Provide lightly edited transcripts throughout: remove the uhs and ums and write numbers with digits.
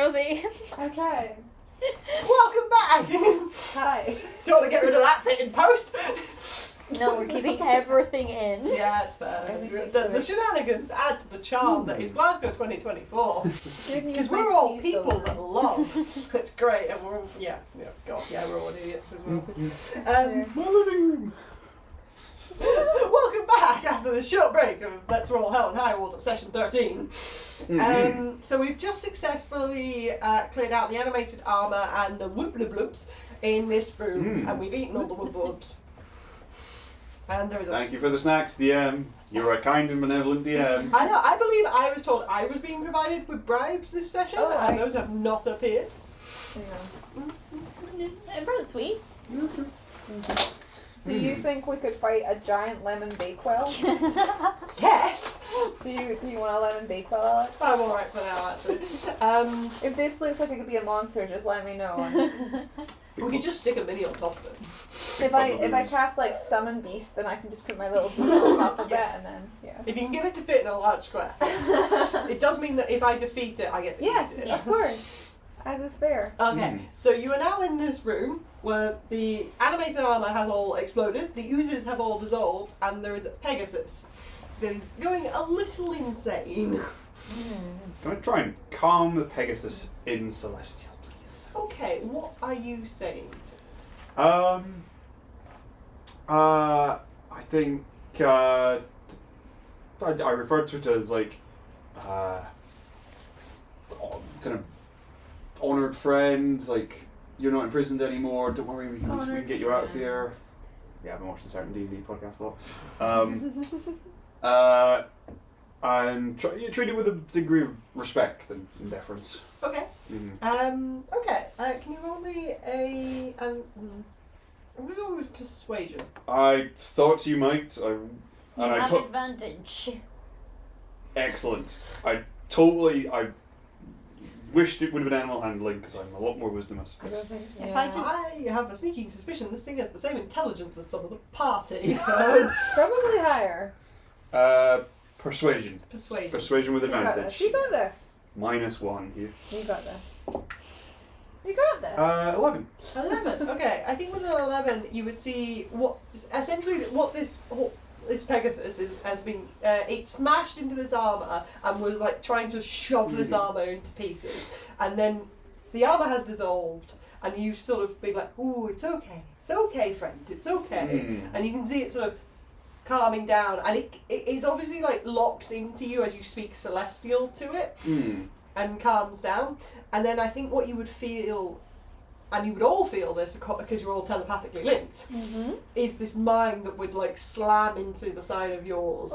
Rosie. Okay. Welcome back! Hi. Don't want to get rid of that bit in post. No, we're keeping everything in. Yeah, it's fair. The shenanigans add to the charm that is Glasgow 2024. Because we're all people that love. It's great, and we're all, we're all idiots as well. My living room. Welcome back after the short break of Let's Roll Hell and Highwater session 13. So we've just successfully cleared out the animated armour and the whoop-bloops in this room, and we've eaten all the whoop-bloops. And there is Thank you for the snacks, DM. You're a kind and benevolent DM. I know, I believe I was told I was being provided with bribes this session, and those have not appeared. I brought sweets. Do you think we could fight a giant lemon bakewell? Yes! Do you want a lemon bakewell, Alex? I'm alright for now, actually. If this looks like it could be a monster, just let me know. We could just stick a mini on top of it. If I cast like summon beast, then I can just put my little beast on top of Yes. it, and then If you can get it to fit in a large square. Yes. It does mean that if I defeat it, I get to eat it. of course, as is fair. Okay, so you are now in this room where the animated armour has all exploded, the oozes have all dissolved, and there is a Pegasus that is going a little insane. Can I try and calm the Pegasus in Celestial, please? Okay, what are you saying? I think I referred to it as like kind of honoured friend, like you're not imprisoned anymore, don't worry, we can get you out of here. Yeah, I've been watching a certain D&D podcast a lot. And treat it with a degree of respect and deference. Okay. Okay. Can you roll me a... I'm going to go with persuasion. I thought you might. You have advantage. Excellent. I wished it would have been animal handling because I'm a lot more wisdomous. I have a sneaking suspicion this thing has the same intelligence as some of the party, so... Probably higher. Persuasion. Persuasion with advantage. You got this. -1 here. You got this. You got this. 11. 11. Okay, I think with an 11 you would see what this Pegasus has been. It smashed into this armor and was like trying to shove this armor into pieces, and then the armor has dissolved, and you've sort of been like, "Ooh, it's okay, friend, it's okay," and you can see it sort of calming down, and it's obviously like locks into you as you speak Celestial to it, and calms down. And then I think what you would feel, and you would all feel this because you're all telepathically linked, is this mind that would like slam into the side of yours,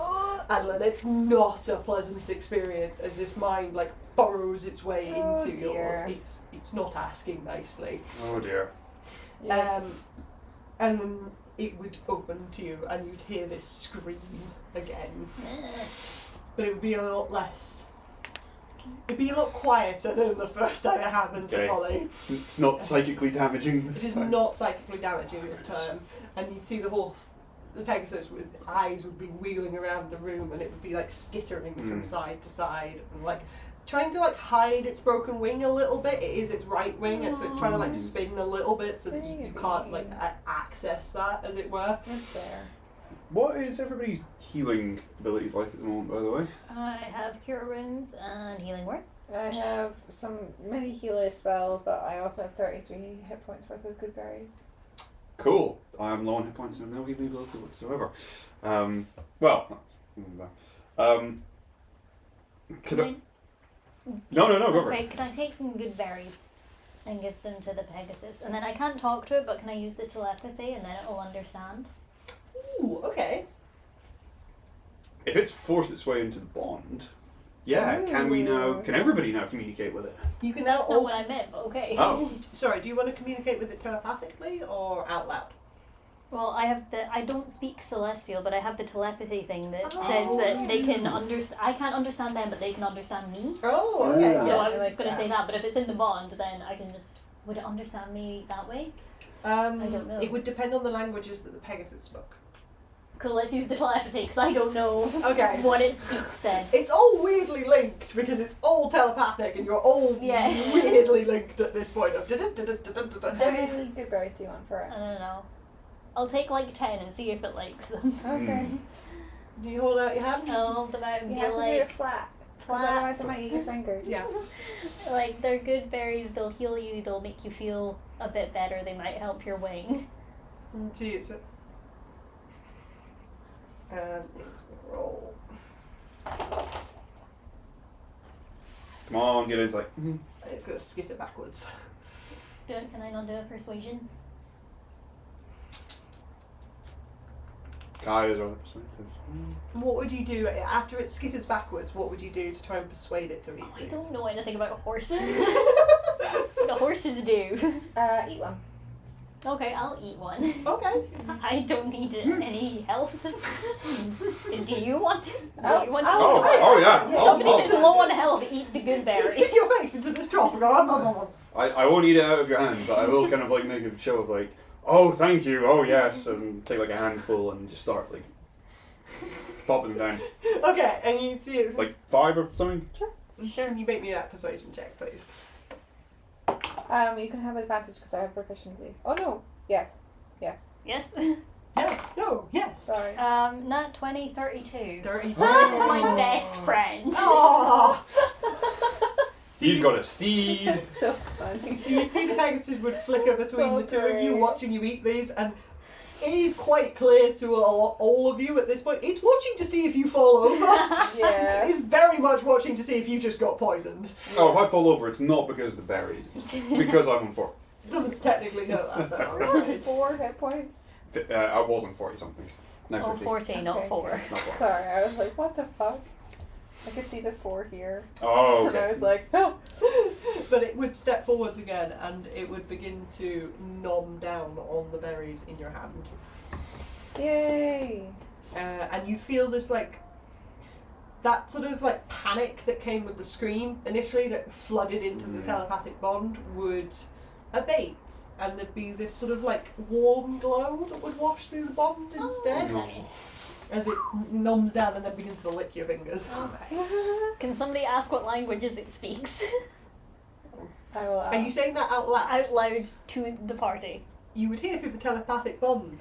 Adolin. It's not a pleasant experience as this mind like burrows its way into yours. It's not asking nicely. Oh dear. Yes. And then it would open to you and you'd hear this scream again. But it would be a lot less. It'd be a lot quieter than the first time it happened to Holly. It's not psychically damaging this time. It is not psychically damaging this time. And you'd see the Pegasus with eyes would be wheeling around the room, and it would be like skittering from side to side and like trying to like hide its broken wing a little bit. It is its right wing, and so it's trying to like spin a little bit so that you can't like access that, as it were. That's fair. What is everybody's healing abilities like at the moment, by the way? I have Cure Wounds and Healing Word. I have some mini healer spell, but I also have 33 hit points worth of good berries. Cool. I am low on hit points and no healing ability whatsoever. No, go for Okay, it. can I take some good berries and give them to the Pegasus? And then I can't talk to it, but can I use the telepathy and then it'll understand? Ooh, okay. If it's forced its way into the bond, can everybody now communicate with it? You can now That's not what I meant, but okay. Oh. Sorry, do you want to communicate with it telepathically or out loud? Well, I don't speak Celestial, but I have the telepathy thing that says that they can understand. I can't understand them, but they can understand me. Oh, okay. So Yeah. I was just going to say that, but if it's in the bond, then I can just... Would it understand me that way? I don't know. It would depend on the languages that the Pegasus spoke. Cool, let's use the telepathy because I don't know Okay. what it speaks then. It's all weirdly linked because it's all telepathic and you're all Yes. weirdly linked at this point. Of How many good berries do you want for I it? don't know. I'll take like 10 and see if it likes them. Okay. Do you hold out your hand? I'll hold them out and You be have to do like, it flat. Because flat. otherwise it might eat your fingers. Yeah. Like, they're good berries, they'll heal you, they'll make you feel a bit better, they might help your wing. See it's it. And it's gonna roll. Come on, get it. It's like. It's gonna skitter backwards. Can I not do a persuasion? Kai is rather persuasive. What would you do after it skitters backwards? What would you do to try and persuade it to eat I these? don't know anything about horses. What do horses do? Eat one. Okay, I'll eat one. Okay. I don't need any health. Do you want to? Oh, Do you want to? Oh yeah. Yeah. Somebody Oh, says low on health, eat the good berry. Stick your face into this trough and go, I won't eat it out of your hand, but I will kind of like make a show of like, oh, thank you, oh yes, and take like a handful and just start like popping them down. Okay, and you see it. Like 5 or something? Sure. Can you make me that persuasion check, please? You can have advantage because I have proficiency. Oh no. Yes. Yes. Yes. Yes. No. Yes. Sorry. Not 20, 32. 32. This is my best friend. Aww. So You've got a steed. It's so funny. So you'd see the Pegasus would flicker between So the two of you, great. watching you eat these, and it is quite clear to all of you at this point. It's watching to see if you fall over. Yeah. It's very much watching to see if you just got poisoned. Oh, if I fall over, it's not because of the berries. It's because I'm on 4. It doesn't technically know that, though. I'm Really? afraid. 4 hit points? I was on 40 something. Now Oh, 50. 14, not Okay. 4. Not 4. Sorry, I was like, what the fuck? I could see the 4 here. Oh, And I okay. was like, oh. But it would step forwards again, and it would begin to nom down on the berries in your hand. Yay. And you feel this like that sort of like panic that came with the scream initially that flooded into the telepathic bond would abate, and there'd be this sort of like warm glow that would wash through the bond instead Okay. as it numbs down and then begins to lick your fingers. Can somebody ask what languages it speaks? I will ask. Are you saying that out loud? Out loud to the party. You would hear through the telepathic bond.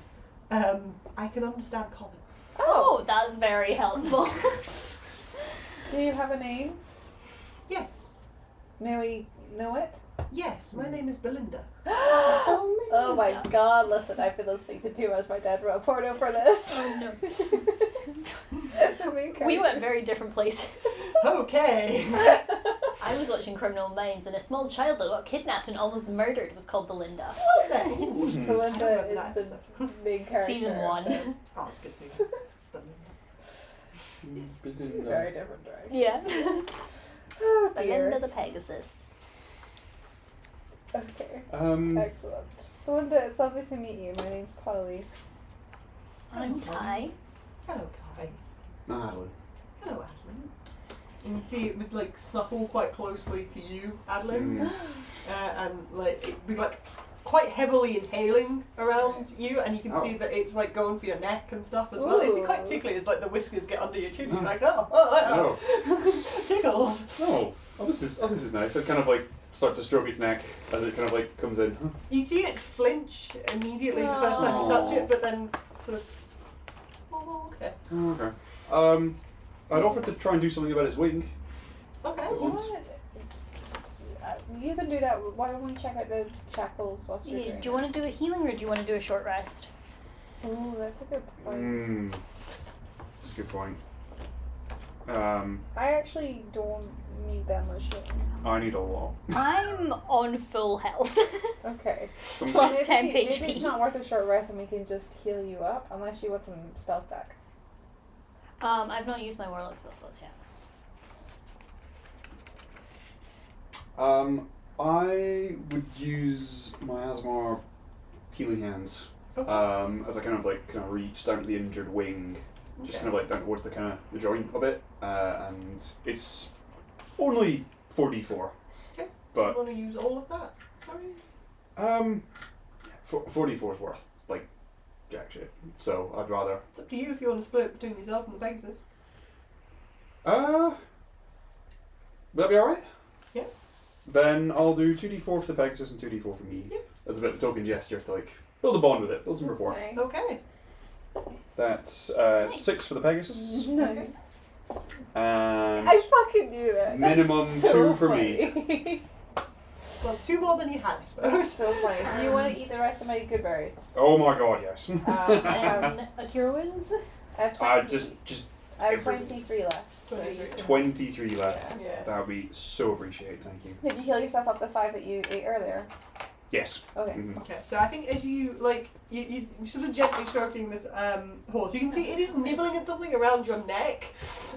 I can understand common. Oh, that's very helpful. Do you have a name? Yes. May we know it? Yes, my name is Belinda. Oh my god, listen, I've been listening to too much My Dad Wrote Porno for this. Oh no. The main We went characters. very different places. Okay. I was watching Criminal Minds and a small child that got kidnapped and almost murdered was called Belinda. Ooh. Belinda I remember that is the episode. main character. Season 1. Oh, it's good season. Two very different directions. Yeah. Oh Belinda dear. the Pegasus. Okay, Um, excellent. Belinda, it's lovely to meet you. My name's Polly. I'm Kai. Hello, Kai. Adolin. Hello, Adolin. And you see it would like snuffle quite closely to you, Adolin, and like it'd be like quite heavily inhaling around you, and you can see that it's like going for your neck and stuff as well. It'd be quite Ooh. tickly as like the whiskers get under your chin. You're Oh. like, tickles. Oh, this is nice. I kind of like start to stroke its neck as it kind of like comes in. You see it flinch immediately the first time you touch it, but then sort of. Oh, okay. Oh, okay. I'd offer to try and do something about its wing. Okay. Do you want you can do that. Why don't we check out the shackles whilst you're Yeah, doing do you want to do a healing or do you want to do a short rest? Oh, that's a good point. That's a good point. I actually don't need that much healing. I need a lot. I'm on full health. Okay. Plus Maybe- 10 Maybe HP. it's not worth a short rest and we can just heal you up, unless you want some spells back. I've not used my Warlock spell slots yet. I would use my Aasimar healing hands as I kind of reach down to the injured wing, just kind of like down towards the kind of the joint of it, and it's only 4d4. Okay. But You want to use all of that? Sorry. 4d4 is worth like jack shit. So I'd rather. It's up to you if you want to split it between yourself and the Pegasus. Will that be alright? Yeah. Then I'll do 2d4 for the Pegasus and 2d4 for me. Yeah. As a bit of a token gesture to like build a bond with it, build some That's rapport. nice. Okay. That's 6 for the Pegasus. Nice. And I fucking knew it. minimum That's so 2 for me. funny. Well, it's 2 more than you had, I That's suppose. so funny. Do you want to eat the rest of my good berries? Oh my god, yes. A Hurwins? I have 20. Just I have every- 23 left. So you 23. can... 23 left. Yeah. That would be so appreciated, thank you. Did you heal yourself up the 5 that you ate earlier? Yes. Okay. Mhm. Okay, so I think as you you sort of gently stroking this horse, you can see it is nibbling at something around your neck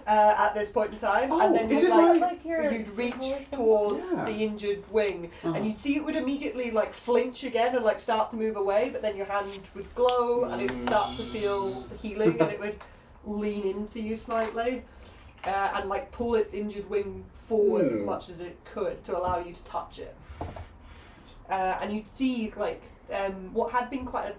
at this point in time, Oh, and then is you'd, it like, like your you'd reach holy symbol? towards Yeah. the injured wing, Uh-huh. and you'd see it would immediately like flinch again and like start to move away, but then your hand would glow and it would start to feel the healing, and it would lean into you slightly. And like pull its injured wing forwards as much as it could to allow you to touch it. And you'd see like what had been quite a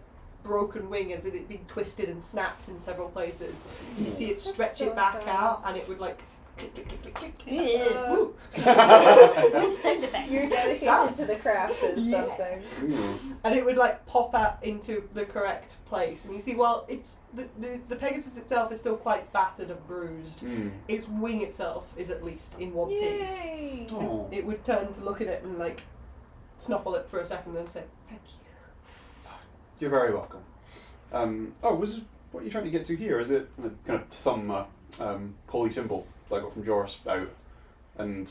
broken wing as it had been twisted and snapped in several places. You'd see it That's stretch so it back sad. out, and it would like click, click, click, click, click. Ew. Uh, Sound effects. Your dedication to the craft is Yeah. something. Ooh. And it would like pop out into the correct place. And you see, well, it's the Pegasus itself is still quite battered and bruised. Mm. Its wing itself is at least in one piece. Yay! Oh. It would turn to look at it and like snuffle it for a second and say, "Thank you." You're very welcome. What you're trying to get to here? Is it the kind of thumb holy symbol that I got from Joris out and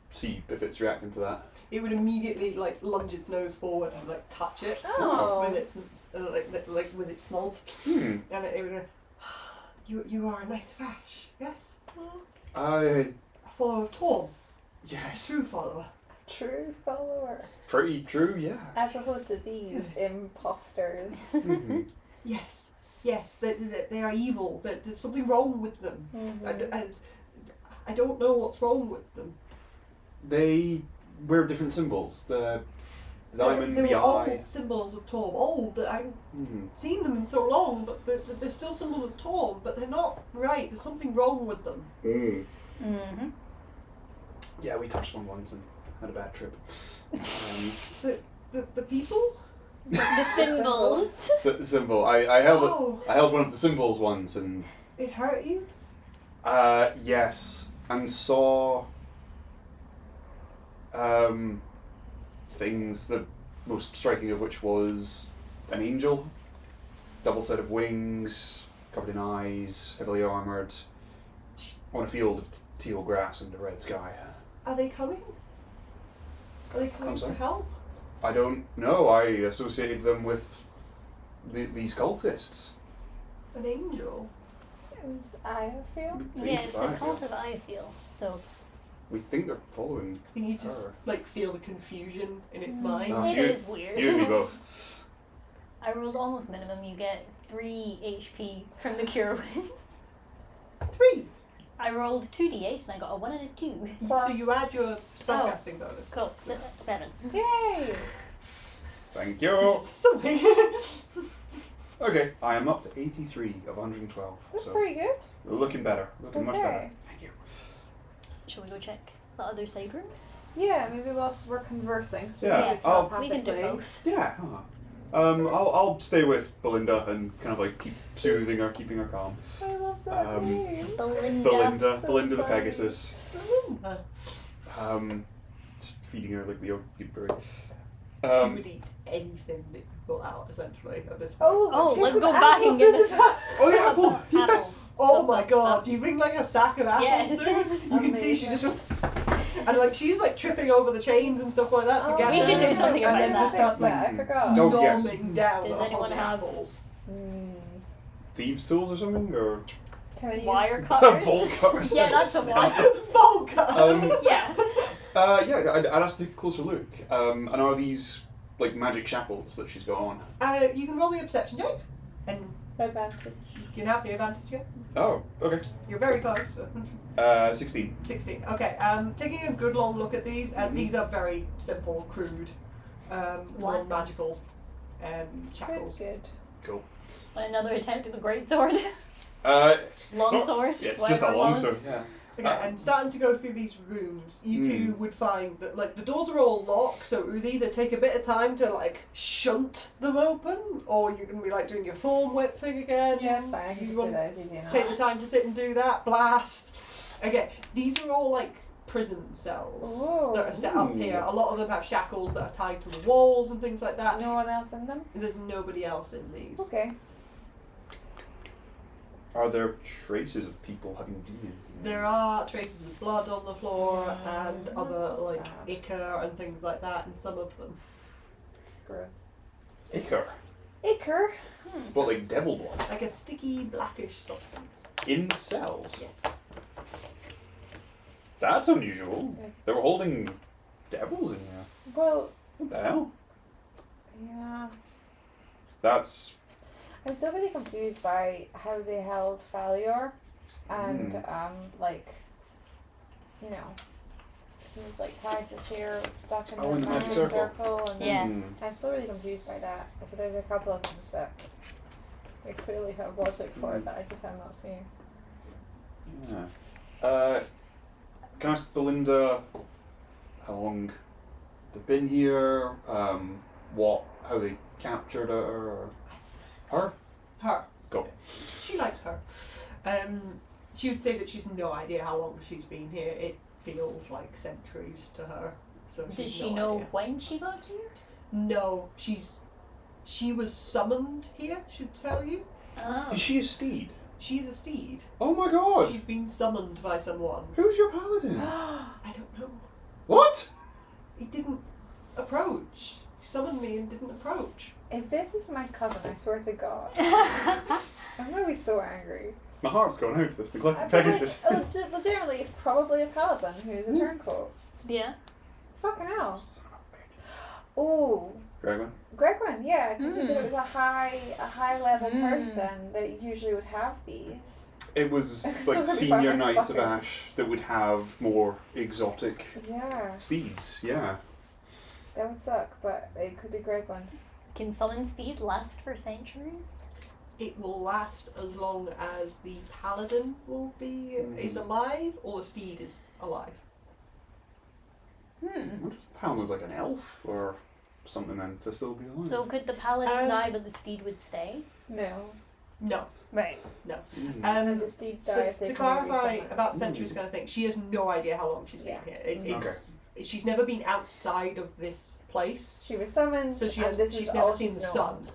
see if it's reacting to that? It would immediately like lunge its nose forward and like touch it Oh. with its like with its snoz, Hmm. and it would go, "You are a knight of Ash, yes, I a follower of Torm, yes. true follower." True follower. Pretty true, yeah. As opposed to these imposters. Mhm. Yes, yes, they are evil. There's something wrong with them. Mhm. I don't know what's wrong with them. They wear different symbols. The diamond, they the were all eye. symbols of Torm. Old, I haven't Mhm. seen them in so long, but they're still symbols of Torm. But they're not right. There's something wrong with them. Mm-hmm. Yeah, we touched one once and had a bad trip. The people. The symbols. The symbol. I held it. Oh, I held one of the symbols once and it hurt you. yes, and saw things, the most striking of which was an angel, double set of wings, covered in eyes, heavily armoured, on a field of teal grass and a red sky. Are they coming? Are they coming I'm to sorry? help? I don't know, I associated them with these cultists. An angel. It was I feel. Think Yeah, it's the I cult feel. of I feel. So We think they're following I think you just her. like feel the confusion in its mind. Oh, it you- is weird. You and me both. I rolled almost minimum. You get 3 HP from the cure wins. 3. I rolled 2d8 and I got a 1 and a 2. So you add your spellcasting Oh. bonus. Cool. 7. Yay! Thank Which you. is something. Okay, I am up to 83 of 112. That's So pretty good. we're looking better. Looking much better. Okay. Thank you. Shall we go check the other side rooms? Yeah, maybe whilst we're conversing. So Yeah, we can I'll- We can do telepathically. both. Yeah. I'll stay with Belinda and kind of like keep soothing her, keeping her calm. I love that name. Belinda. So Belinda the funny. Pegasus. Uh, Just feeding her like the good bird. she would eat anything that you put out, essentially, at this point. Oh, get let's some go back and apples get in the- the back. Oh yeah, Apples. apple. Yes. Oh my god. Do you bring like a sack of apples Yes. through? You can see she just and like she's like tripping over the chains and stuff like that to Oh, get We should there, do something and about then that. just starts like I forgot. Oh, yes. nomming down Does on anyone the have- apples. Thieves' tools or something, or Can I use... Wire cutters. bolt cutters. Yeah, that's a one. Bowl cut. Yeah. Yeah, I'd ask to take a closer look. And are these like magic shackles that she's got on? You can roll me a perception check, and Advantage. you can have the advantage check. Oh, okay. You're very close. So. 16. 16. Okay. Taking a good long look at these, and these are very simple, crude, What? non-magical Good, shackles. good. Cool. Another attempt at the greatsword. Long Sword. It's whatever just a it long was. sword. Yeah. Okay, and starting to go through these rooms, you two would find that like the doors are all locked, so it would either take a bit of time to like shunt them open, or you can be like doing your thorn whip thing again. Yeah, it's fine. I can You just do want that. It's easy enough. take the time to sit and do that. Blast. Okay, these are all like prison cells that are set up here. A lot of them have shackles that are tied to the walls and things like that. No one else in them? There's nobody else in these. Okay. Are there traces of people having been in? There are traces of blood on the floor and That's other so like sad. ichor and things like that in some of them. Gross. Ichor. Ichor? What, like devil blood? Like a sticky blackish substance. In the cells? Yes. That's unusual. They were holding devils in here. Well, What the hell? yeah. That's... I'm still really confused by how they held Falior and, like, you know, he was like tied to the chair, stuck in Oh, the in the magic magic circle. And Yeah. I'm still really confused by that. So there's a couple of things that we clearly have logic for that I just am not seeing. Yeah. Can I ask Belinda how long they've been here? How they captured her? Or her? Her. Go. She likes her. She would say that she's no idea how long she's been here. It feels like centuries to her. So Does she's she no know idea. when she got here? No, she was summoned here, should tell you. Oh. Is she a steed? She's a steed. Oh my god! She's been summoned by someone. Who's your paladin? I don't know. What? He didn't approach. He summoned me and didn't approach. If this is my cousin, I swear to God, I'm gonna be so angry. My heart's going out to this neglected Probably- Pegasus. legitimately, it's probably a paladin who's a turncoat. Yeah. Fucking hell. Oh, Gregor? Gregwin, yeah, because you said it was a high level person that usually would have these. It was It's like not gonna be senior fun, knights of fucker. Ash that would have more exotic Yeah, steeds, yeah. that would suck, but it could be Gregwin. Can summon steed last for centuries? It will last as long as the paladin is alive or the steed is alive. I wonder if the paladin's like an elf or something then to still be alive. So could the paladin die but the steed would stay? No. No. Right. No. And then the steed dies. So they to can clarify resummon. about centuries kind of thing, she has no idea how long she's been here. She's never been outside of this place, She was summoned, so and she's this never all seen she's the known. sun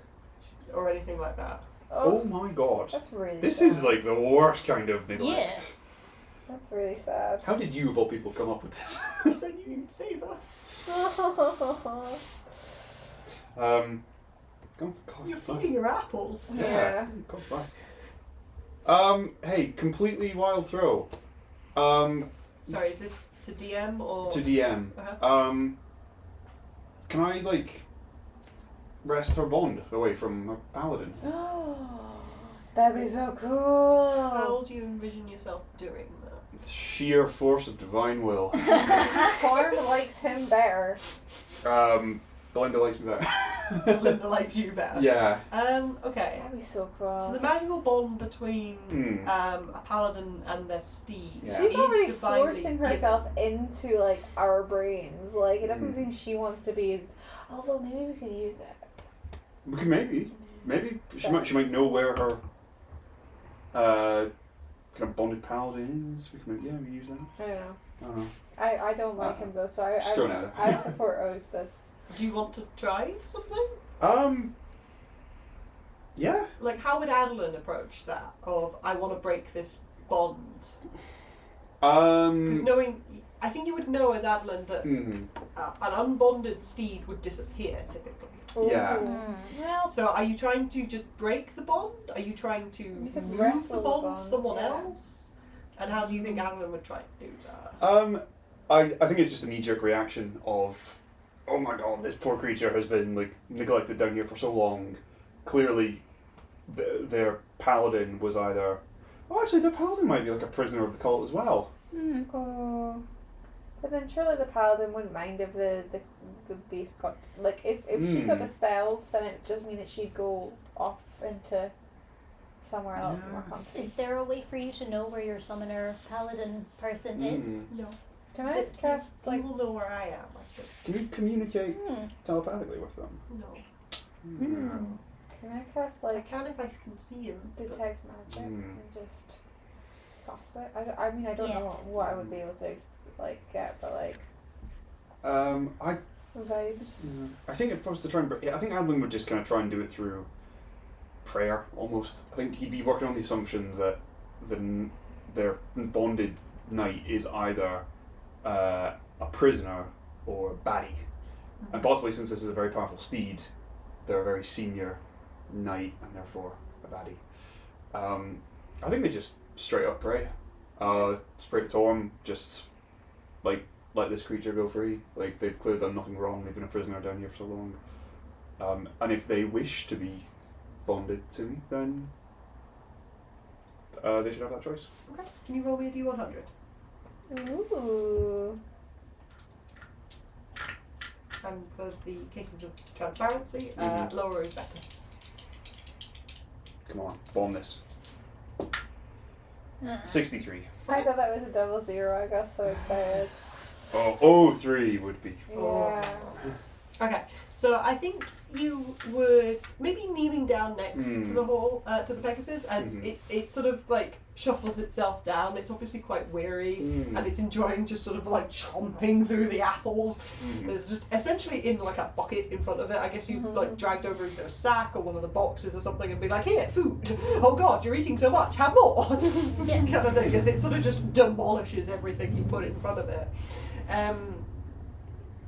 or anything like that. Oh my god. That's really This sad. is like the worst kind of neglect. That's really sad. How did you of all people come up with this? You said you can save her. You're feeding her apples. Yeah. God bless. Hey, completely wild throw. Sorry, is this to DM or To DM. Uh-huh. Can I like wrest her bond away from a paladin? That'd be so cool. How do you envision yourself doing that? Sheer force of divine will. Torm likes him better. Belinda likes me better. Linda likes you better. Yeah. Okay. That'd be so cool. So the magical bond between a paladin and their steed. Yeah. She's is already divinely forcing given. herself into like our brains. Like it doesn't seem she wants to be. Although maybe we could use it. We could maybe she might know where her kind of bonded paladin is. We can maybe use that. I don't know. I don't know. I don't like him though, so Just throwing it out there. I support Oath this. Do you want to try something? Yeah. Like, how would Adolin approach that? Of, I want to break this bond. Because I think you would know as Adolin that an unbonded steed would disappear typically. Yeah. Well, So are you trying to just break the bond? Are you trying to You said move wrestle the the bond bond, to someone yeah. else? And how do you think Adolin would try to do that? I think it's just a knee-jerk reaction of, oh my god, this poor creature has been like neglected down here for so long. Clearly, their paladin was either. Oh, actually, the paladin might be like a prisoner of the cult as well. oh, But then surely the paladin wouldn't mind if the beast got like if she got dispelled, then it would just mean that she'd go off into somewhere else more comfortable. Is there a way for you to know where your summoner paladin person is? No. Can I just cast You like will know where I am, I think. Can you communicate telepathically with them? No. can I cast I like can if I can see him. detect magic and just sauce it? I mean I don't know what I would be able to get, but like I vibes. I think if I was to try and I think Adolin would just kind of try and do it through prayer almost. I think he'd be working on the assumption that their bonded knight is either a prisoner or a baddie, and possibly since this is a very powerful steed, they're a very senior knight and therefore a baddie. I think they just straight up pray. Spirit Torm, just like let this creature go free. Like they've clearly done nothing wrong. They've been a prisoner down here for so long. And if they wish to be bonded to me, then they should have that choice. Okay. Can you roll me a D100? Ooh. And for the cases of transparency, lower is better. Come on, bomb this. 63. I thought that was a 00. I got so excited. Oh, 03 would be. Yeah. Okay, so I think you were maybe kneeling down next to the hall, to the Pegasus, as it sort of like shuffles itself down. It's obviously quite weary, and it's enjoying just sort of like chomping through the apples. There's just essentially in like a bucket in front of it. I guess you like dragged over either a sack or one of the boxes or something and be like, here, food. Oh God, you're eating so much, have more. Kind of thing, as it sort of just demolishes everything you put in front of it.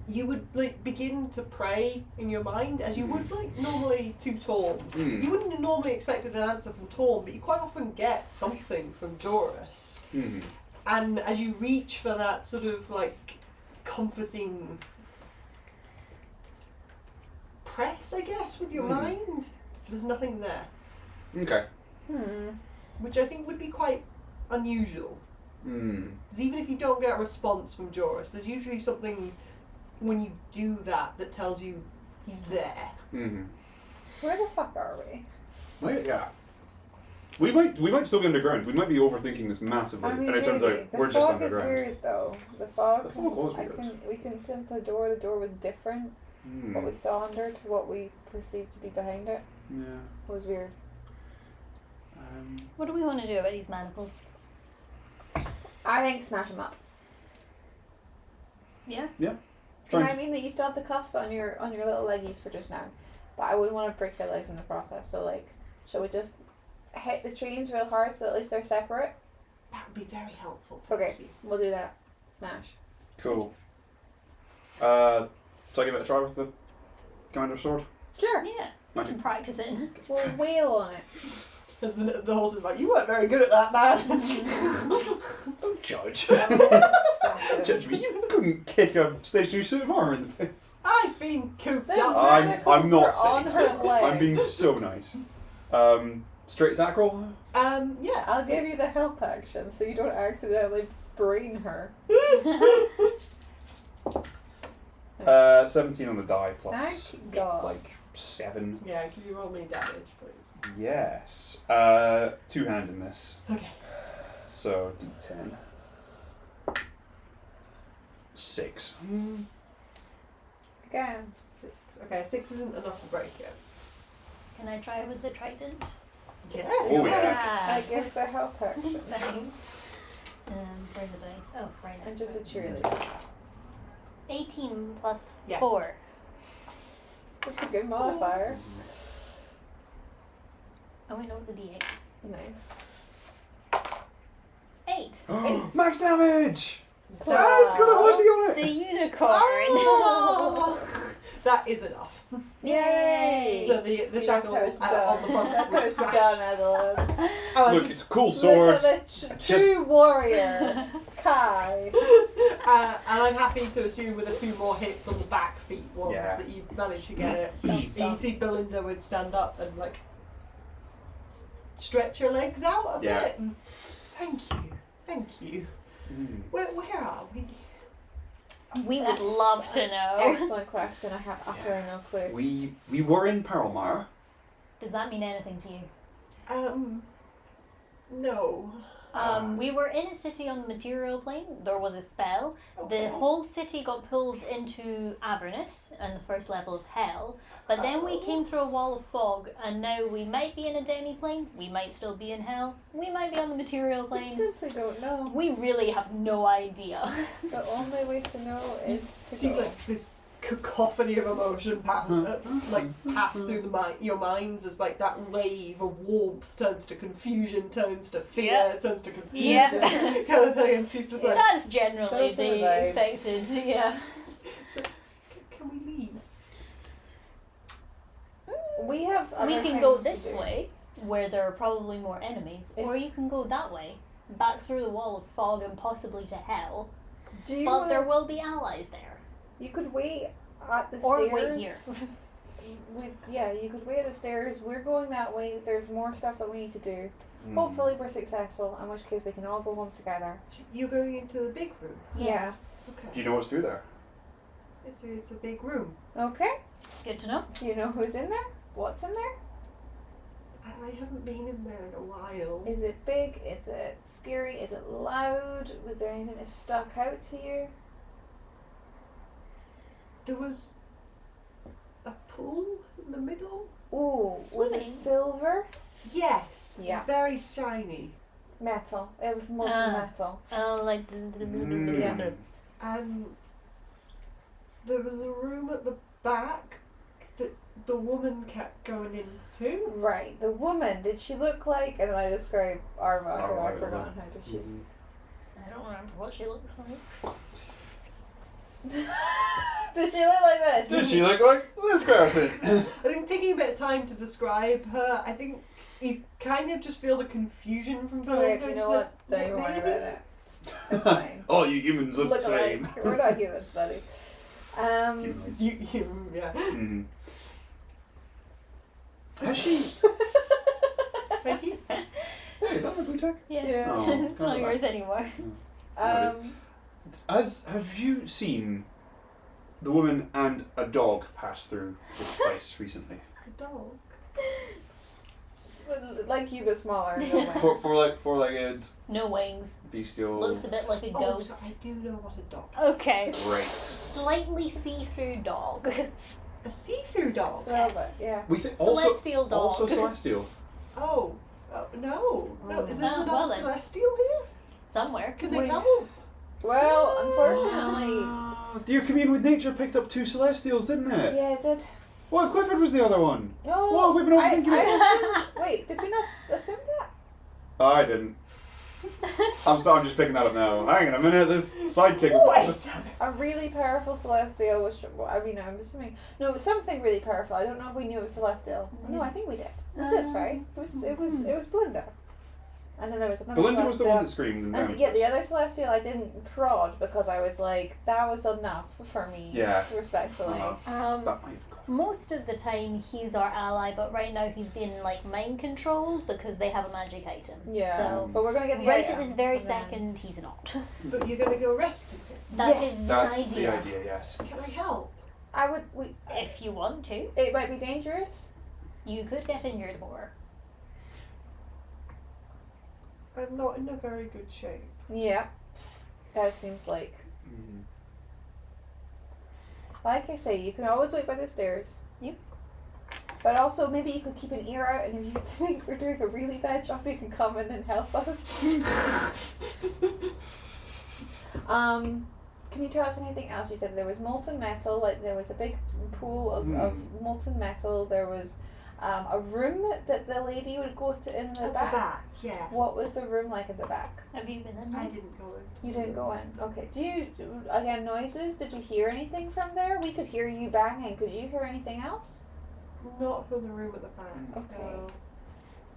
You would like begin to pray in your mind as you would like normally to Torm. You wouldn't normally expect an answer from Torm, but you quite often get something from Joris. And as you reach for that sort of like comforting press, I guess, with your mind, there's nothing there. Okay. Which I think would be quite unusual. Because even if you don't get a response from Joris, there's usually something when you do that tells you he's there. Where the fuck are we? Well, yeah. We might still be underground. We might be overthinking this massively, I mean, and it turns maybe. out we're just The underground. fog is weird though. The fog was weird. We can sense the door. The door was different. What we saw under to what we perceived to be behind it. Yeah. It was weird. What do we want to do about these manacles? I think smash them up. Yeah? Yeah. And I mean that you still have the cuffs on your little leggies for just now, but I wouldn't want to break your legs in the process. So like, shall we just hit the chains real hard so at least they're separate? That would be very helpful. Okay, we'll do that. Smash. Cool. So I give it a try with the commander's sword? Sure. Yeah. Magic. Some practicing. We'll wail on it. As the horse is like, you weren't very good at that, man. Don't judge. Judge me. You couldn't kick a stationary suit of armour in the face. I've been cooped The up. I'm not were on saying her that. leg. I'm being so nice. Straight attack roll? Yes. I'll give you the help action so you don't accidentally brain her. 17 on the die plus Thank God. like 7. Yeah, can you roll me damage, please? Yes. 2-hand in this. Okay. So D10. 6. Again. 6. Okay, 6 isn't enough to break it. Can I try with the trident? Yeah. Oh, yeah. I give the help action. Thanks. Where are the dice? Oh, right. I'm just a cheerleader. 18 plus Yes. 4. That's a good modifier. Oh wait, no, it was a D8. Nice. 8. Max damage! Class. Ah, it's got a horsey on The it! unicorn. Oh! That is enough. Yay! So the See, shackle that's how it's out on the front. That's how it's smash. done, Adolin. Look, it's a cool sword. Look at the true warrior, Kai. And I'm happy to assume with a few more hits on the back feet ones Yeah. that you managed to get it. Stomp. You see Belinda would stand up and like stretch her legs out a Yeah. bit. And, thank you. Mm. Where are we? We would That's love to know. Excellent question. I have utterly no clue. We were in Perlmar. Does that mean anything to you? No. We were in a city on the material plane. There was a spell. Okay. The whole city got pulled into Avernus and the first level of hell. But then we came through a wall of fog, and now we might be in a demi-plane. We might still be in hell. We might be on the material I plane. simply don't know. We really have no idea. The only way to know is to See, go. like this cacophony of emotion pass through your minds as like that wave of warmth turns to confusion, turns to fear, Yeah. turns to confusion, Yeah. kind of thing. And she's just like, That's generally Those are the the vibes. expected, yeah. can we leave? We have. We other can go things to this do. way, where there are probably more enemies, or you can go that way, back through the wall of fog and possibly to hell. Do you But wanna, there will be allies there. You could wait at the Or stairs. wait here. You could wait at the stairs. We're going that way. There's more stuff that we need to do. Mm. Hopefully we're successful, in which case we can all go home together. You're going into the big room. Yeah. Okay. Do you know what's through there? It's a big room. Okay. Good to know. Do you know who's in there? What's in there? I haven't been in there in a while. Is it big? Is it scary? Is it loud? Was there anything that stuck out to you? There was a pool in the middle. Ooh, was it Swimming? silver? Yes. Yeah. It's very shiny. Metal. It was molten metal. Oh, like Yeah. And there was a room at the back that the woman kept going into. Right. The woman, did she look like, and then I describe Arva, who Arva, I've forgotten how did she. I don't remember what she looks like. Did she look like this? Did she look like this person? I think taking a bit of time to describe her, I think you kind of just feel the confusion from Oh, her. yeah, you know what? Don't even worry about it. It's fine. Oh, you humans look the Look same. alike. We're not humans, buddy. Yeah. Mm. Has she? Thank you. Hey, is that my blue tech? Yes. Yeah. Oh, It's not yours anymore. Have you seen the woman and a dog pass through this place recently? A dog. like you, but smaller. No way. Four-legged, No wings. bestial. Looks a bit like a Oh, ghost. so I do know what a dog is. Okay. Great. Slightly see-through dog. A see-through dog? A little bit, yeah. We think Celestial dog. Also celestial. Oh. No. No, there's Oh, another well then. celestial here? Somewhere. Can they Wait. come up? Well, unfortunately, Dear Commune with Nature picked up 2 celestials, didn't it? yeah, it did. What if Clifford was the other one? No. What have we been overthinking it? Wait, did we not assume that? I didn't. I'm just picking that up now. Hang on a minute, this sidekick. A really powerful celestial, which I'm assuming. No, it was something really powerful. I don't know if we knew it was celestial. No, I think we did. It was this, right? It was Belinda. And then there was another Belinda was the celestial. one that screamed. And yeah, the other celestial I didn't prod because I was like, that was enough for me. Yeah. Respectfully. That might. Most of the time he's our ally, but right now he's being like mind controlled because they have a magic item. Yeah. So But we're gonna get the right item, at this very and then- second, he's not. But you're going to go rescue him. That Yes. is the That's idea. the idea, yes. Can I help? I would. If you want to, It might be dangerous. you could get injured more. I'm not in a very good shape. Yeah. That seems like. Mm. Like I say, you can always wait by the stairs. Yep. But also, maybe you could keep an ear out, and if you think we're doing a really bad job, you can come in and help us. Can you tell us anything else? You said there was molten metal, like there was a big pool of molten metal. There was a room that the lady would go to in the At back. the back, yeah. What was the room like at the back? Have you been in I there? didn't go in. You didn't go in. Okay. Do you, again, noises? Did you hear anything from there? We could hear you banging. Could you hear anything else? Not from the room at the back. Okay. No.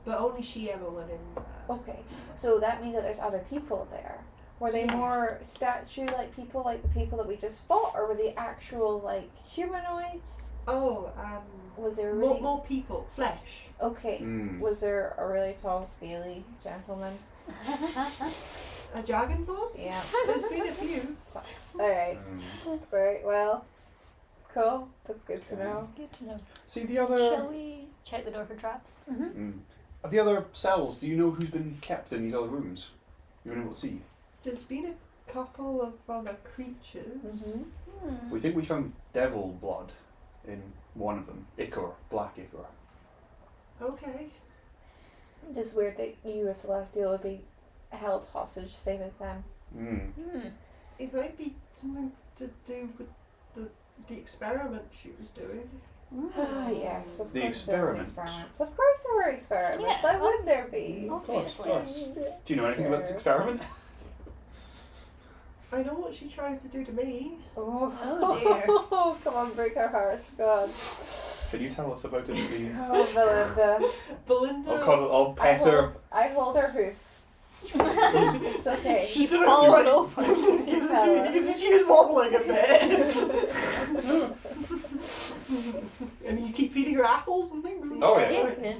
But only she ever went in there. Okay. So that means that there's other people there. Were they more statue-like people, like the people that we just fought, or were they actual, like, humanoids? Oh, Was there really... more people. Flesh. Okay. Mm. Was there a really tall, scaly gentleman? A dragon pod? Yeah. There's been a few. Alright. Right, well. Cool. That's good to know. Good to know. See the other. Shall we check the door for traps? The other cells. Do you know who's been kept in these other rooms? You've been able to see. There's been a couple of other creatures. We think we found devil blood in one of them. Ichor, black ichor. Okay. It's weird that you, a Celestial, would be held hostage, same as them. It might be something to do with the experiment she was doing. Ah, yes, of The course experiment. there was experiments. Of course there were experiments. Yeah, Why wouldn't there be? Obviously. Of course. Do you know anything about this experiment? I know what she tries to do to me. Oh, dear. Oh, come on, break our hearts, God. Can you tell us about it, please? Oh, Belinda. Belinda. I'll pet her. I hold her hoof. It's okay. She sort of falls like, over. gives it to me because she was wobbling a bit. And you keep feeding her apples and things. Oh, yeah.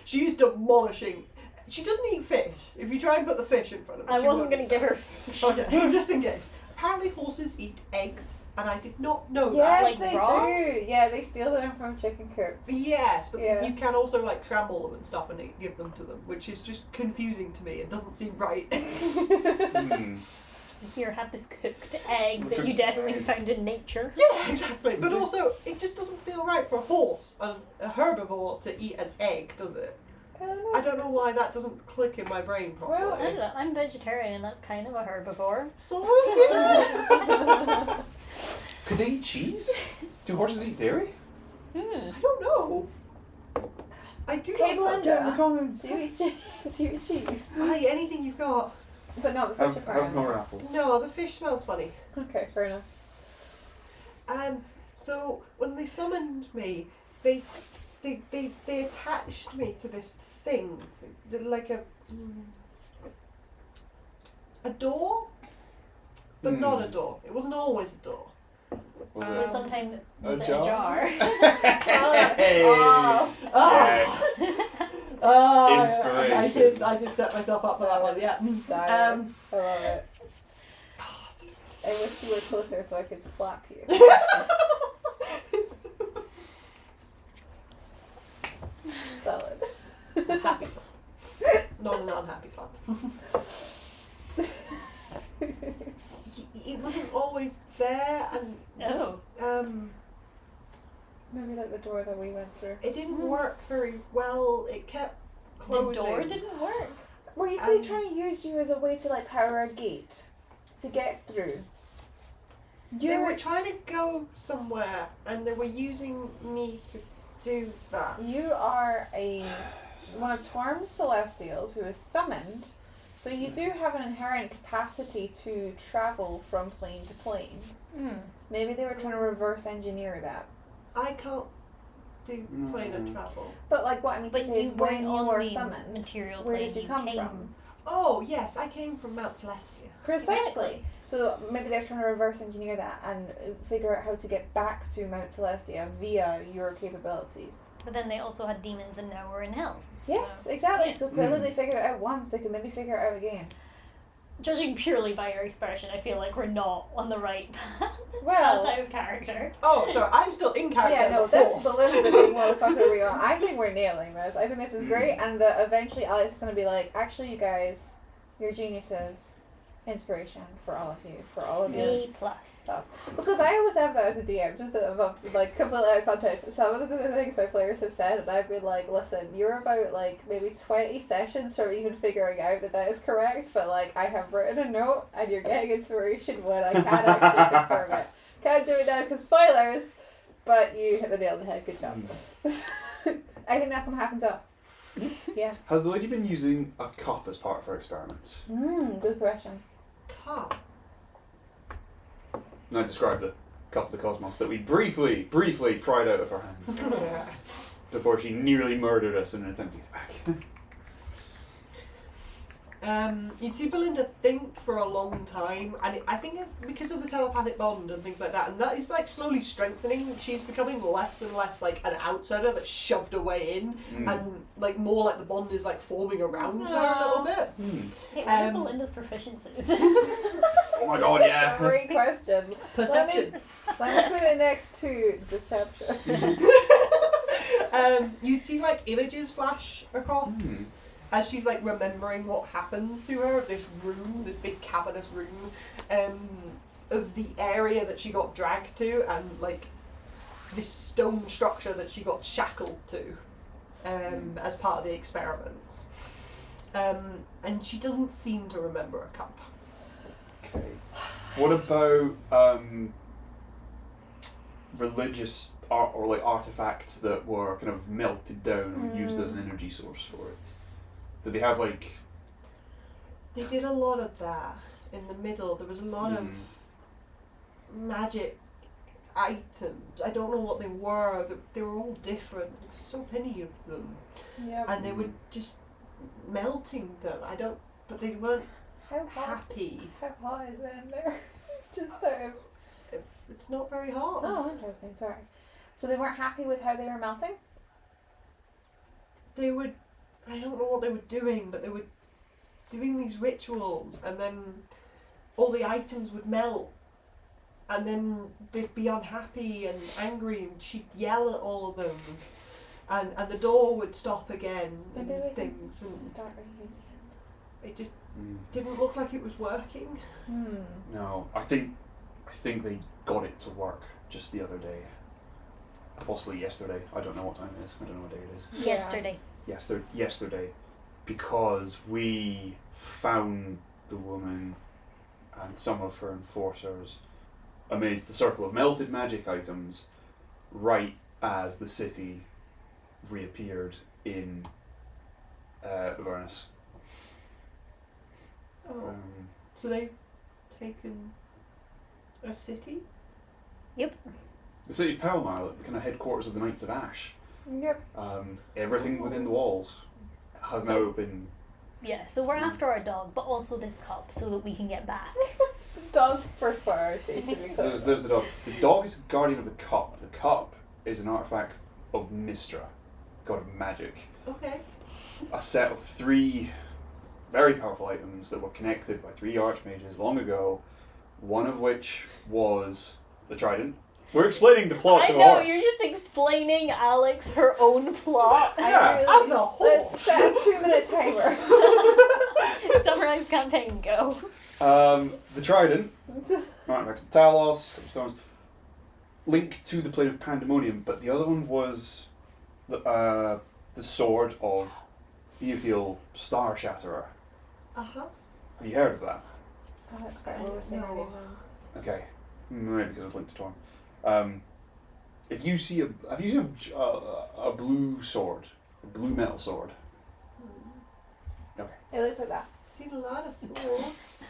She's demolishing. She doesn't eat fish. If you try and put the fish in front of her, I she wasn't won't. going to give her fish. Okay, just in case. Apparently horses eat eggs, and I did not know that. Yes, Like they raw? do. Yeah, they steal them from chicken coops. Yes, but Yeah. you can also like scramble them and stuff and give them to them, which is just confusing to me. It doesn't seem right. Here, have this cooked egg that you Cooked definitely egg. found in nature. Yeah, exactly. But also, it just doesn't feel right for a horse, a herbivore, to eat an egg, does it? I don't know why that doesn't click in my brain properly. Well, I don't know, I'm vegetarian and that's kind of a herbivore. So, yeah. Could they eat cheese? Do horses eat dairy? I don't know. I do Hey, not Belinda. in the comments. Do you eat cheese? Aye, anything you've got. But not the fish Have apparently. more apples. No, the fish smells funny. Okay, fair enough. So when they summoned me, they attached me to this thing, like a door, but not a door. It wasn't always a door. Was But it? sometimes A was it jar? a jar? Hey. Inspiration. I did set myself up for that one. Yeah. Dying. I love it. I wish you were closer so I could slap you. Solid. Happy slap. Not an unhappy slap. It wasn't always there, and Oh. Maybe like the door that we went through. it didn't work very well. It kept closing. The door didn't work. Were they trying to use you as a way to like power a gate to get through? They were trying to go somewhere, and they were using me to do that. You are one of Torm's Celestials who is summoned, so you do have an inherent capacity to travel from plane to plane. Maybe they were trying to reverse engineer that. I can't do planar travel. But like what I mean to But say you is when weren't you on were the summoned, material where plane did you you come came. from? Oh yes, I came from Mount Celestia. Precisely. So maybe they're trying to reverse engineer that and figure out how to get back to Mount Celestia via your capabilities. But then they also had demons and now we're in hell. Yes, So, exactly. yes. So clearly they figured it out once, they could maybe figure it out again. Judging purely by your expression, I feel like we're not on the right path. Well, That's out of character. Oh, sorry, I'm still in character yeah, as no, a that's horse. the limit of being motherfucker we are. I think we're nailing this. I think this is great, and eventually Alex is going to be like, actually, you guys, you're geniuses. Inspiration for all of you, A plus. thoughts. Because I always have that as a DM, just about, like, completely out of context. Some of the things my players have said, and I've been like, listen, you're about, like, maybe 20 sessions from even figuring out that is correct, but, like, I have written a note, and you're getting inspiration when I can't actually confirm it. Can't do it now because spoilers, but you hit the nail on the head. Good job. I think that's going to happen to us. Yeah. Has the lady been using a cup as part of her experiments? Good question. Cup. No, describe the cup of the cosmos that we briefly pried out of her hands before she nearly murdered us in an attempt to get it back. You'd see Belinda think for a long time, and I think because of the telepathic bond and things like that, and that is like slowly strengthening. She's becoming less and less like an outsider that's shoved away in, and like more like the bond is like forming around her a little bit. Hey, what are Belinda's proficiencies? Oh my god, yeah. Great question. Perception. Let me put it next to deception. You'd see like images flash across. As she's like remembering what happened to her, this room, this big cavernous room, of the area that she got dragged to, and like this stone structure that she got shackled to, as part of the experiments. And she doesn't seem to remember a cup. Okay. What about religious art or like artifacts that were kind of melted down and used as an energy source for it? Did they have like... They did a lot of that. In the middle, there was a lot of magic items. I don't know what they were. They were all different. There were so many of them. Yep. And they were just melting them. But they weren't How hot? happy. How hot is it in there? Just out of... It's not very hot. Oh, interesting. Sorry. So they weren't happy with how they were melting? They would... I don't know what they were doing, but they were doing these rituals, and then all the items would melt, and then they'd be unhappy and angry, and she'd yell at all of them, and the door would stop again, and Maybe we things, can and start a union. it just didn't look like it was working. No, I think they got it to work just the other day. Possibly yesterday. I don't know what time it is. I don't know what day it is. Yesterday. Yesterday, because we found the woman and some of her enforcers amidst the circle of melted magic items right as the city reappeared in Avernus. Oh. So they've taken a city? Yep. The city of Palmar, the kind of headquarters of the Knights of Ash. Yep. Everything within the walls has now been... Yeah, so we're after our dog, but also this cup so that we can get back. Dog first priority, to be clear. There's the dog. The dog is a guardian of the cup. The cup is an artifact of Mistra, god of magic. Okay. A set of 3 very powerful items that were connected by 3 archmages long ago, one of which was the trident. We're explaining the plot I to a know, horse. you're just explaining Alex her own plot. Yeah. As a horse. Let's set a 2-minute timer. Summarize campaign, go. The trident, artifact of Talos, stones, linked to the plane of Pandemonium, but the other one was the sword of Eothiel Star Shatterer. Uh-huh. Have you heard of that? Oh, that's quite what we're saying. No. Okay, maybe because it's linked to Torm. If you see a blue sword, a blue metal sword. Okay. It looks like that. Seen a lot of swords.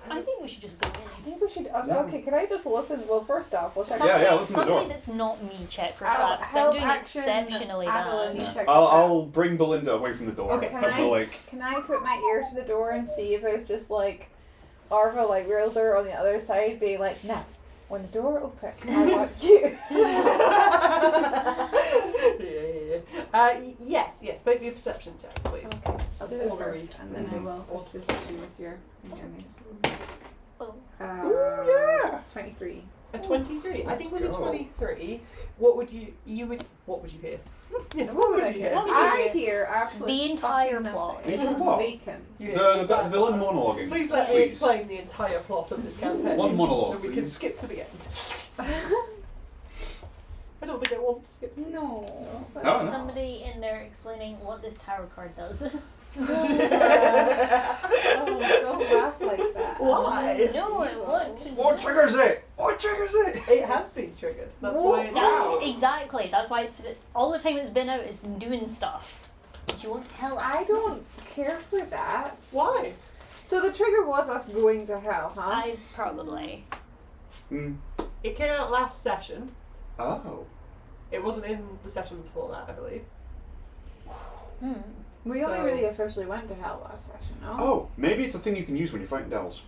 I think we should just go I in. think we should... Okay, can I just listen? Well, first off, we'll check... Yeah, listen to the door. Somebody that's not me check for I'll traps, 'cause I'm help doing action exceptionally Adolin bad. check I'll traps. bring Belinda away from the door. Okay. Can And I- go like, Can I put my ear to the door and see if there's just like Arva, like Wielder on the other side, being like, "Now, when the door opens, I want you." Yes. Make me a perception check, please. Okay, I'll do it Or first, read. and then I will assist you with your enemies. Oh. Ooh, yeah. 23. A 23. I think with a Let's go. 23, what would you hear? Yes, what would you hear? What would you I hear? hear absolutely The entire fucking plot. nothing. The entire plot? Vacant. You the hear villain monologuing. Please let me explain the entire plot of this campaign. One monologue, And we can please. skip to the end. I don't think I want to skip. No. No. Somebody in there explaining what this tarot card does. Oh, don't laugh like that. Why? No, it won't. What triggers it? What triggers it? It has been triggered. That's why it's out. Exactly. That's why it's all the time it's been out. It's been doing stuff, but you won't tell us. I don't care for that. Why? So the trigger was us going to hell, huh? I probably. It came out last session. Oh. It wasn't in the session before that, I believe. We only really officially went to hell last session, no? Oh, maybe it's a thing you can use when you're fighting devils.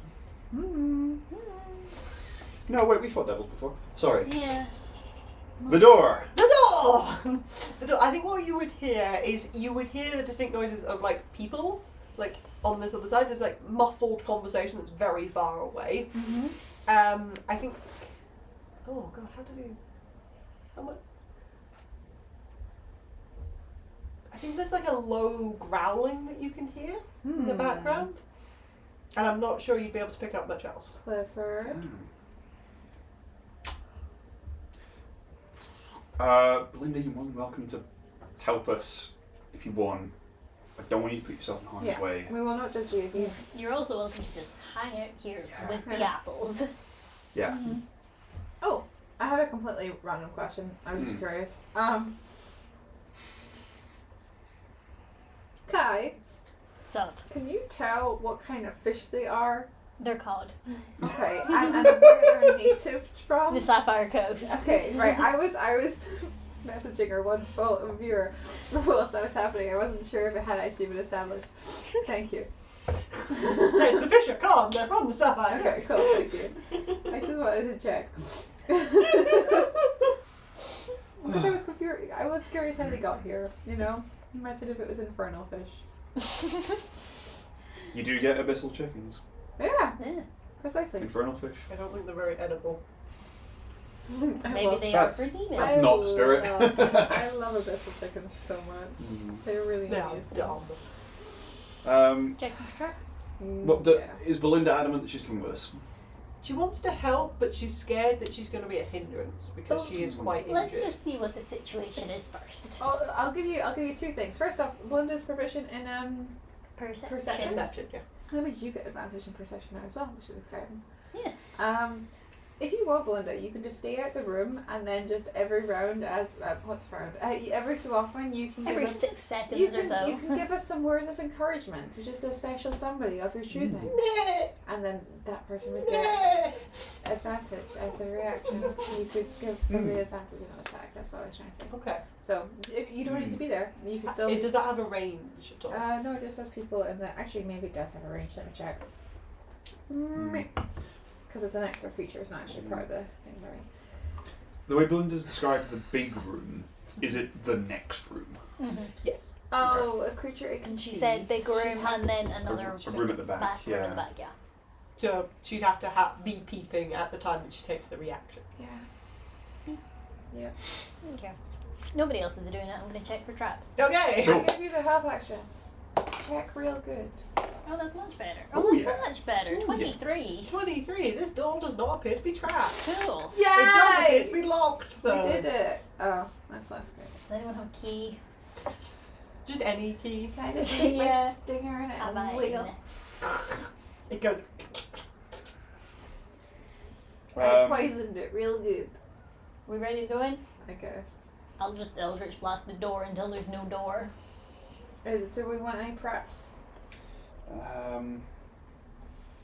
No, wait, we fought devils before. Sorry. Yeah. The door! The door! The door! I think what you would hear is you would hear the distinct noises of like people, like on this other side. There's like muffled conversation that's very far away. I think. Oh god, how do you? How much? I think there's like a low growling that you can hear in the background, and I'm not sure you'd be able to pick up much else. Clifford. Belinda, you're more than welcome to help us if you want. I don't want you to put yourself in harm's way. We will not judge you if you. You're also welcome to just hang out here with the apples. Yeah. Oh, I had a completely random question. I was just curious. Kai, So, can you tell what kind of fish they are? they're called Okay, and where they're native from? the Sapphire Coast. Okay, right. I was messaging her one viewer whilst that was happening. I wasn't sure if it had actually been established. Thank you. Yes, the fish are calm. They're from the Sapphire. Okay, cool. Thank you. I just wanted to check. Because I was confused. I was curious how they got here. You know, imagine if it was infernal fish. You do get abyssal chickens. Yeah, Yeah. precisely. Infernal fish. I don't think they're very edible. Maybe they are That's- for demons. That's not the spirit. I love abyssal chickens so much. They're really They are useful. dumb. Check for traps. Is Belinda adamant that she's coming with us? She wants to help, but she's scared that she's going to be a hindrance because she is quite injured. Let's just see what the situation is first. I'll give you two things. First off, Belinda's proficient in Perception. Perception, yeah. that means you get advantage in perception now as well, which is exciting. Yes. If you want, Belinda, you can just stay out the room and then just every round every so often you can Every give us, 6 seconds you or can, so. you can give us some words of encouragement to just a special somebody of your choosing, and then that person would get advantage as a reaction. You could give somebody advantage on an attack. That's what I was trying to say. Okay. So if you don't need to be there. You can still. Does that have a range at all? No, it just has people in the. Actually, maybe it does have a range. Let me check. Because it's an extra feature. It's not actually part of the thing, right? The way Belinda's described the big room, is it the next room? Yes. Oh, a creature it can And she see. said big room She'd have and to- then another A room at the back, room yeah. at the back, yeah. So she'd have to be peeping at the time that she takes the reaction. Yeah. Yeah. Okay. Nobody else is doing it. I'm going to check for traps. Okay. Cool. I give you the help action. Check real good. Oh, that's much better. Oh, Oh, that's yeah. much better. Oh, yeah. 23. 23. This door does not appear to be trapped. Cool. It does appear to be locked, though. We did it. Oh, that's less good. Does anyone have a key? Just any key. Can I just stick my Yeah. stinger in it Have and I? wiggle? It goes. I poisoned it real good, We ready to go in? I guess. I'll just Eldritch blast the door until there's no door. Do we want any preps?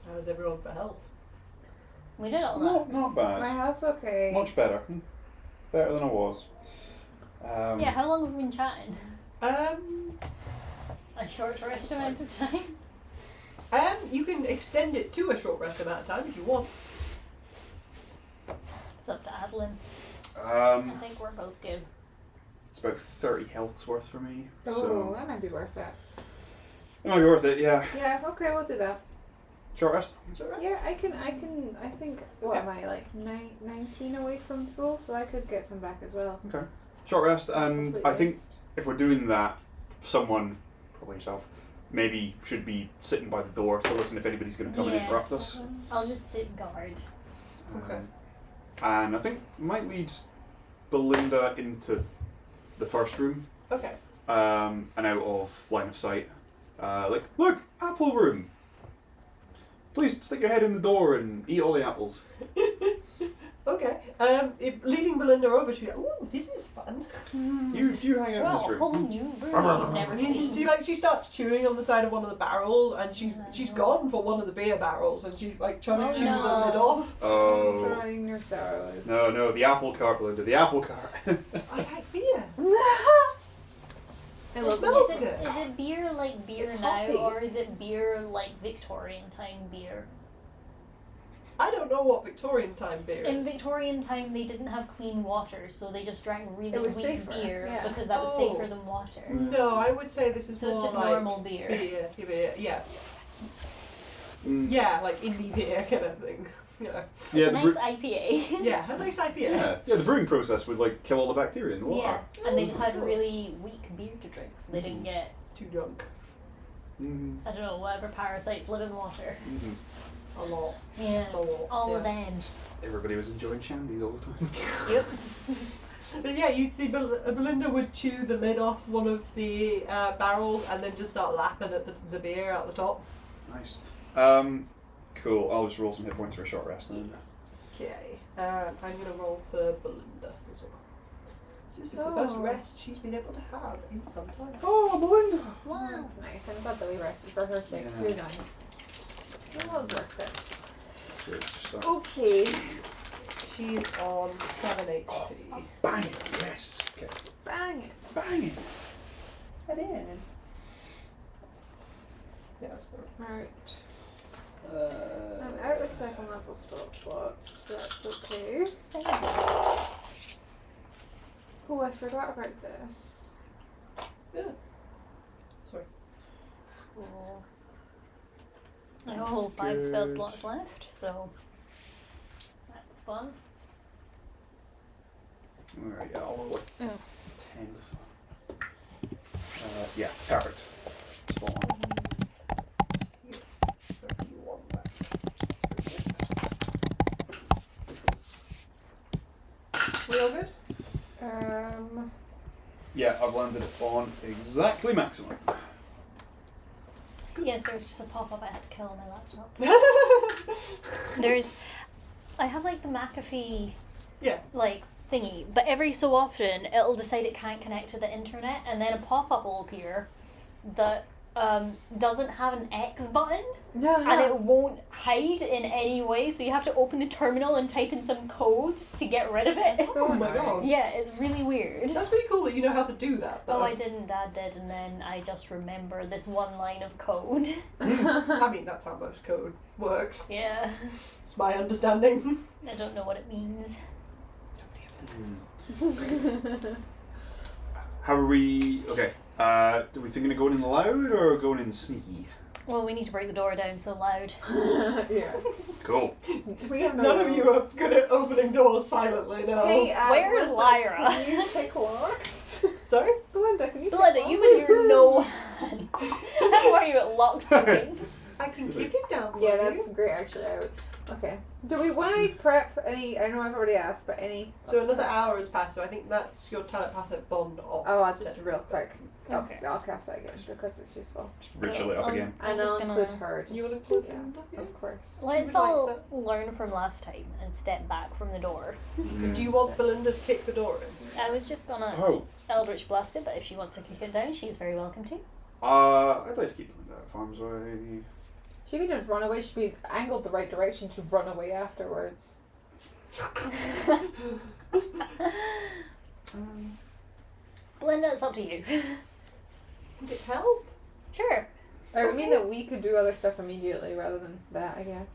How's everyone for health? We did all that. Not My bad. health's okay. Much better. Better than I was. Yeah, how long have we been chatting? A A short rest amount of time? You can extend it to a short rest amount of time if you want. It's up to Adolin. I Um, think we're both good. it's about 30 health's worth for me. Oh, So that might be worth it. it might be worth it, yeah. Yeah, okay, we'll do that. Short rest? Short rest? Yeah, I think, what am I, like 19 away from full, so I could get some back as well. Okay. Short rest, and Complete I think rest. if we're doing that, someone, probably yourself, maybe should be sitting by the door to listen if anybody's going to come and Yes. interrupt us. I'll just sit guard. Okay. And I think might lead Belinda into the first room, Okay. and out of line of sight. Look, apple room. Please stick your head in the door and eat all the apples. Okay. Leading Belinda over, she goes, "Ooh, this is fun." You hang out Well, in this a room. whole new room she's never seen. See, she starts chewing on the side of one of the barrels, and she's gone for one of the beer barrels, and she's like trying to chew no. the lid off. Oh. Crying your sorrows. No, the apple cart, Belinda, the apple cart. I like beer. It It looks smells Is good. it beer like beer It's now, hoppy. or is it beer like Victorian time beer? I don't know what Victorian time beer In is. Victorian time, they didn't have clean water, so they just drank really It was weak safer, beer yeah. because that was Oh. safer than water. No, I would say this is So more it's just like normal beer. beer, yes. Mm. Yeah, like indie beer kind of thing. Yeah. Yeah, It's a the nice bre- IPA. Yeah, a nice IPA. yeah, the brewing process would like kill all the bacteria in the water. Yeah, and they just had really weak beer to drink, so they didn't get, Too drunk. Mm-hmm. I don't know, whatever parasites live in water. Mm-hmm. A lot. Yeah, A lot. all of yes. them. Everybody was enjoying shandies all the time. Yep. But yeah, you'd see Belinda would chew the lid off one of the barrels and then just start lapping at the beer out the top. Nice. Cool. I'll just roll some hit points for a short rest then. Okay. I'm going to roll for Belinda as well. So this is the first Oh. rest she's been able to have in some time. Oh, Belinda! Wow. That's nice. I'm glad that we rested for her sake Yeah. too, now. That was worth it. So it's just Okay. She is on 7 HP. bang it! Yes. Okay. Bang it. Bang it! Head in. Yes. Right. I'm out of second level spell slots, but that's okay. Oh, I forgot about this. Yeah. Sorry. Cool. I got a whole 5 spell good. slots left, so that's fun. Alright, yeah, I'll roll like Mm. 10. Yeah, perfect. Spot on. Yes. 31 left. We all good? Yeah, I've landed it on exactly maximum. Yes, there's just a pop-up I had to kill on my laptop. I have like the McAfee Yeah. like thingy, but every so often it'll decide it can't connect to the internet, and then a pop-up will appear that doesn't have an X button, and it won't hide in any way, so you have to open the terminal and type in some code to get rid of it. So Oh my annoying. god. Yeah, it's really weird. That's really cool that you know how to do that, though. Oh, I didn't, Dad did, and then I just remember this one line of code. I mean, that's how most code works. Yeah, It's my understanding. I don't know what it means. How are we? Okay. Are we thinking of going in loud or going in sneaky? Well, we need to break the door down so loud. Yeah. Cool. We have no None of you rules. are good at opening doors silently, no. Hey, Where is Belinda, Lyra? Can you pick locks? Sorry? Belinda, can you pick Belinda, locks? you with your no hand. How are you at lock picking? I can kick it down for Yeah, you. that's great actually. I would. Okay. Do we want to prep any? I know I've already asked, but any? So another hour has passed, so I think that's your telepathic bond off. Oh, I'll just real quick. Okay. I'll cast that again because it's useful. Just ritual it up again. I'm And just I'll gonna- include her. Just, You want to include yeah, Belinda? Yeah. of course. Let's would like all learn from last time and step back from the door. Do you want Belinda to kick the door in? I was just gonna Oh, Eldritch Blast it, but if she wants to kick it down, she's very welcome to. I'd like to keep Belinda out of harm's way. She could just run away. She'd be angled the right direction to run away afterwards. Belinda, it's up to you. Would it help? Sure. I would mean Okay. that we could do other stuff immediately rather than that, I guess.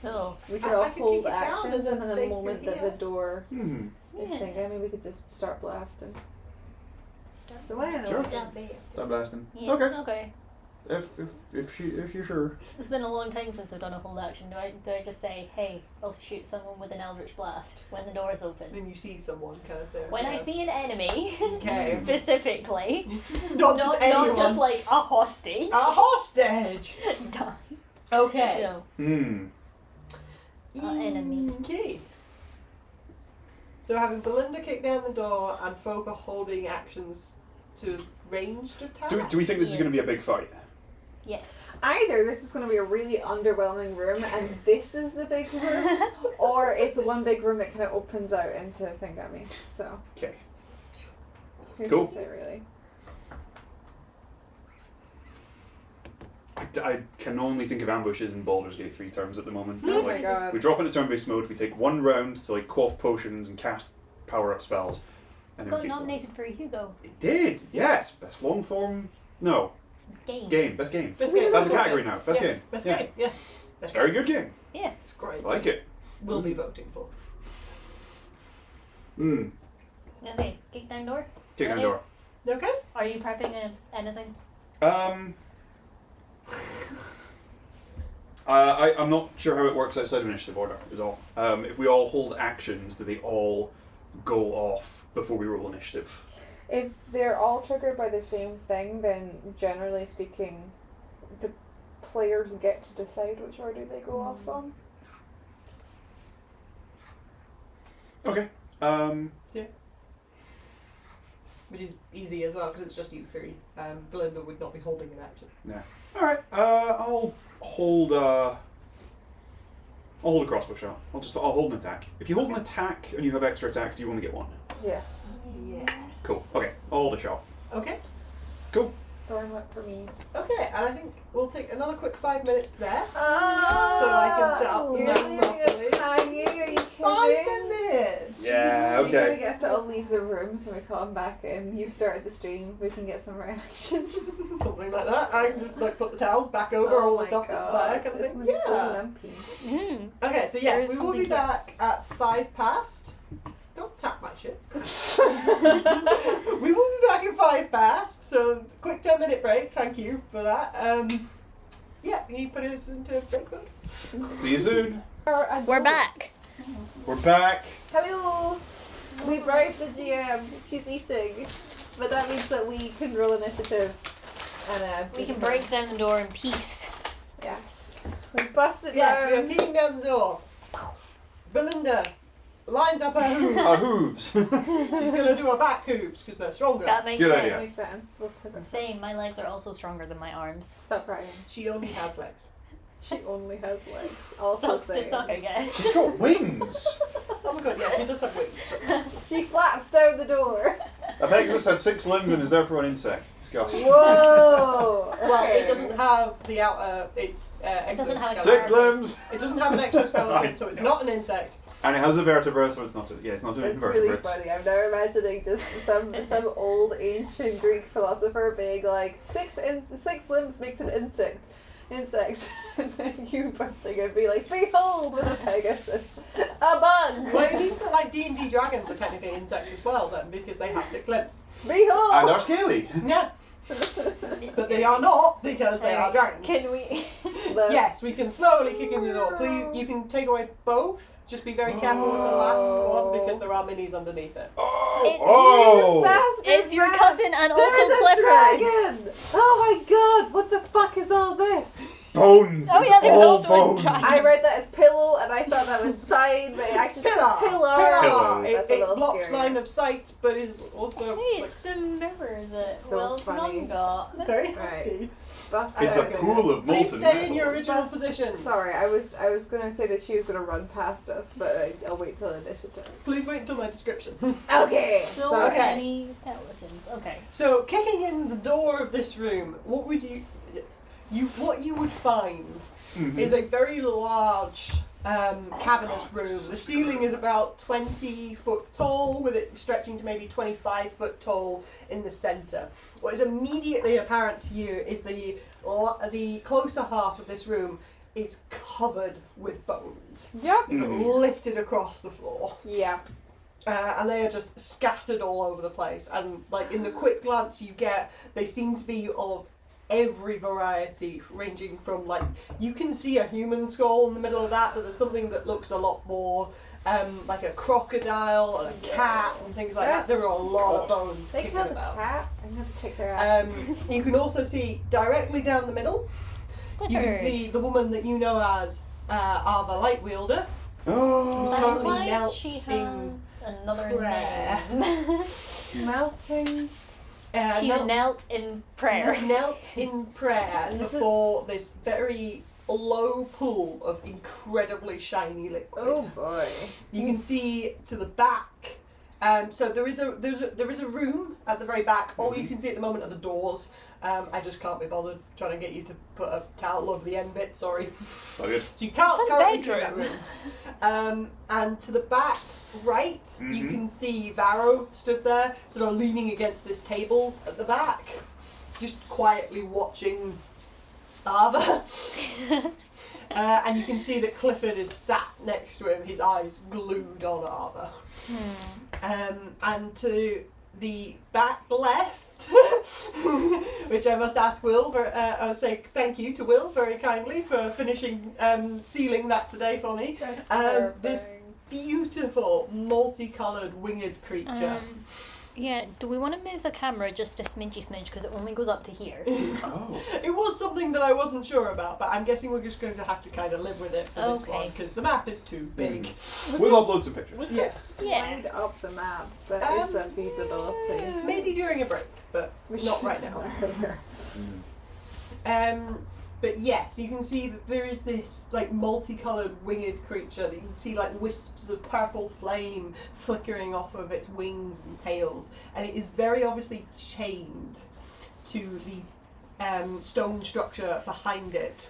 Oh. We could I all could kick hold it down actions, and then and then stay the moment through that the here. door is Yeah. thinking, maybe we could just start blasting. So I don't know. Sure. Stop Stop blasting. Yeah. Okay. Okay. If you're sure. It's been a long time since I've done a hold action. Do I just say, hey, I'll shoot someone with an Eldritch Blast when the door's open? Then you see someone kind of there. When I see an enemy, Okay. specifically, Not just anyone. not just like a hostage. A hostage! Done. Okay. No. Enemy. Okay. So having Belinda kick down the door and folk are holding actions to ranged attack. Do we think this is going to be a Yes. big fight? Yes. Either this is going to be a really underwhelming room and this is the big room, or it's one big room that kind of opens out into Thingami. So, Okay. who's Cool. to say, really? I can only think of ambushes in Baldur's Gate 3 terms at the moment. Oh Like, my god. we drop into turn-based mode, we take one round to like quaff potions and cast power-up spells, And then Got keep nominated for a Hugo. It did, yes. Best long form. No, Game. best game. Best game. That's a category now. Best Yeah, game. Best Yeah. game. Yeah. It's a very good game. Yeah. It's great. I like it. We'll be voting for. Mm. Okay, kick down door. Take down Okay. door. Okay. Are you prepping anything? I'm not sure how it works outside of initiative order, is all. If we all hold actions, do they all go off before we roll initiative? If they're all triggered by the same thing, then generally speaking, the players get to decide which order they go off on. Okay. Which is easy as well because it's just you three. Belinda would not be holding an action. Yeah. Alright, I'll hold a crossbow shot. I'll hold an attack. If you hold an attack and you have extra attack, do you only get one? Yes. Yes. Cool. Okay, I'll hold a shot. Okay. Cool. Thorn whip for me. Okay, and I think we'll take another quick 5 minutes there. Oh, So I can set up the you're map leaving properly. us hanging. Are you 5-10 kidding? minutes. Yeah, You're gonna okay. get us to all leave the room so we come back in. You've started the stream. We can get some reaction. Something like that. I can just like put the towels back over all the stuff that's there. Kind of This thing. one's so Yeah. lumpy. Mm. Okay, so There yes, is we will something be here. back at 5 past. Don't tap my shit. We will be back at 5 past, so quick 10-minute break. Thank you for that. Yeah, he put us into break mode. See you soon. We're back. We're back. Hello! We bribed the GM. She's eating. But that means that we can roll initiative. And We can break down the door in peace. Yes. We busted Yes, we are down. kicking down the door. Belinda lined up her hooves. Our hooves. She's gonna do her back hooves because they're stronger. That makes Good sense. idea. Makes sense. We'll put it. Same, my legs are also stronger than my arms. Stop crying. She only has legs. She only has legs. Also Sucks to saying. suck, I guess. She's got wings. Oh my god, yeah, she does have wings. She flaps down the door. A Pegasus has 6 limbs and is therefore an insect. Disgusting. Whoa! Well, Okay. it doesn't have the outer. doesn't have a exoskeleton. 6 limbs. It doesn't have an exoskeleton, so it's not an insect. And it has a vertebra, so it's not. It's not an It's invertebrate. really funny. I'm now imagining just some old ancient Greek philosopher being like 6 limbs makes an insect, and then you busting and be like, behold, with a Pegasus, a bug. Well, it means that like D&D dragons are technically insects as well then, because they have 6 limbs. Behold. And are scaly. Yeah, but they are not because they are dragons. Can we? Yes, we can slowly kick in the door. Please, you can take away both. Just be very careful with the last one because there are minis underneath it. Oh! It's your cousin and also There's a Clifford. dragon! Oh my god, what the fuck is all this? Bones. Oh It's yeah, there's all also bones. a dragon. I read that as pillow and I thought that was fine, but it actually says Pillar. pillar. Pillar. That's a It little blocks scary. line of sight, but is also. Hey, it's the mirror that So Wells funny. Mum got. It's very Right. happy. Bust It's a out. pool of Please molten stay in your metal. original Bust- positions. Sorry, I was gonna say that she was gonna run past us, but I'll wait till initiative. Please wait until my description. Okay. So So okay. many skeletons. Okay. So, kicking in the door of this room, what would what you would find Mhm. is a very large cavernous room. The ceiling is about 20 foot tall, with it stretching to maybe 25 foot tall in the centre. What is immediately apparent to you is the closer half of this room is covered with bones, Yep. littered across the floor. Yeah. And they are just scattered all over the place. And like in the quick glance you get, they seem to be of every variety, ranging from like you can see a human skull in the middle of that, but there's something that looks a lot more like a crocodile and a cat and things like that. There are a lot of bones They kicking killed the about. cat. I'm gonna take their ass. You can also see directly down the middle. You can see the woman that you know as Arva Lightwielder. Oh. Who's And currently why knelt she in has another prayer. name. Melting. She's knelt in prayer. Knelt in prayer This is- before this very low pool of incredibly shiny liquid. Oh boy. You can see to the back So there is a room at the very back. All you can see at the moment are the doors. I just can't be bothered trying to get you to put a towel over the end bit. Sorry. Oh, good. So you can't It's not a currently see that bedroom. room. And to the back right, you can see Varrow stood there, sort of leaning against this table at the back, just quietly watching Arva. And you can see that Clifford is sat next to him, his eyes glued on Arva. And to the back left, which I must ask Will, I'll say thank you to Will very kindly for finishing sealing that today for me. That's This beautiful multicoloured winged creature. Yeah, do we want to move the camera just a smidgy because it only goes up to here? Oh. It was something that I wasn't sure about, but I'm guessing we're just going to have to kind of live with it for this Okay. one because the map is too big. We'll upload some pictures. Yes. Yeah. Slide up the map. That is a feasibility. Maybe during a break, but We not should right do now. that. But yes, you can see that there is this like multicoloured winged creature that you can see like wisps of purple flame flickering off of its wings and tails, and it is very obviously chained to the stone structure behind it,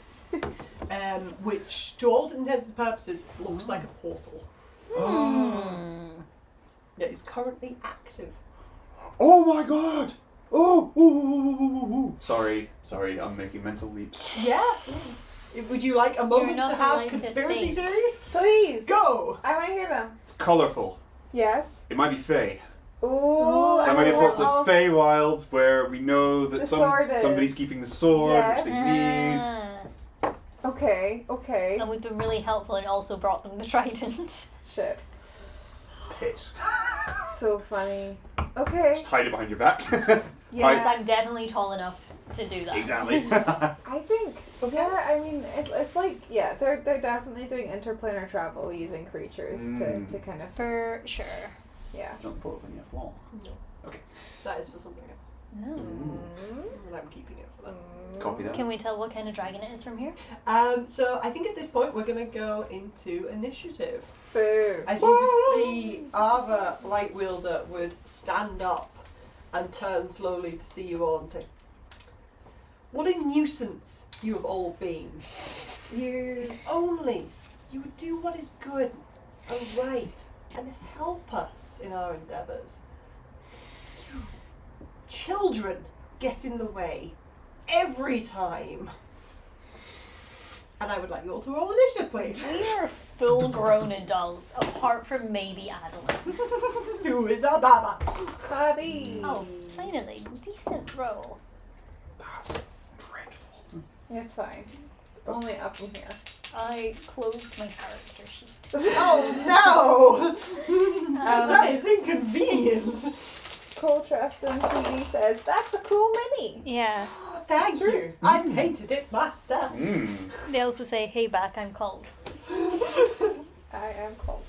which to all intents and purposes looks like a portal. It is currently active. Oh my god! Oh! Ooh, ooh, ooh, ooh, ooh. Sorry, I'm making mental leaps. Yeah. Would you like a moment not to have allowed to conspiracy think. theories? Please. Go! I want to hear them. It's colourful. Yes. It might be Fae. Ooh. That I might be a want plot all- of Feywild where we know that The sword is. somebody's keeping the sword, Yes. which they need. Okay. And we've been really helpful and also brought them the trident. Shit. Piss. So funny. Okay. Just hide it behind your back. Yes, I'm definitely tall enough to do that. Exactly. I think. Yeah. I mean, it's like they're definitely doing interplanar travel using creatures to kind of For sure. yeah. Don't the portal thing yet. Wall. That is for something else. No. And I'm keeping it for that. Copy that. Can we tell what kind of dragon it is from here? So I think at this point we're going to go into initiative. Boo. As you can see, Arva Lightwielder would stand up and turn slowly to see you all and say, "What a nuisance you have all been. You. Only you would do what is good and right and help us in our endeavours. You children get in the way every time. And I would like you all to roll initiative, please." We are full-grown adults, apart from maybe Adolin. Who is our Baba? Bobby. Oh, finally, decent roll. That's dreadful. It's fine. It's only up from here. I closed my character sheet. Oh no! That is inconvenient. Coltraston TV says that's a cool mini. Yeah. Thank you. I painted it myself. They also say, "Hey, back, I'm called." I am Colt.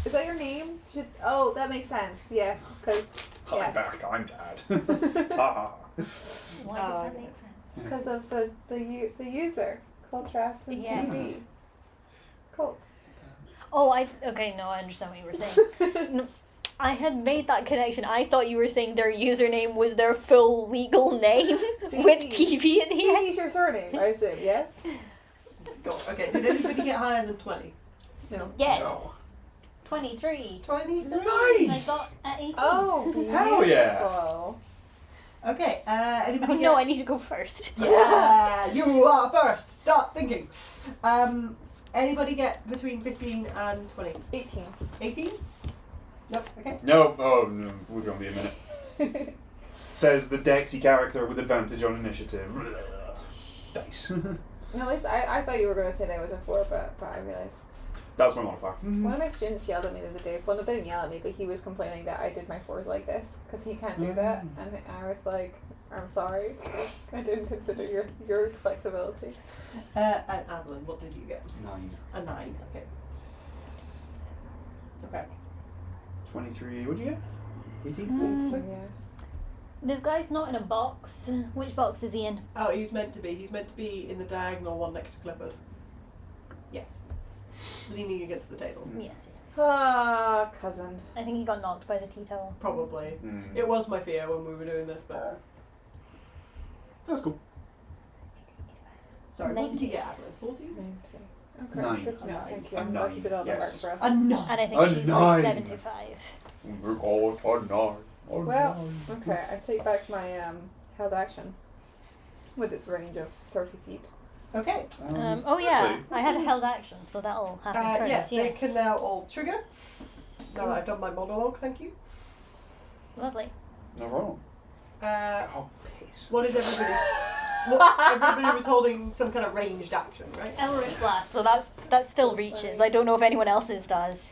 Is that your name? Oh, that makes sense. Yes, because I'm back. I'm dad. Ha Why does that make sense? because of the user Coltraston Yes. TV. Colt. Oh, okay, no, I understand what you were saying. No, I had made that connection. I thought you were saying their username was their full legal name with TV at the end. TV's your surname, I assume. Yes. Go. Okay, did anybody get higher than 20? No. Yes. No. 23. 23? Nice! I got at 18. Oh, beautiful. Hell yeah. Okay, anybody Oh get... no, I need to go first. Yeah, you are first. Start thinking. Anybody get between 15 and 20? 18. 18? Nope, okay. No, oh no, we're going to be a minute. Says the Dexy character with advantage on initiative. Dice. At least I thought you were going to say that was a 4, but I realized. That's my modifier. One of my students yelled at me the other day. Well, no, they didn't yell at me, but he was complaining that I did my 4s like this because he can't do that. And I was like, I'm sorry. I didn't consider your flexibility. And Adolin, what did you get? 9. A 9, okay. Okay. 23. What'd you get? 18? Yeah. This guy's not in a box. Which box is he in? Oh, he's meant to be. He's meant to be in the diagonal one next to Clifford. Yes. Leaning against the table. Yes, yes. Ah, cousin. I think he got knocked by the tea towel. Probably. Mm. It was my fear when we were doing this, but That's cool. sorry. What did you get, Adolin? 14? Okay, 9. good to know. Thank you. A I'm glad you 9, did all that work yes. for us. A 9. And I think A she's 9. like 75. We're all on 9. Well, okay, I take back my held action with its range of 30 feet. Okay. Oh yeah, actually, I had a held action, so that'll happen first. Yes, they Yes. can now all trigger. Now that I've done my monologue, thank you. Lovely. No problem. Oh, piss. What is everybody's? Everybody was holding some kind of ranged action, right? Eldritch Blast, so that still reaches. I don't know if anyone else's does.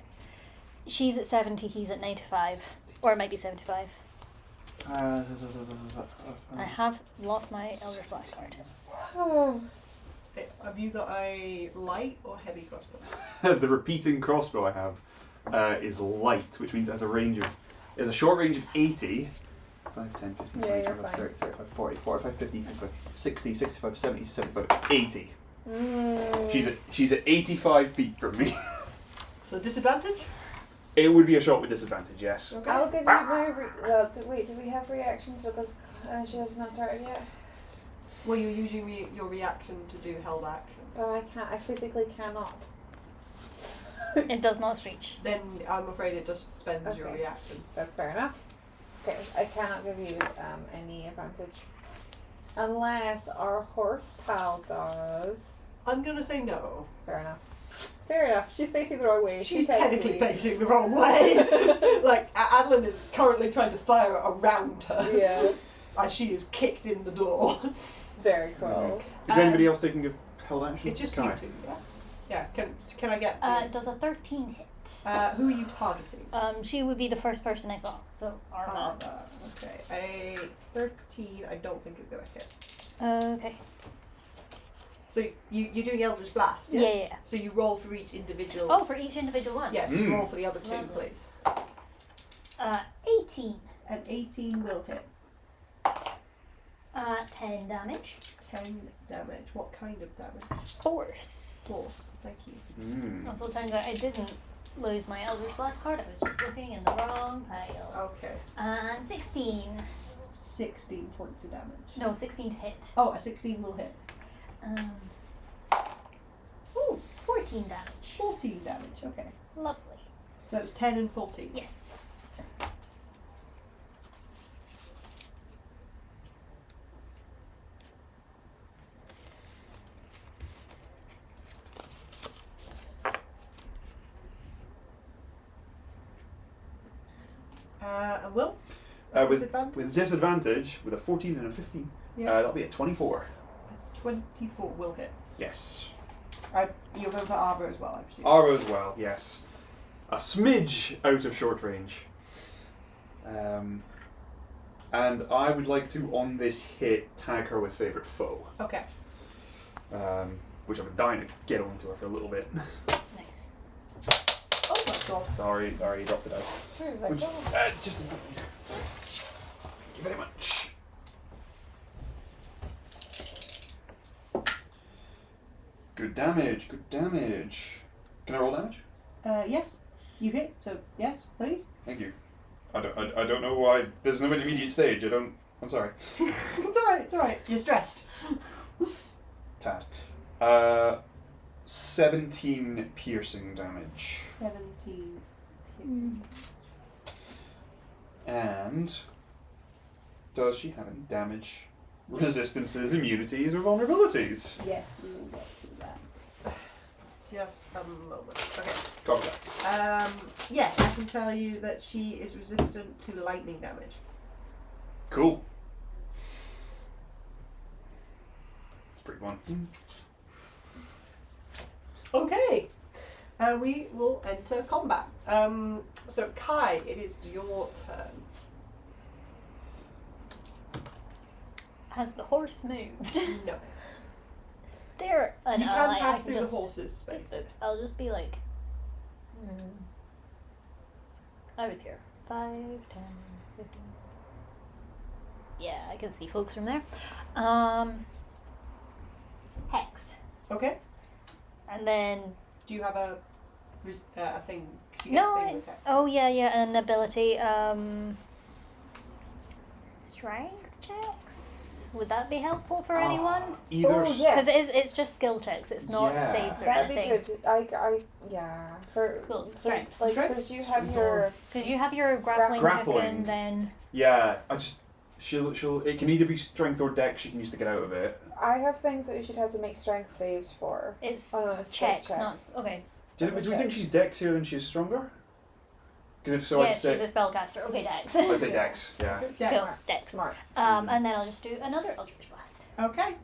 She's at 70, he's at 95. Or it might be 75. I have lost my Eldritch Blast card. Oh. Have you got a light or heavy crossbow? The repeating crossbow I have is light, which means it has a short range of 80. 5, 10, 15, Yeah, 20, you're 25, fine. 30, 35, 40, 45, 50, 55, 60, 65, 70, 75, 80. She's at 85 feet from me. So disadvantage? It would be a shot with disadvantage, yes. Okay. I'll give you my. Well, wait, do we have reactions? Because she has not started yet. Well, you're using your reaction to do held action. But I can't. I physically cannot. It does not reach. Then I'm afraid it just spends your Okay. reaction. That's fair enough. Okay, I cannot give you any advantage. Unless our horse pal does. I'm gonna say no. Fair enough. Fair enough. She's facing the wrong way. She's She's technically facing the wrong way. Like, Adolin is currently trying to fire around her. Yeah. As she is kicked in the door. It's very cool. Is anybody else taking a held action? It's just Kai. you two, yeah? Yeah, can I get... Does a 13 hit? who are you targeting? She would be the first person I saw, so Arva. Okay, a 13 I don't think is going to hit. Okay. So you're doing Eldritch Blast, yeah? Yeah. So you roll for each individual... Oh, for each individual one? Yes, you roll for the other two, Lovely. please. 18. An 18 will hit. 10 damage. 10 damage. What kind of damage? Force. Force, thank you. Also, it turns out I didn't lose my Eldritch Blast card, I was just looking in the wrong pile. Okay. And 16. 16 points of damage. No, 16 to hit. Oh, a 16 will hit. Ooh, 14 damage. 14 damage, okay. Lovely. So it's 10 and 14. Yes. And Will? With disadvantage, with a 14 and a 15, Yeah. that'll be a 24. 24 will hit. Yes. You're going for Arva as well, I presume. Arrow as well, yes. A smidge out of short range. And I would like to, on this hit, tag her with favourite foe. Okay. Which I'm dying to get onto her for a little bit. Nice. Oh my god. Sorry, drop the dice. Where did I Which, go? it's just in front of me. Sorry. Thank you very much. Good damage, good damage. Can I roll damage? Yes. You hit, so yes, please. Thank you. I don't know why there's no intermediate stage. I'm sorry. It's alright. You're stressed. Tad. 17 piercing damage. 17. And does she have any damage, resistances, immunities, or vulnerabilities? Yes, we will get to that. Just a moment. Okay. Copy that. Yes, I can tell you that she is resistant to lightning damage. Cool. It's pretty fun. Okay. And we will enter combat. So Kai, it is your turn. Has the horse moved? No. They're an You ally. can pass I through the just- horse's space. I'll just be like, I was here. 5, 10, 15. Yeah, I can see folks from there. Hex. Okay. And then, Do you have a a thing? 'Cause you get No, a thing with her. Oh yeah, an ability. Strength checks. Would that be helpful for anyone? Either. Oh, yeah. Because it's just skill checks. It's not Yeah. saves or That'd be anything. good. Yeah. For Cool. so, Strength. like Strength? because you have Strength your Because you have your grappling, Grappling. hook and then Yeah, she'll. It can either be strength or dex. She can use to get out of it. I have things that you should have to make strength saves for. it's Oh no, it's checks, checks. not okay. Do we think she's dexier than she's stronger? Because if so, Yes, I'd say she's a spellcaster. Okay, Dex. I'd say dex. Yeah. Yeah. Cool, Dex. Smart. And then I'll just do another Eldritch Blast. Okay.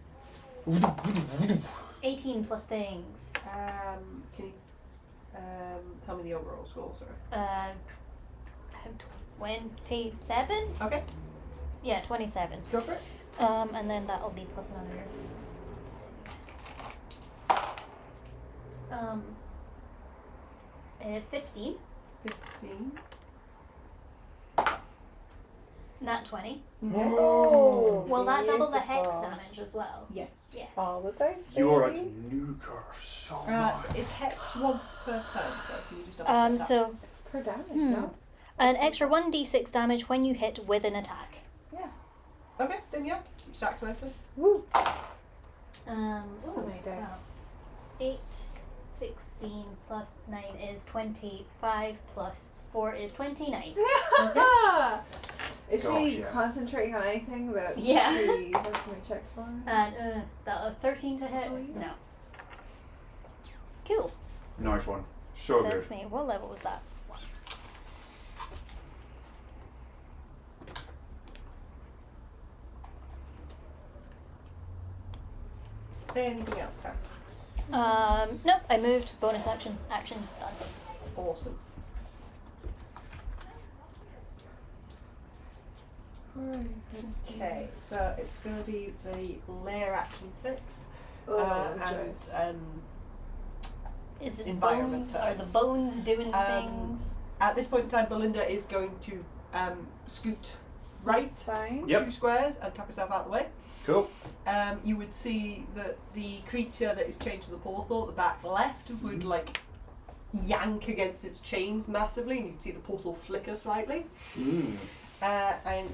18 plus things. Can you tell me the overall score, sorry? 27? Okay. Yeah, 27. Go for it. And then that'll be plus another. 15. 15. Nat 20. Oh, Will that double the hex beautiful. damage as well? Yes. Yes. All the dice. You're at baby. nuke her so much. So it's hex once per turn, so can you just double check that? So It's per damage, Hmm. no? an extra 1d6 damage when you hit with an attack. Yeah. Okay, then yeah. Stacks nicely. Woo. So many dice. 8, 16 plus 9 is 25 plus 4 is 29. Is Gosh, she yeah. concentrating on anything that Yeah. she has to make checks for? And that 13 to hit? Oh, yeah. No. Cool. Nice one. So That's good. me. What level was that? Anything else, Kat? Nope, I moved. Bonus action. Action. Done. Awesome. Okay, so it's going to be the lair actions next. Oh, and jeez. Is it Environment bones? Are the terms. bones doing things? At this point in time, Belinda is going to scoot right It's fine. Yep. 2 squares and tuck herself out of the way. Cool. You would see that the creature that is chained to the portal at the back left would like yank against its chains massively, and you'd see the portal flicker slightly. Mm. And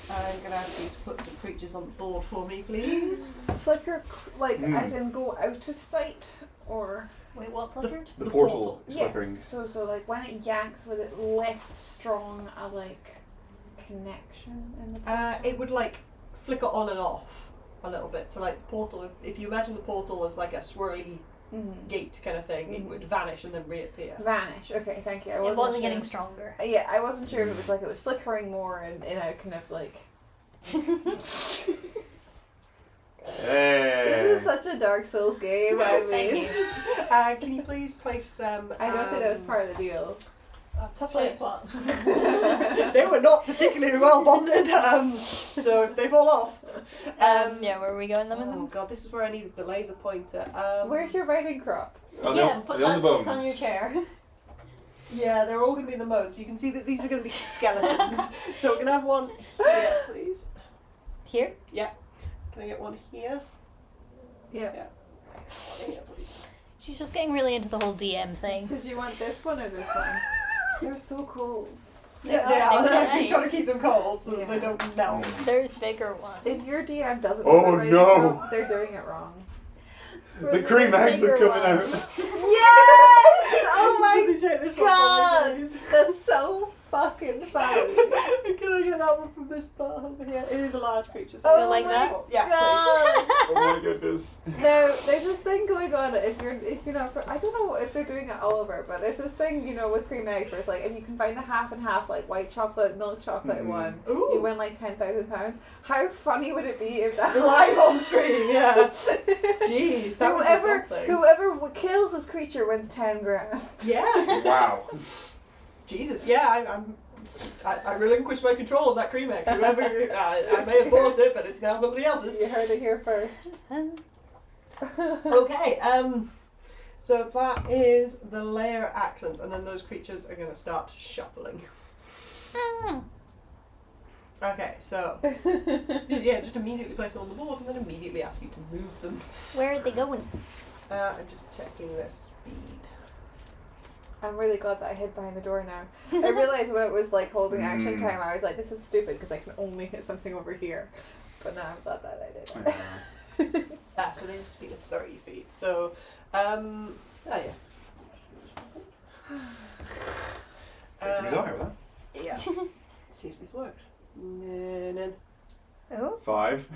I'm going to ask you to put some creatures on the board for me, please. Flicker, like, Hmm. as in go out of sight? Or. Wait, what flickered? The The portal portal. is Yes. flickering. So, like, when it yanks, was it less strong a, like, connection in the portal? It would like flicker on and off a little bit. So like the portal, if you imagine the portal as like a swirly Mhm. gate kind of thing, it would vanish and then reappear. Vanish. Okay, thank you. I It wasn't wasn't sure. getting stronger. Yeah, I wasn't sure if it was like it was flickering more in a kind of like. Hey. This is such a Dark Souls game. I Thank mean, you. Can you please place them? I don't think that was part of the deal. Tough Place place. what? They were not particularly well bonded, so if they fall off. Yeah, where are we going them in Oh them? god, this is where I need the laser pointer. Where's your writing crop? Oh, Yeah, put they're on that the bones. on your chair. Yeah, they're all going to be in the mode, so you can see that these are going to be skeletons. So we're going to have one here, please. Here? Can I get one here? Yeah. One here, please. She's just getting really into the whole DM thing. Did you want this one or this one? They're so cool. Yeah, They they are, are. they're I'm nice. trying to keep them cold so that Yeah. they don't melt. There's bigger ones. If your DM doesn't Oh, know the writing no. crop, they're doing it wrong. The cream eggs are bigger coming out. ones. Yes! Oh my Can you take this one god! from me, please? That's so fucking funny. Can I get that one from this part over here? It is a large creature. Oh So like my that? Yeah, God. Oh my goodness. Now, there's this thing going on if you're not. I don't know if they're doing it all over, but there's this thing with cream eggs where it's like if you can find the half and half like white chocolate, milk chocolate one, please. Ooh. you win like £10,000. How funny would it be if that Live on stream, yeah. Jeez, that would be something. whoever kills this creature wins 10 grand. Yeah. Wow. Jesus, yeah, I relinquished my control of that cream egg. Whoever, I may have bought it, but it's now somebody else's. You heard it here first. Okay, so that is the layer accent, and then those creatures are going to start shuffling. Okay, so, yeah, just immediately place them on the board, and then immediately ask you to move them. Where are they going? I'm just checking their speed. I'm really glad that I hid behind the door now. I realised when it was like holding action time, I was like, this is stupid because I can only hit something over here. But now I'm glad that I did it. So they have a speed of 30 feet. So, yeah. Takes a desire with that. Yeah. Let's see if this works. Oh. 5.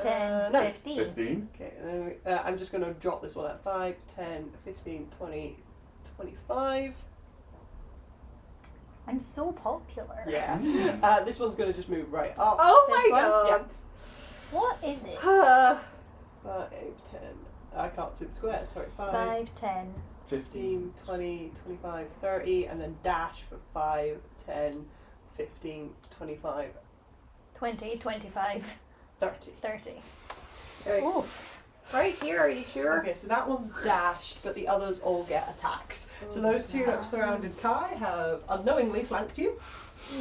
10, no. 15. 15. Okay, and then I'm just going to drop this one at 5, 10, 15, 20, 25. I'm so popular. Yeah. This one's going to just move right up. Oh This my one? god! What is it? 5, 10. I can't see the squares, sorry. 5, 10. 15, 20, 25, 30, and then dash for 5, 10, 15, 25, 20, 25, 30. 30. Yikes. Right here, are you sure? Okay, so that one's dashed, but the others all get attacks. So those two that have surrounded Kai have unknowingly flanked you.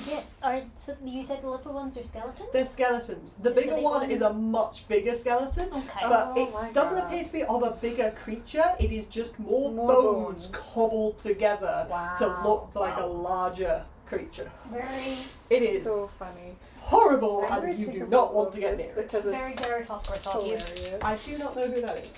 Yes. So you said the little ones are skeletons? They're skeletons. The Is the bigger big one one? is a much bigger skeleton. Okay. But Oh my it doesn't God. appear to be of a bigger creature, it is just more bones. bones cobbled together to look like a larger creature. Very, It is So funny. horrible I'm gonna and you take do a not photo want of to get this near it. because very it's gerontocracy of you. hilarious. I do not know who that is.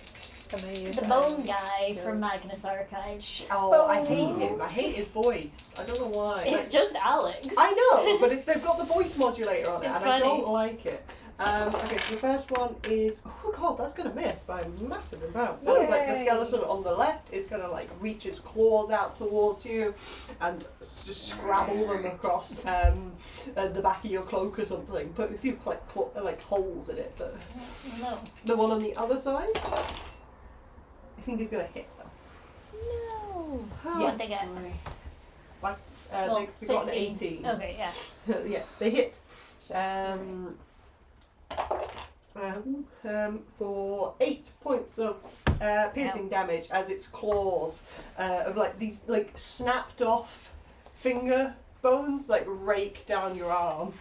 Can I use The that? bone guy from Magnus Archive. Oh, I hate him. I hate his voice. I don't know why. It's just Alex. I know, but they've got the voice modulator on it, It's and funny. I don't like it. Okay, so the first one is, oh god, that's gonna miss by a massive amount. That's like the Yay. skeleton on the left is gonna like reach its claws out towards you, and just scrabble them across the back of your cloak or something. Put a few like holes in it. But No. the one on the other side, I think is gonna hit them. No. Oh, What'd they get? sorry. Well, They got an 16. 18. Okay, yeah. Yes, they hit. For 8 points of piercing damage as its claws of like these like snapped off finger bones like rake down your arm.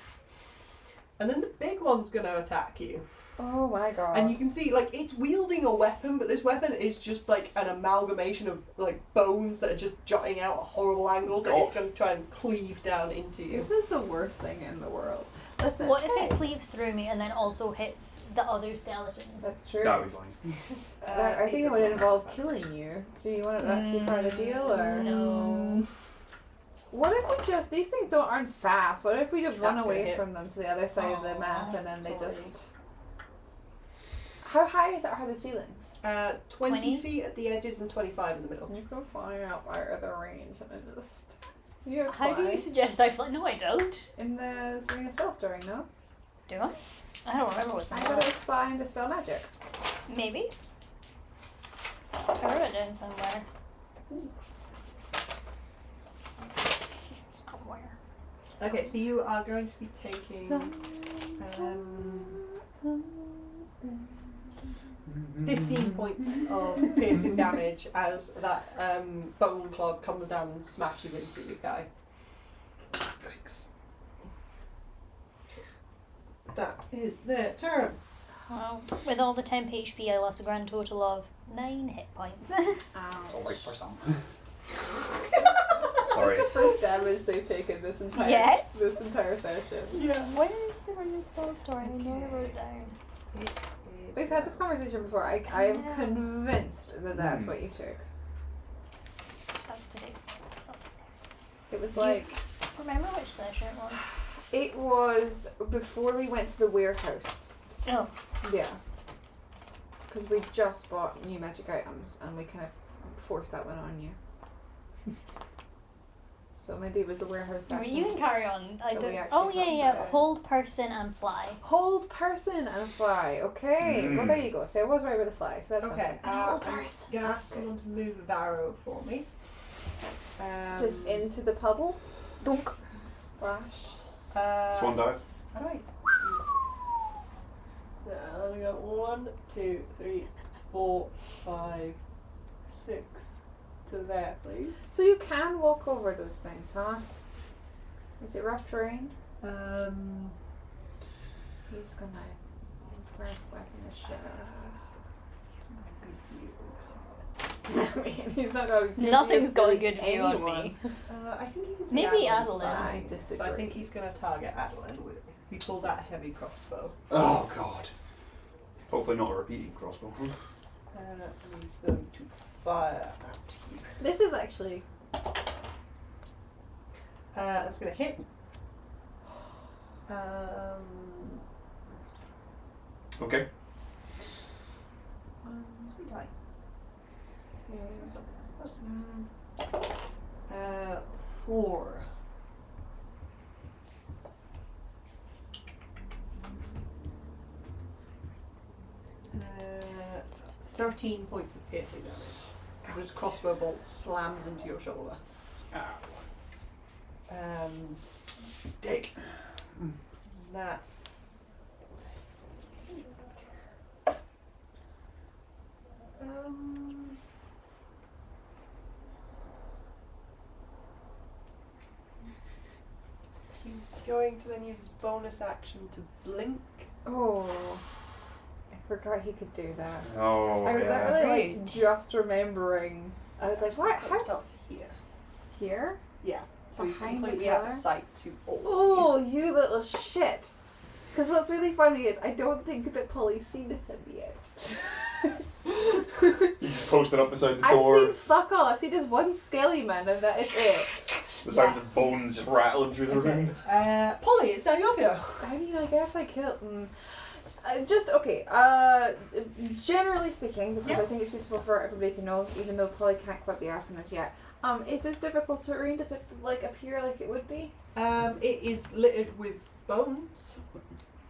And then the big one's gonna attack you. Oh my god. And you can see, like, it's wielding a weapon, but this weapon is just, like, an amalgamation of, like, bones that are just jutting out at horrible angles that it's going to try and cleave down into you. This is the worst thing in the world. Listen. What if hey, it cleaves through me and then also hits the other skeletons? That's true. That would be fine. I think it would involve killing you. Do you want that to be part of the deal, or No. what if we just these things aren't fast? What if we just run That's away gonna hit. from them to the other side of the Aw, map and then they sorry. just? How high are the ceilings? 20 20? feet at the edges and 25 in the middle. You can fly out out the range and then just. You How do you fly suggest I fly? No, I don't. in the Ring of Spell Storing? No, Do I? I don't remember what's in I thought it that. was flying to spell magic. Maybe. I wrote it down somewhere. Somewhere. Okay, so you are going to be taking 15 points of piercing damage as that bone club comes down and smashes into you, Kai. Thanks. That is their turn. Well, with all the temp HP, I lost a grand total of 9 hit points. It's alright for some. Sorry. That's the first damage they've taken this entire session. Yeah. Where is the Ring of Spell Story? I never wrote it down. We've had this conversation before. I am convinced that that's what you took. That's today's stuff. It was Do you- like Remember which session it was? it was before we went to the warehouse. Oh. Yeah. Because we just bought new magic items and we kind of forced that one on you. So maybe it was the warehouse Alright, session. you can carry on. I That we don't. actually Oh yeah, talked yeah. about. Hold person and fly. Hold person and fly. Okay. Well, there you go. So I was right with the fly. So that's Okay, something. Hold I'm person. going to That's ask someone to move a Varrow for me. just into the puddle. Dunk. Splash. Swan dive. How do I? So I'm gonna go 1, 2, 3, 4, 5, 6 to there, please. So you can walk over those things, huh? Is it rough terrain? He's gonna breath weapon the shadows. It's not a good view. I mean, he's not going to Nothing's got a good view on me. I think he can see Maybe Adolin. Adolin. I So disagree. I think he's going to target Adolin with. He pulls out a heavy crossbow. Oh god. Hopefully not a repeating crossbow. And he's going to fire at you. This is actually. That's going to hit. Okay. Sweet die. 4. 13 points of piercing damage. As this crossbow bolt slams into your shoulder. Ow. Dick. That. He's going to then use his bonus action to blink. Oh. I forgot he could do that. Oh, I was yeah. not really like Right. just remembering. I was like, what? Put How himself here. here? Yeah. So he's Behind the completely out of pillar? sight to all. Oh, you little shit. Because what's really funny is I don't think that Polly's seen him yet. You just posted up beside the I've door. seen fuck all. I've seen this one scaly man and that is it. The sounds of bones just rattling through the room. Polly, it's now your turn. I mean, I guess I killed. Just okay. Generally speaking, because Yeah. I think it's useful for everybody to know, even though Polly can't quite be asking this yet. Is this difficult terrain? Does it like appear like it would be? It is littered with bones.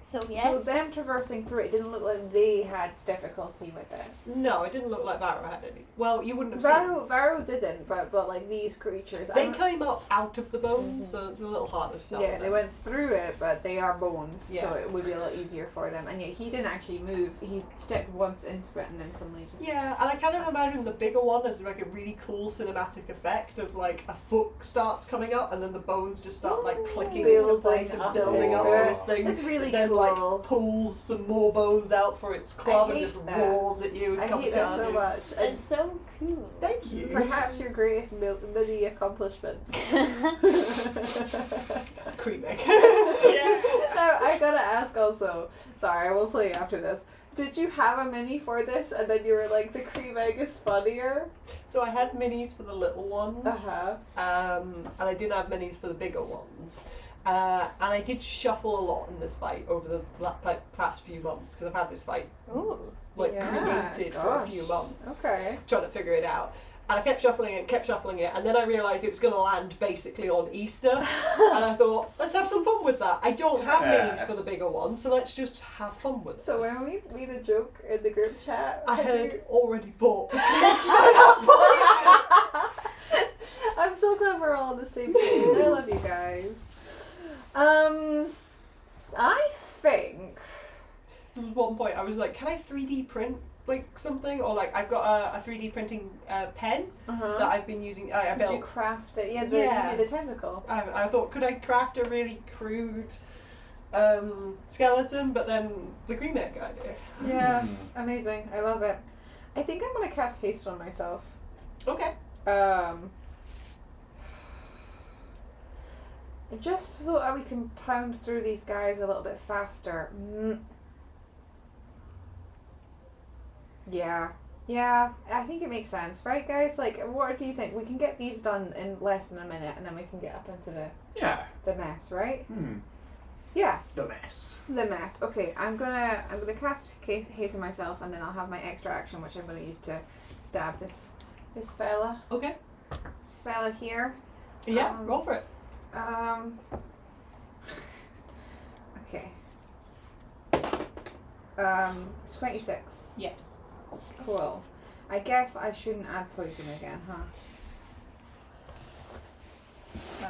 So So yes. them traversing through it didn't look like they had difficulty with it. No, it didn't look like Varrow had any. Well, you wouldn't have Varrow didn't, but like these creatures. seen. They I'm- came up out of the bones, Mhm. so it's a little harder to tell. Yeah, they went through it, but they are bones, so Yeah. it would be a lot easier for them. And yet he didn't actually move. He stepped once into it and then suddenly just. Yeah, and I kind of imagine the bigger one as like a really cool cinematic effect of like a foot starts coming up and then the bones just start like clicking into Building place and up building up into to it. this thing. It's really and then cool. like pulls some more bones out for its club and hate just that. roars at you and I comes hate down. that so much. And It's so cool. Thank you. perhaps your greatest mini accomplishment. Cream egg. Now, I gotta ask also. Sorry, I will play after this. Did you have a mini for this, and then you were like, the cream egg is funnier? So I had minis for the little ones. And I didn't have minis for the bigger ones. And I did shuffle a lot in this fight over the past few months because I've had this fight Ooh. Yeah, created for a gosh. few months. Okay. Trying to figure it out. And I kept shuffling it, and then I realised it was going to land basically on Easter. And I thought, let's have some fun with that. I don't have minis for the bigger ones, so let's just have fun with it. So when we made a joke in the group chat, I had had you- already bought the cakes by that point. I'm so glad we're all on the same page. I love you guys. I think. There was one point I was like, can I 3D print like something? Or like, I've got a 3D printing pen that I've been using. I Did you built. craft it? Yeah, Yeah. you made the tentacle. I thought, could I craft a really crude skeleton? But then the green egg idea. Yeah, amazing. I love it. I think I'm gonna cast haste on myself. Okay. Just so that we can pound through these guys a little bit faster. Yeah, I think it makes sense, right, guys? Like, what do you think? We can get these done in less than a minute, and then we can get up into the mess, right? Yeah, The mess. the mess. Okay, I'm gonna cast haste on myself, and then I'll have my extra action, which I'm gonna use to stab this fella. Okay. This fella here. Yeah, roll for it. Okay. 26. Yes. Cool. I guess I shouldn't add poison again, huh?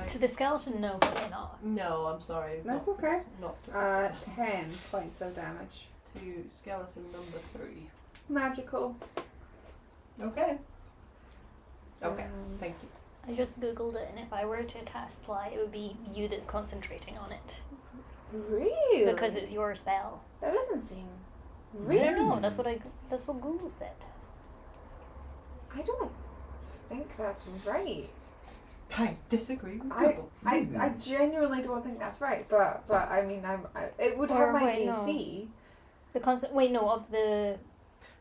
To the skeleton, no, probably not. No, I'm sorry. That's not okay. Not to 10 points of damage. to skeleton number 3. Magical. Okay. Okay. Um, Thank you. I just googled it, and if I were to cast fly, it would be you that's concentrating on it Really? because it's your spell. That doesn't seem. I don't know. That's what Google said. I don't think that's right. I disagree with I Google. genuinely don't think that's right. But I mean, it would have Or my wait, DC. The concept. Wait, no, of the.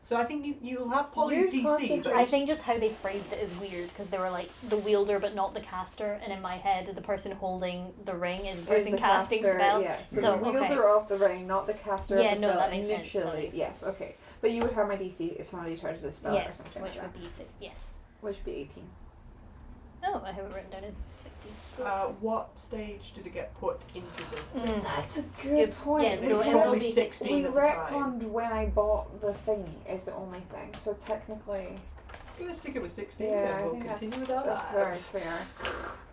So I think you'll have Polly's Use DC, but concentration. I think just how they phrased it is weird because they were like the wielder but not the caster, and in my head, the person holding the ring is the person the casting caster, spell. Yeah. So, So, the okay. wielder of the ring, not the caster Yeah, of the no, spell that makes sense. initially. That makes Yes, sense. okay. But you would have my DC if somebody tried to dispel it or Yes, something which like would that. be 6. Yes. Which would be 18. Oh, I have it written down as 60. what stage did it get put into the... Mm. That's a good point. Yeah, so It's it will probably be 16 we at the time. retconned when I bought the thingy is the only thing. So technically, I'm going to stick it with 16 yeah, and I we'll think continue that's, without that's that. very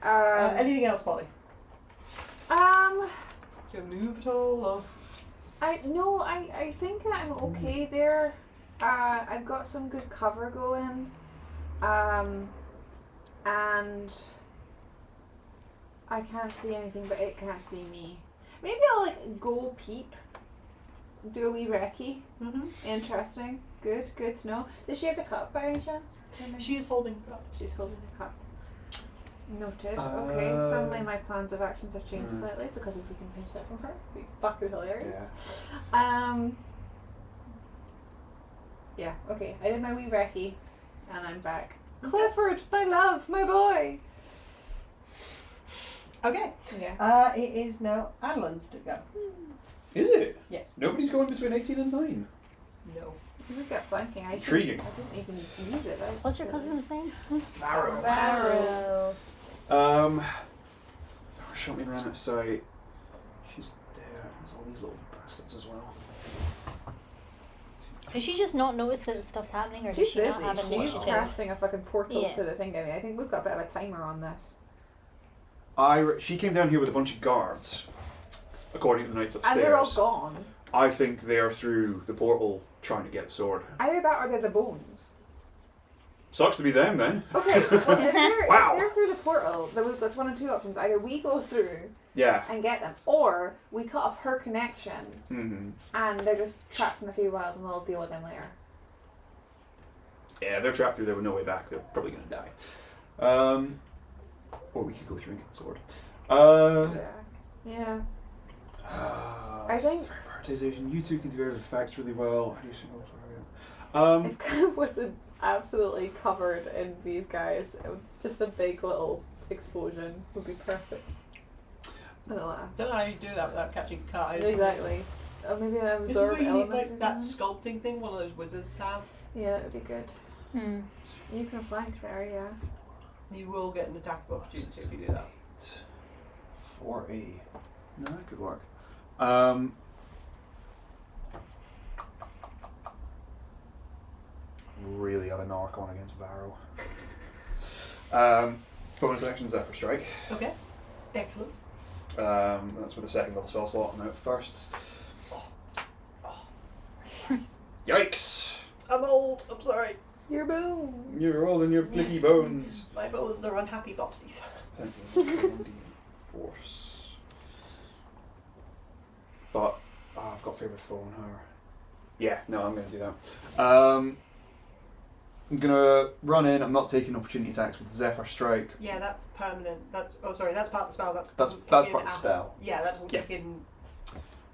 fair. Anything else, Polly? Do Do you move at all? Or? I think that I'm okay there. I've got some good cover going. And I can't see anything, but it can't see me. Maybe I'll like go peep. Do a wee recce. Mm-hmm. Interesting. Good to know. Does she have the cup by any chance? She is holding it up. She's holding the cup. Noted. Okay. Suddenly my plans of actions have changed slightly because if we can pinch that from her, it'd be fucking hilarious. Yeah. Okay. I did my wee recce, and I'm back. Clifford, my love, my boy. Okay. Yeah. It is now Adolin's to go. Is it? Yes. Nobody's going between 18 and 9. No. We've got flanking. Intriguing. I didn't even use it. That's What's your cousin's name? Varrow. Varrow. Shot me around outside. She's there. There's all these little bastards as well. Does she just not notice that stuff's happening, or does She's she not have busy. She's initiative? casting a fucking portal Yeah. to the thing. I mean, I think we've got a bit of a timer on this. She came down here with a bunch of guards, according to the knights upstairs. And they're all gone. I think they're through the portal trying to get the sword. Either that or they're the bones. Sucks to be them then. Okay, well, if they're, Wow. if they're through the portal, then we've got one of two options. Either we go through Yeah. and get them, or we cut off her connection Mm-hmm. and they're just trapped in the Feywild and we'll deal with them later. Yeah, they're trapped through there with no way back. They're probably going to die. Or we could go through and get the sword. Yeah. I think- prioritization. You two can do various effects really well. How do you If Cliff wasn't absolutely covered in these guys, just a big little explosion would be perfect. And alas. Don't know how you do that without catching eyes. Exactly. Or maybe an This is absorb where you need elements like or that something. sculpting thing one of those wizards have. Yeah, that would be good. Hmm. You can flank there, yeah. You will get an attack of opportunity if you do that. 4A. No, that could work. Really have a narc on against Varrow. Bonus action Zephyr Strike. Okay. Excellent. That's with the second level spell slot. I'm out first. Yikes! I'm old. I'm sorry. Your boom. You're all in your clicky bones. My bones are unhappy bopsies. Thank you. 1d force. But I've got favourite foe on her. Yeah, no, I'm going to do that. I'm going to run in. I'm not taking opportunity attacks with Zephyr Strike. Yeah, that's permanent. That's that's part of the spell. That That's doesn't part kick of in the after. spell. Yeah, that doesn't kick in.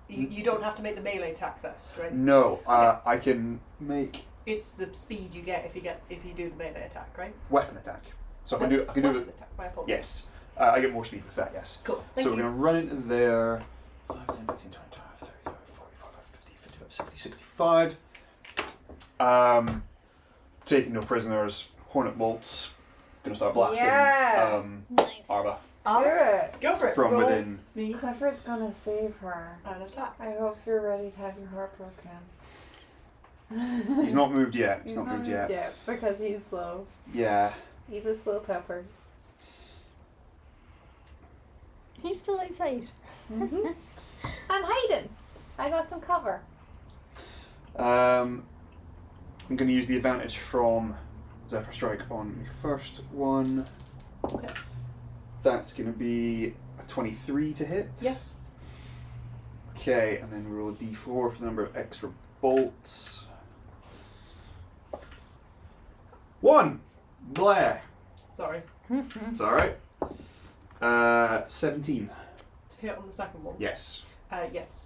You don't have to make the melee attack first, right? No, I can make It's the speed you get if you do the melee attack, right? weapon attack. So I can do Weapon the attack. My apologies. yes. I get more speed with that. Yes. Cool. Thank So you. we're going to run into there. 5, 10, 15, 20, 25, 30, 45, 50, 55, 60, 65. Taking no prisoners. Hornet bolts. Going to start blasting. Yeah. Nice. Arva. Do it. Go for it. From Roll within. me Clifford's gonna save her. an attack. I hope you're ready to have your heart broken. He's not moved yet. He's He's not moved yet. because he's slow. Yeah. He's a slow pepper. He's still outside. I'm hiding. I got some cover. I'm going to use the advantage from Zephyr Strike on the first one. Okay. That's going to be a 23 to hit. Yes. Okay, and then roll a d4 for the number of extra bolts. 1. 1. Blair. Sorry. It's alright. 17. To hit on the second one. Yes. Yes.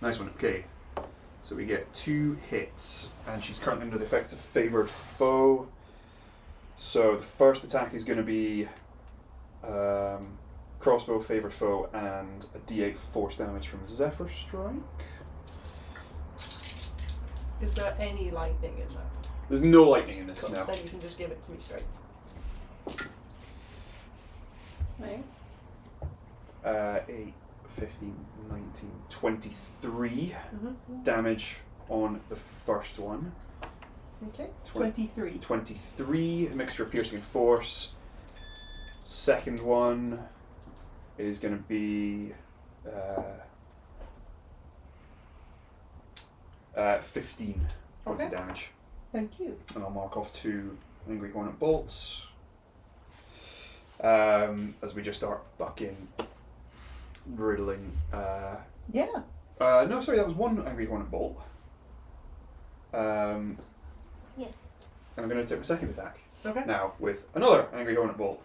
Nice one. Okay. So we get 2 hits, and she's currently under the effect of favoured foe. So the first attack is going to be crossbow, favoured foe, and a d8 force damage from Zephyr Strike. Is there any lightning in that? There's no lightning in this Cool. now. Then you can just give it to me straight. Nice. 8, 15, 19, 23 Mm-hmm. damage on the first one. Okay. 20. 23. 23, a mixture of piercing and force. Second one is going to be 15 points of Okay. damage. Thank you. And I'll mark off 2 Angry Hornet bolts. As we just start bucking, riddling. Yeah. No, sorry, that was 1 Angry Hornet bolt. Yes. And I'm going to take my second attack Okay. now with another Angry Hornet bolt.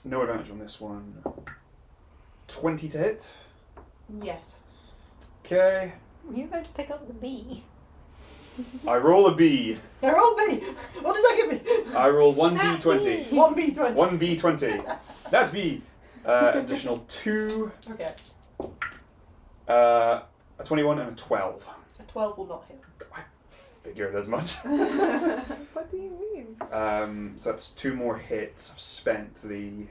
No advantage on this one. 20 to hit. Yes. Okay. You're about to pick up the bee. I roll a B. They're all B. What does that give me? I roll 1B20. 1B20. 1B20. That's B. Additional 2. Okay. A 21 and a 12. A 12 will not hit. I figured as much. What do you mean? So that's 2 more hits. I've spent the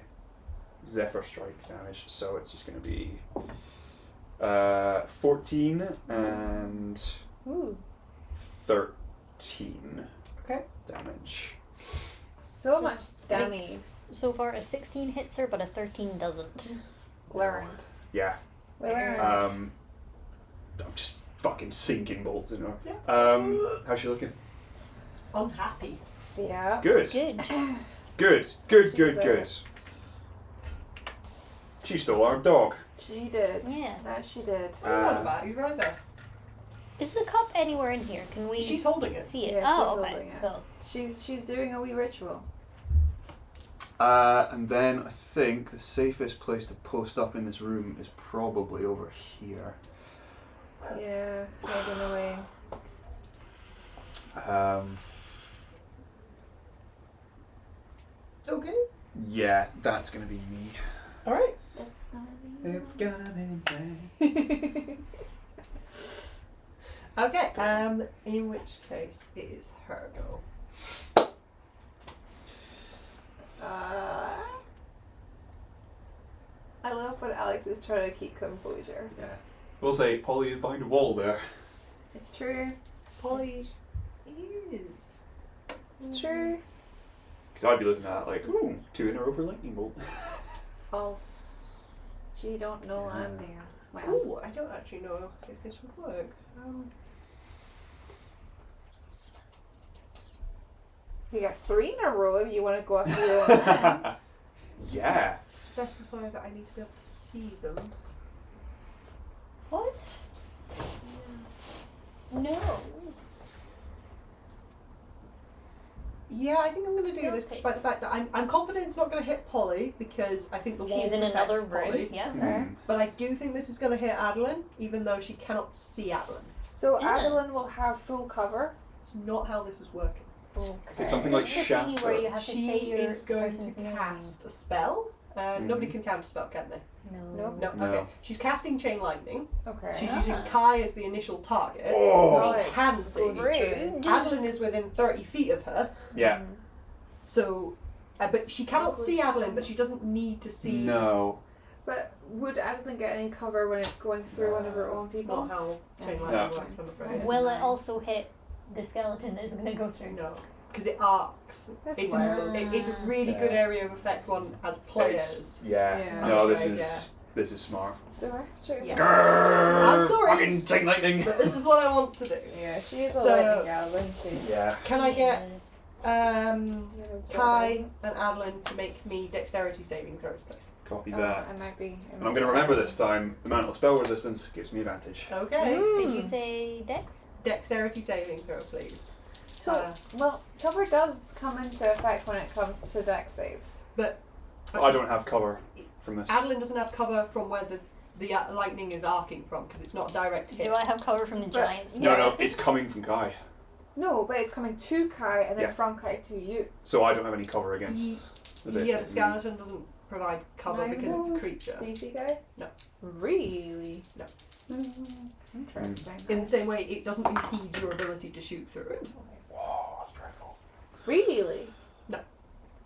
Zephyr Strike damage, so it's just going to be 14 and Ooh. 13 Okay. damage. So much dummies. So far, a 16 hits her, but a 13 doesn't. Learned. Yeah. We learned. I'm just fucking sinking bolts in her. Yeah. How's she looking? Unhappy. Yeah. Good. Good. Good. She stole our dog. She did. Yeah. That she did. What are you on about? He's right there. Is the cup anywhere in here? Can we She's holding it. see it? Yeah, oh, she's okay. holding it. Cool. She's doing a wee ritual. And then I think the safest place to post up in this room is probably over here. Yeah, hiding away. Okay. Yeah, that's gonna be me. Alright. It's gonna be me. Okay. In which case it is her go. I love when Alex is trying to keep composure. Yeah. We'll say Polly is behind a wall there. It's true. Polly is. It's true. Because I'd be looking at it like, ooh, 2 in a row for lightning bolt. False. You don't know I'm there. Well, Ooh, I don't actually know if this would work. you got 3 in a row if you want to go after your own man. Yeah. Specify that I need to be able to see them. What? No. Yeah, I think I'm going to do this Okay. despite the fact that I'm confident it's not going to hit Polly because I think the wall She's in protects another room. Polly. Yeah. Okay. But I do think this is going to hit Adolin, even though she cannot see Adolin. So Yeah. Adolin will have full cover. It's not how this is working. Okay. It's something like Is this the thingy shatter. where you have to She say your is going person's to name? cast a spell. Nobody can counter spell, can they? No. Nope. No. No. Okay. She's casting Chain Lightning. Okay. She's using Kai as the initial target. Oh. She can see. Rude. Adolin is within 30 feet of her. Yeah. So, but she cannot see Adolin, but she doesn't need to see. No. But would Adolin get any cover when it's going through one of her own It's people? not how Chain Yeah. Lightning No. works, I'm afraid. Will it also hit the skeleton that is going to go through? No, because it arcs. That's It's weird. it's a really good Yeah. area of effect one as players. Yeah. Yeah. No, this Okay, is smart. Do I? Sure. Yeah. Grrr, I'm sorry. Fucking chain lightning. But this is what I want to do. Yeah, she is a So- lightning gal, isn't she? Yeah. Can I get Yes. Kai and Adolin to make me dexterity saving throws, please. Copy Oh, that. I might be. And I'm going to remember this time, the mantle spell resistance gives me advantage. Okay. Did you say Dex? Dexterity saving throw, please. So, well, cover does come into effect when it comes to dex saves. But I don't have cover from this. Adolin doesn't have cover from where the lightning is arcing from because it's not direct hit. Do I have cover from the giants? No, it's coming from Kai. No, but it's coming to Kai and then Yeah. from Kai to you. So I don't have any cover against the bit. Yeah, the skeleton doesn't provide cover because it's a creature. Beefy guy? No. Really? No. Interesting. In the same way, it doesn't impede your ability to shoot through it. Whoa, that's dreadful. Really?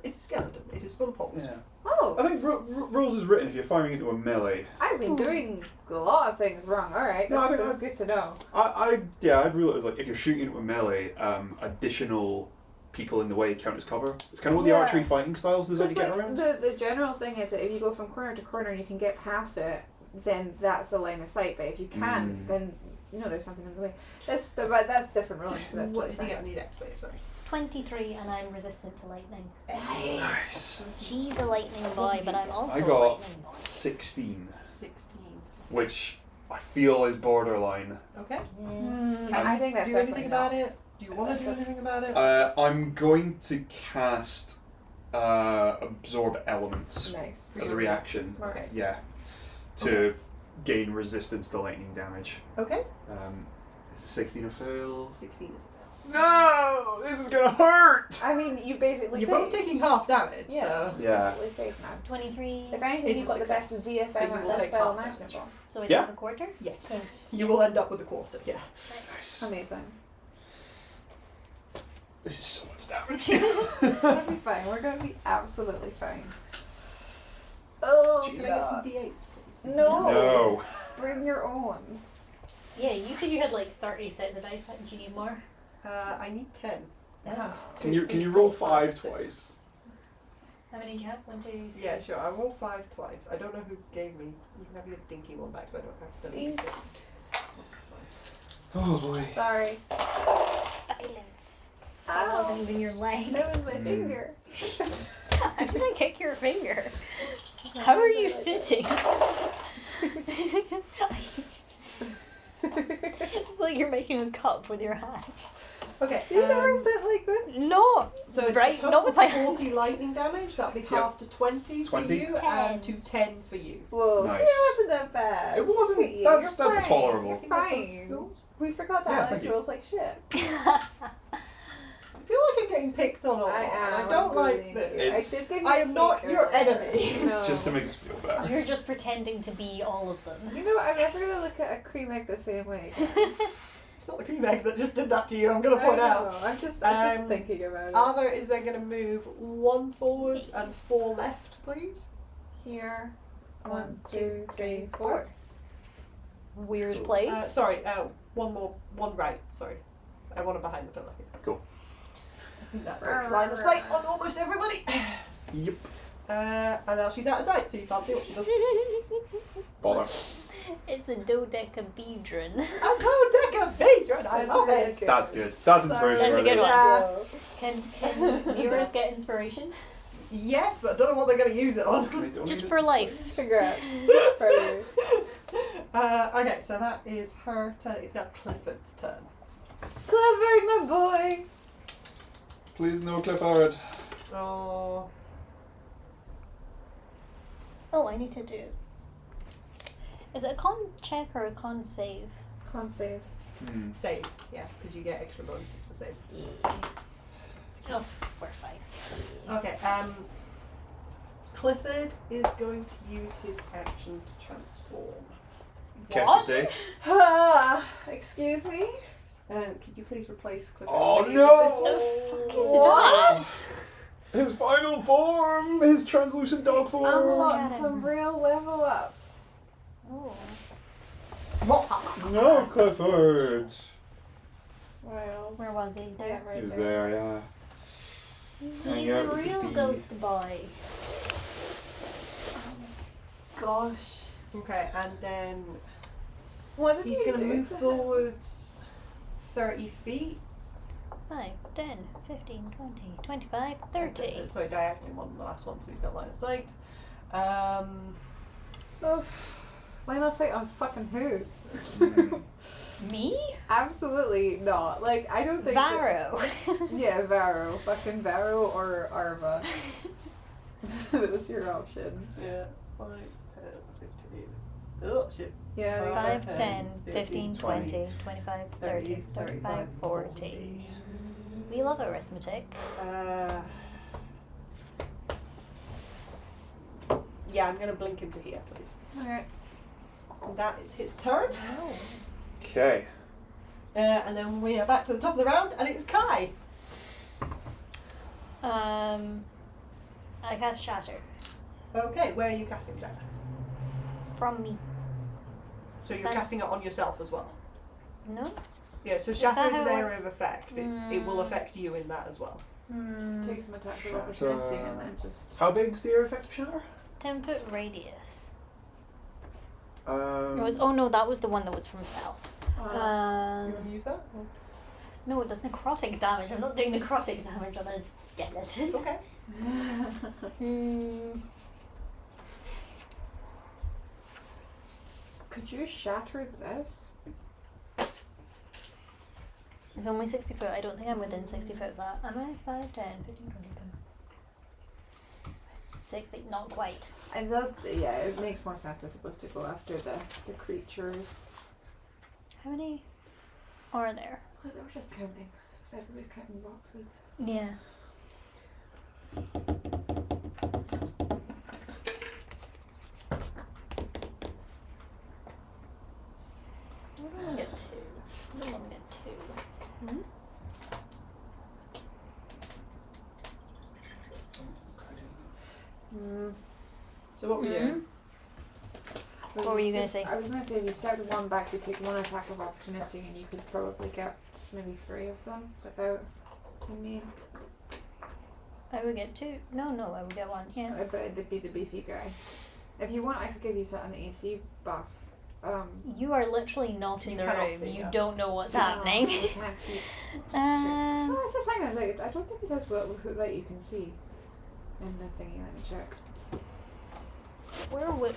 It's a skeleton. It is full of holes. Yeah. Oh, I think rules is written if you're firing into a melee. I've been doing a lot of things wrong. Alright, No, I think that's good to know. I'd rule it as like if you're shooting into a melee, additional people in the way count as cover. It's kind of what the Yeah. archery fighting styles designed to Because get like, around. the general thing is that if you go from corner to corner and you can get past it, then that's a line of sight. But if you can't, then there's something in the way. That's different ruling. So that's What totally did you get fine. on your dex save? Sorry. 23 and I'm resistant to lightning. Nice. She's a lightning boy, but I'm also I a got lightning boy. 16, 16. which I feel is borderline. Okay. I think that's do anything definitely about not. it? Do you want to do anything about it? I'm going to cast absorb elements Nice. as a reaction. Smart. Okay. Yeah, to gain resistance to lightning damage. Okay. Is a 16 a fail? 16 is a fail. No, this is gonna hurt. I mean, you basically You're saved. both taking half damage, Yeah. so. Yeah. Basically saved now. 23. If anything, It's you've a got the best success. DFM So you will and take spell half damage. imaginable. So I Yeah. take a quarter? Yes. 'Cause- You will end up with a quarter, yeah. Nice. Amazing. This is so much damage. It's gonna be fine. We're gonna be absolutely fine. Oh, Can I get some God. D8s, please? No. No. Bring your own. Yeah, you said you had like 30 sets of dice. Do you need more? I need 10. Yeah. Can you roll 5 twice? How many do you have? 1, 2, 3. Yeah, sure. I roll 5 twice. I don't know who gave me. You can have your dinky one back so I don't have to delete it. Oh boy. Sorry. Violence. That Ow. wasn't even your leg. That was my finger. How did I kick your finger? How are you sitting? It's like you're making a cup with your hand. Okay. Do you never sit like this? No! So Right, total not with my 40 lightning damage. That'll be half to 20 for 20. you 10. and to 10 for you. Whoa, Nice. see, it wasn't that bad. It wasn't. You're That's fine. tolerable. You're fine. We forgot that Yeah, Alex thank you. rolls like shit. I feel like I'm getting picked on a lot. I am. I don't I'm like bullying this. you. It's- I did give you I am not cake your earlier. enemy. No. Just to make us feel better. You're just pretending to be all of them. You know what? I'm never gonna look at a cream egg the same way. It's not the cream egg that just did that to you, I'm going to point I out. know, I'm just Um, thinking about it. Arva is then going to move 1 forwards and 4 left, please. Here. 1, 2, 3, 4. Weird place. Sorry, 1 right, sorry. I want it behind the pillar. Cool. I think that breaks line of sight on almost everybody. Yep. And now she's out of sight, so you can't see what she does. Bother. It's a dodecahedron. A dodecahedron, I love it. That's good. That's Sorry. inspiration. That's a good worthy. Can one. viewers get inspiration? Yes, but I don't know what they're going to use it on. They don't Just need for it. life. Congrats. For you. Okay, so that is her turn. It's now Clifford's turn. Clifford, my boy. Please no Clifford. Oh. Oh, I need to do. Is it a con check or a con save? Con save. Save, yeah, because you get extra bonuses for saves. Oh, we're fine. Okay, Clifford is going to use his action to transform. Qu'est-ce What? que c'est? Excuse me? Could you please replace Clifford's Oh, minion no! with this one? The fuck is What? that? His final form! His translucent dog form! Unlock Got some him. real level ups. Oh. No, Clifford! Well, Where was he? yeah, There. right He was there. there, yeah. He's Hanging a out with the real bee. ghost boy. Gosh. Okay, and then What did he's you going do to move to him? forwards 30 feet 5, 10, 15, 20, 25, 30. Sorry, diagonally more than the last one, so he's got line of sight. Line of sight on fucking who? Me? Absolutely not. Like, I don't think. Varrow. Yeah, Varrow. Fucking Varrow or Arva. Those are your options. Yeah. 5, 10, 15. Oh, shit. Yeah. 5, 10, 15, 20, 25, 30, 35, 40. We love arithmetic. Yeah, I'm going to blink him to here, please. Alright. And that is his turn. Okay. And then we are back to the top of the round, and it's Kai. I cast Shatter. Okay, where are you casting Shatter? From me. So Is you're that- casting it on yourself as well? No? Yeah, so Is Shatter that is how an it area works? of effect. It will affect you in that as well. Take some attacks of opportunity and then just. How big's the area effect of Shatter? 10-foot radius. It Um, was. Oh no, that was the one that was from Self. You want to use that? No, it does necrotic damage. I'm not doing necrotic damage on a skeleton. Okay. Could you shatter this? It's only 60 foot. I don't think I'm within 60 foot of that. Am I? 5, 10, 15, 20, 60. Not quite. I love. Yeah, it makes more sense, I suppose, to go after the creatures. How many are there? Oh, they were just counting. Because everybody's counting boxes. Yeah. I don't want to get 2. I don't want to get 2. Hmm? So what were you doing? What were you going to say? I was going to say, if you start with one back, you take one attack of opportunity, and you could probably get maybe 3 of them without. I mean, I would get 2. No, I would get 1. Yeah. I bet it'd be the beefy guy. If you want, I could give you an AC buff. You are literally not in You the cannot room. see, You yeah. don't know what's no, happening. you can't see. Um, Oh, it says, hang on, like, I don't think it says who that you can see in the thingy. Let me check. where would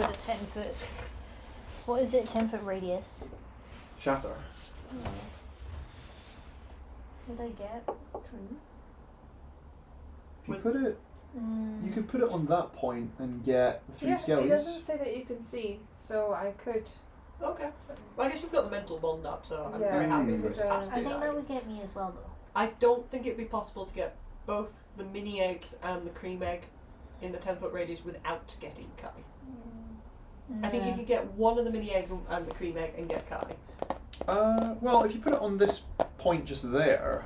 a 10 foot? What is it? 10 foot radius. Shatter. What did I get? 3. If you put it, you could put it on that point and get 3 Yeah, it skellies. doesn't say that you can see, so I could. Okay. Well, I guess you've got the mental bond up, so I'm Yeah, very happy we for could, it to pass I through think that. that would get me as well, though. I don't think it'd be possible to get both the mini eggs and the cream egg in the 10-foot radius without getting Kai. I think you could get one of the mini eggs and the cream egg and get Kai. Well, if you put it on this point just there,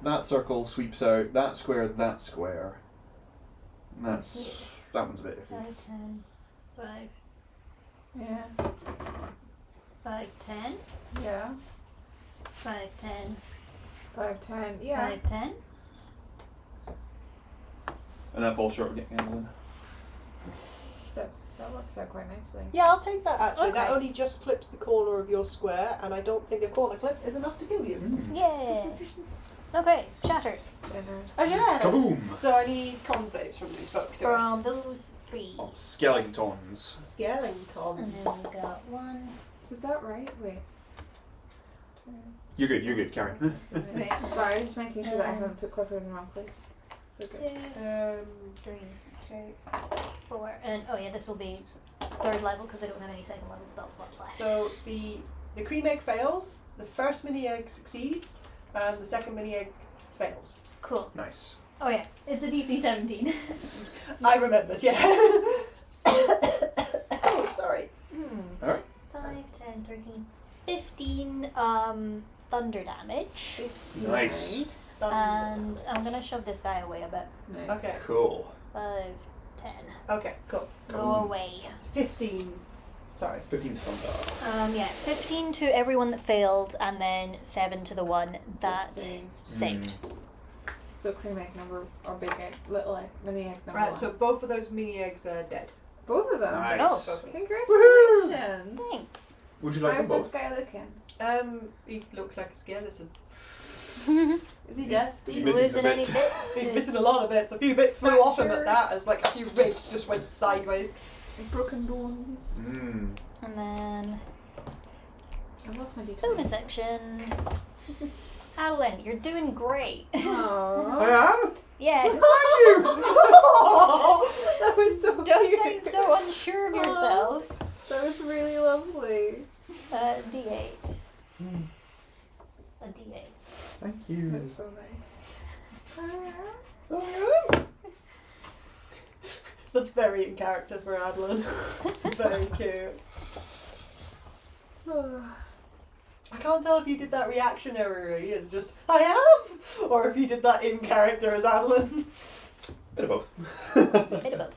that circle sweeps out that square, that square. And that one's a bit iffy. 5, 10, 5, Yeah. 5, 10, Yeah. 5, 10, 5, 10. Yeah. 5, 10. And that falls short of getting Adolin. That works out quite nicely. Yeah, I'll take that actually. That Okay. only just clips the corner of your square, and I don't think a corner clip is enough to kill you. Yeah. Okay, shatter. Generous. Oh, yeah. Kaboom! So I need con saves from these folk. do I? From those 3. Oh, skeletons. And Skellington. then we got 1. Was that right? Wait. You're good, Karen. Wait, sorry, I'm just making sure that I haven't put Clifford in the wrong place. 2, Okay. 3, 4, and oh yeah, this will be 3rd level because I don't have any 2nd level spell slots left. So the cream egg fails, the first mini egg succeeds, and the second mini egg fails. Cool. Nice. Oh yeah, it's a DC 17. I remembered, yeah. Oh, sorry. Alright. 5, 10, 13, 15 thunder damage. Nice. And I'm gonna shove this guy away a bit. Nice. Okay. Cool. 5, 10. Okay, cool. Go Cool. away. 15. Sorry. 15 thunder. Yeah, 15 to everyone that failed, and then 7 to the one that Saved. saved. So cream egg number, or big egg, little egg, mini egg number Right, 1. so both of those mini eggs are dead. Both of them. Nice. Oh. Both of them. Congratulations. Thanks. Would you like How's them this both? guy looking? He looks like a skeleton. Is he dusty? He's missing some Losing any bits. bits? He's missing a lot of bits. A few bits flew off him at that, Fractured. as like a few ribs just went sideways. Broken bones. Mm. And then I lost my details. bonus section. Adolin, you're doing great. Aww. I am? Yes. Thank you! That was so Don't cute. sound so unsure of yourself. That was really lovely. D8. Mm. A D8. Thank you. That's so nice. That's very in character for Adolin. It's very cute. I can't tell if you did that reactionary as just, I am! Or if you did that in character as Adolin. Bit of both. Bit of both.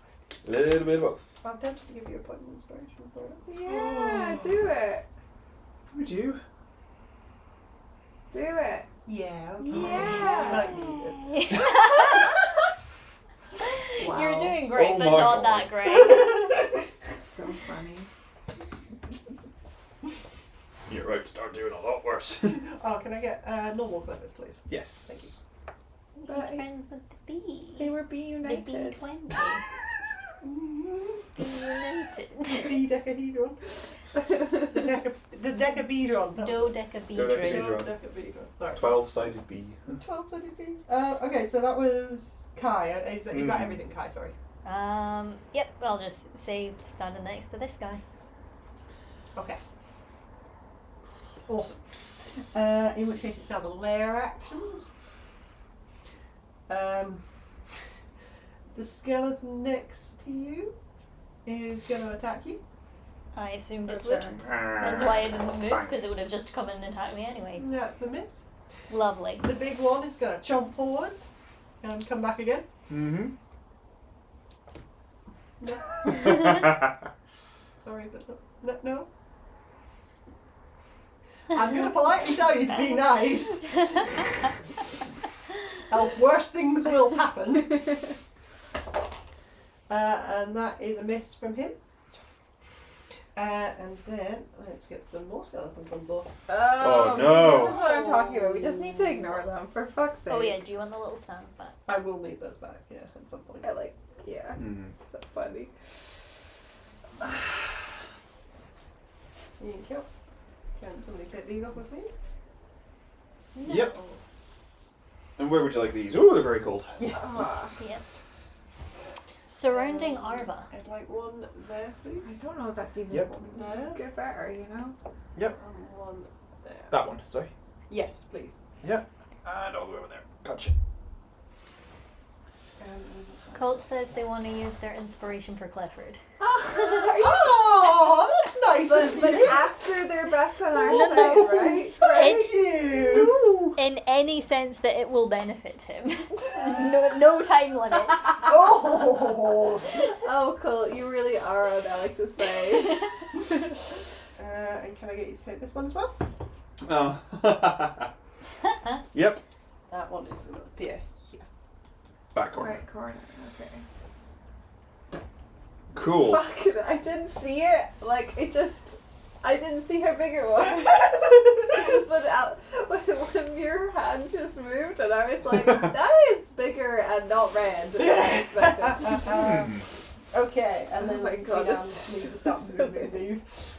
Little bit of both. I'm tempted to give you a point of inspiration for it. Yeah, do it. Would you? Do it. Yeah. Okay. Yeah. You might need it. Wow. You're doing great, Oh but my not God. that great. So funny. You're right to start doing a lot worse. Oh, can I get normal Clifford, please? Yes. Thank you. He's friends with the bee. They were be The united. B20. Be united. Dodecahedron. The decahedron. Dodecahedron. Dodecahedron. Sorry. 12-sided bee. 12-sided B. Okay, so that was Kai. Is that everything, Kai? Sorry. Yep, I'll just say standing next to this guy. Okay. Awesome. In which case it's now the lair actions. The skeleton next to you is going to attack you. I assumed it For would. turns. That's why I didn't move, because it would have just come in and attacked me anyway. That's a miss. Lovely. The big one is going to chomp forwards and come back again. Mm-hmm. No. Sorry, but no. I'm going to politely tell you to be nice, else worse things will happen. And that is a miss from him. And then let's get some more skeletons on board. Oh, see, no. This is what I'm talking about. We just need to ignore them, for fuck's sake. Oh yeah, do you want the little stands back? I will need those back, yeah, at some point. Yeah. Mm. It's so funny. Thank you. Can somebody take these off with me? No. Yep. And where would you like these? Oh, they're very cold. Yes. Ah, Yes. Surrounding Arva. I'd like one there, I please. don't know if that's even Yep. There. get better, you know? And one there. That one, sorry. Yes, please. Yeah. And all the way over there. Gotcha. Colt says they want to use their inspiration for Clifford. Oh, that's nice of But you. after they're back on our No, side, no. right? Thank you. In any sense that it will benefit him. No time limit. Oh. Oh, Colt, you really are on Alex's side. And can I get you to take this one as well? Oh. Yep. That one is going to appear here. Back corner. Right corner, okay. Cool. Fuck it, I didn't see it. Like, I didn't see how big it was. It just when your hand just moved, and I was like, that is bigger and not red than I expected. Hmm. Okay, and then Oh my God, we now this need to is stop so moving these.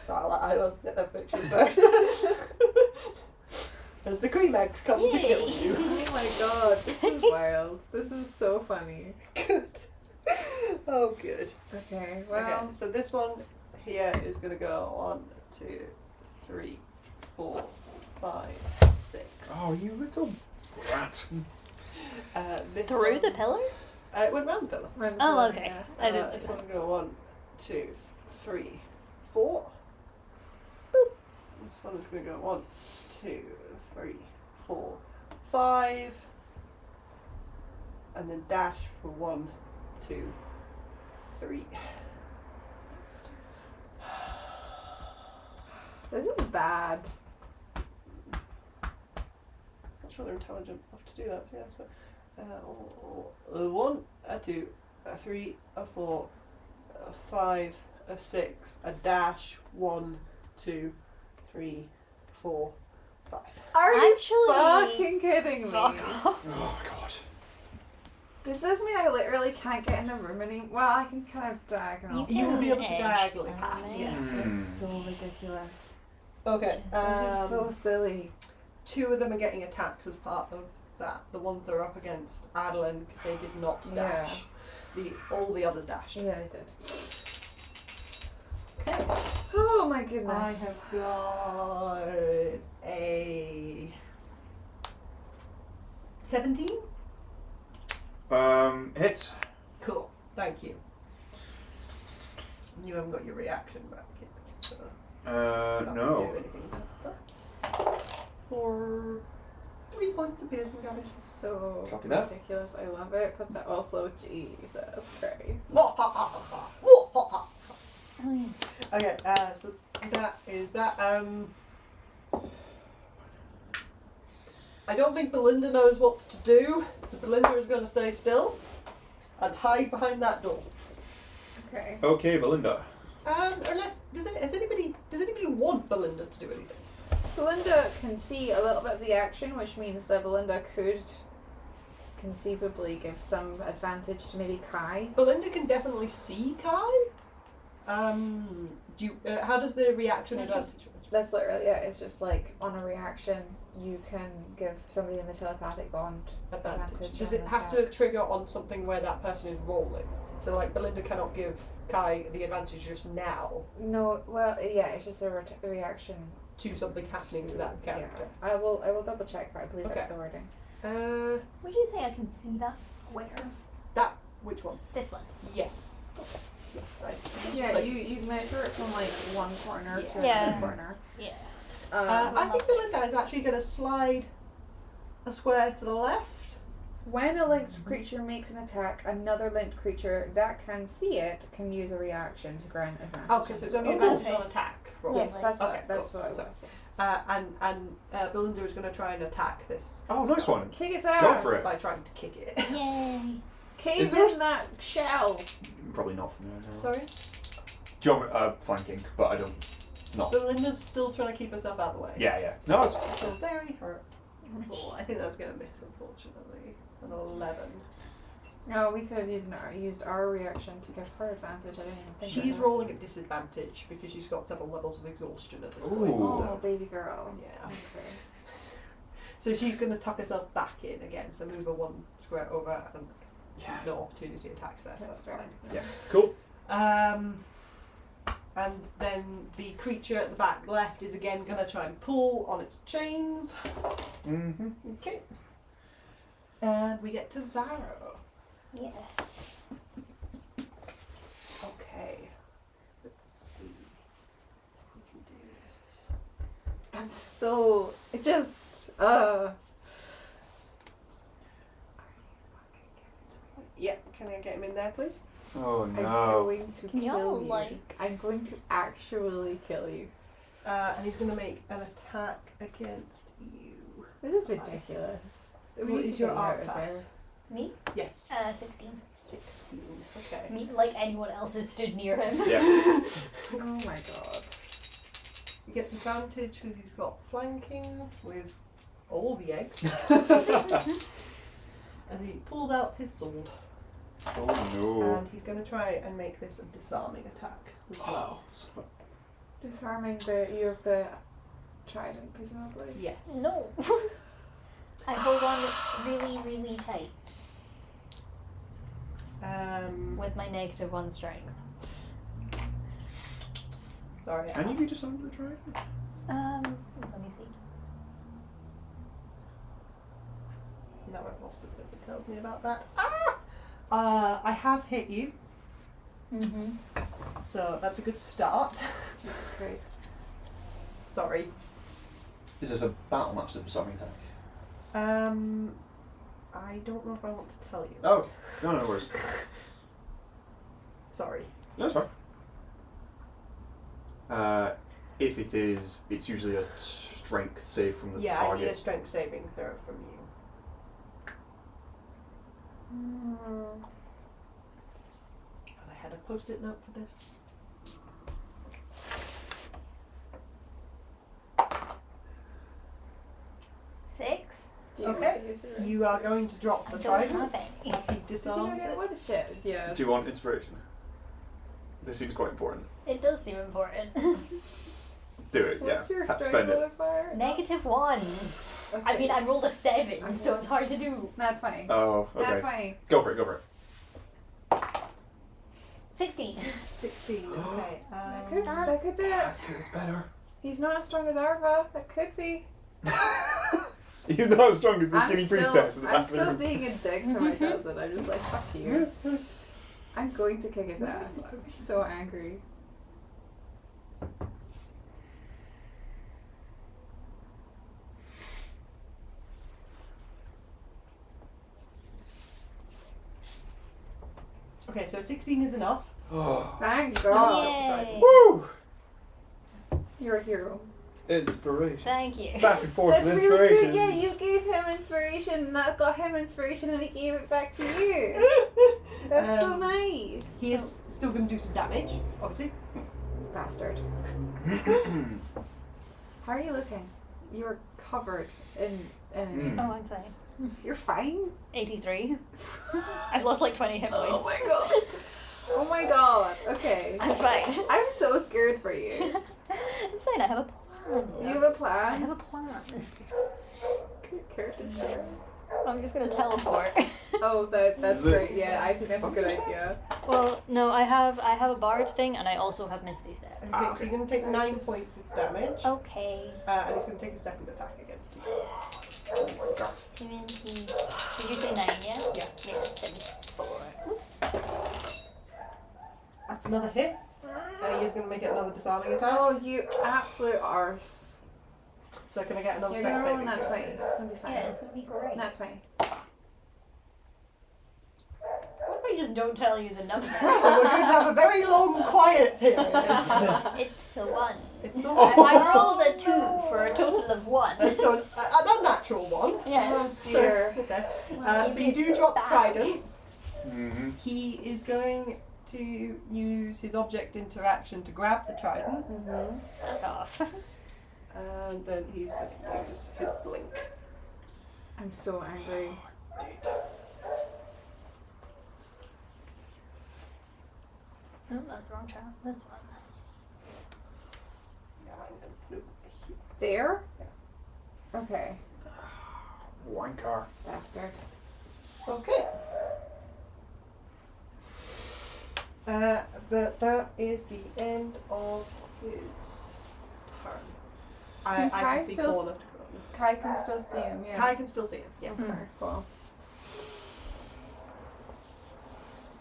I will get their pictures first. As the cream eggs come to kill you. Oh my God, this is wild. This is so funny. Good. Oh, good. Okay, well. Okay, so this one here is going to go 1, 2, 3, 4, 5, 6. Oh, you little brat. This Through one, the pillar? it went round the pillar. Around the Oh, corner, okay. yeah. I didn't see It's that. going to go 1, 2, 3, 4. Boop. This one is going to go 1, 2, 3, 4, 5. And then dash for 1, 2, 3. This is bad. Not sure they're intelligent enough to do that. Yeah. So, 1, 2, 3, 4, 5, a 6, a dash, 1, 2, 3, 4, 5. Are you Actually- fucking kidding me? Fuck off. Oh my god. Does this mean I literally can't get in the room anymore? Well, I can kind of diagonal. You will be able to Edge. diagonally pass, Amazing. yes. This is so ridiculous. Okay. This is so silly. 2 of them are getting attacked as part of that. The ones that are up against Adolin because they did not dash. All the others dashed. Yeah, I did. Okay. Oh my goodness. I have got a 17. Hit. Cool. Thank you. You haven't got your reaction back yet, so not No. gonna do anything about that. For 3 points of piercing damage. This is so Copy that. ridiculous. I love it, but that also, Jesus Christ. Okay, so that is that. I don't think Belinda knows what to do, so Belinda is going to stay still and hide behind that door. Okay. Okay, Belinda. Unless does anybody want Belinda to do anything? Belinda can see a little bit of the action, which means that Belinda could conceivably give some advantage to maybe Kai. Belinda can definitely see Kai. Do you, how does the reaction It's advantage? That's literally it. It's just like on a reaction, you can give somebody in the telepathic bond advantage. Does on it an have attack. to trigger on something where that person is rolling? So like Belinda cannot give Kai the advantage just now No, well, yeah, it's just a reaction to something happening to that character. Yeah. I will double check, but I believe Okay. that's the wording. Would you say I can see that square? Which one? This one. Yes. Yes, Yeah, like- you measure it from like one corner to Yeah. another corner. Yeah. I think Belinda is actually going to slide a square to the left. When a linked creature makes an attack, another linked creature that can see it can use a reaction to grant advantage. Okay, so it's only Oh, advantage okay. on attack. Rolls. Yes, that's Okay, what that's cool. what it So, was. and Belinda is going to try and attack this. Oh, nice one. Kick its ass. Go for it. By trying to kick it. Yay. Cave Is there- in that shell. Probably not from there. No. Sorry? Flanking, but I don't. Not. Belinda's still trying to keep herself out of the way. Yeah, yeah. No, it's Still very hurt. Oh, I think that's going to miss, unfortunately. An 11. No, we could have used our reaction to give her advantage. I didn't even think She's of that. rolling at disadvantage because she's got several levels of exhaustion at this point. Ooh. Oh, So, baby girl. yeah. Okay. So she's going to tuck herself back in again, so move her one square over and Yeah. no opportunity attacks there. So That's that's fair. fine. Yeah. Cool. And then the creature at the back left is again going to try and pull on its chains. Mm-hmm. Okay. And we get to Varrow. Yes. Okay. Let's see if we can do this. I'm so Yeah, can I get him in there, please? Oh I'm no. going to Can y'all, kill you. like- I'm going to actually kill you. And he's going to make an attack against you. This is ridiculous. We What need is to your get you out art of class? there. Me? Yes. 16. 16. Okay. Me, like anyone else that stood near him. Yeah. Oh my god. He gets advantage because he's got flanking with all the eggs. And he pulls out his sword. Oh no. And he's going to try and make this a disarming attack as well. Oh, son of a- Disarming the ear of the trident, presumably. Yes. No. I hold on really, really tight with my -1 strength. Sorry. Can you be just under the trident? Let me see. Now I've lost the bit that tells me about that. I have hit you, Mm-hmm. so that's a good start. Jesus Christ. Sorry. Is this a battle match that disarming attack? I don't know if I want to tell you. Oh, okay. No worries. Sorry. No, it's fine. If it is, it's usually a strength save from the Yeah, I need a target. strength saving throw from you. I had a post-it note for this. You are going to drop the I don't trident have any. as he disarms it. What the shit? Yeah. Do you want inspiration? This seems quite important. It does seem important. Do it, What's yeah. your Have to strength spend it. modifier? -1. I Okay. mean, I rolled a 7, so it's hard to do. That's funny. Oh, okay. That's funny. Go for it. 16. 16. Okay. That could do it. That's good, it's better. He's not as strong as Arva. That could be. He's not as strong as the skinny priestess in the I'm bathroom. still being a dick to my cousin. I'm just like, fuck you. I'm going to kick his ass. I'm so angry. Okay, so 16 is enough. Oh. Thank God. Yay. Woo! You're a hero. Inspiration. Thank you. Back and forth That's with really inspiration. cute. Yeah, you gave him inspiration, and that got him inspiration, and he gave it back to you. That's so nice. He is still going to do some damage, obviously. Bastard. How are you looking? You're covered in enemies. Oh, I'm fine. You're fine? 83. I've lost like 20 hit points. Oh my god. Oh my god. Okay. I'm fine. I'm so scared for you. It's fine, I have a plan. You have a I plan? have a plan. Character share. I'm just gonna teleport. Oh, that's Is it- great. Yeah, I think that's a good idea. Well, no, I have a bard thing and I also have Misty Step. Okay, so you're going to take 9 points of damage. Okay. And he's going to take a second attack against you. 17. Did you say 9, yeah? Yeah. Yeah, 74. Oops. That's another hit. He is going to make it another disarming attack. Oh, you absolute arse. So can I get another You're strength gonna roll saving in that throw? 20. It's gonna be fine. Yeah, it's gonna be great. Not 20. What if I just don't tell you the number? We're going to have a very long quiet period. It's a 1. It's I rolled a 2 for a total of 1. It's an unnatural one. Yes. So, Dear. okay. Well, So you do drop the back. trident. Mm-hmm. He is going to use his object interaction to grab the trident. Mm-hmm. Fuck off. And then he's going to use his blink. I'm so angry. Oh, that's the wrong child. This one. There? Okay. Wanker. Bastard. Okay. But that is the end of his turn. I Can can Kai see still corner to corner. Kai can still see him, yeah. Kai can still see him, yeah. Okay, cool.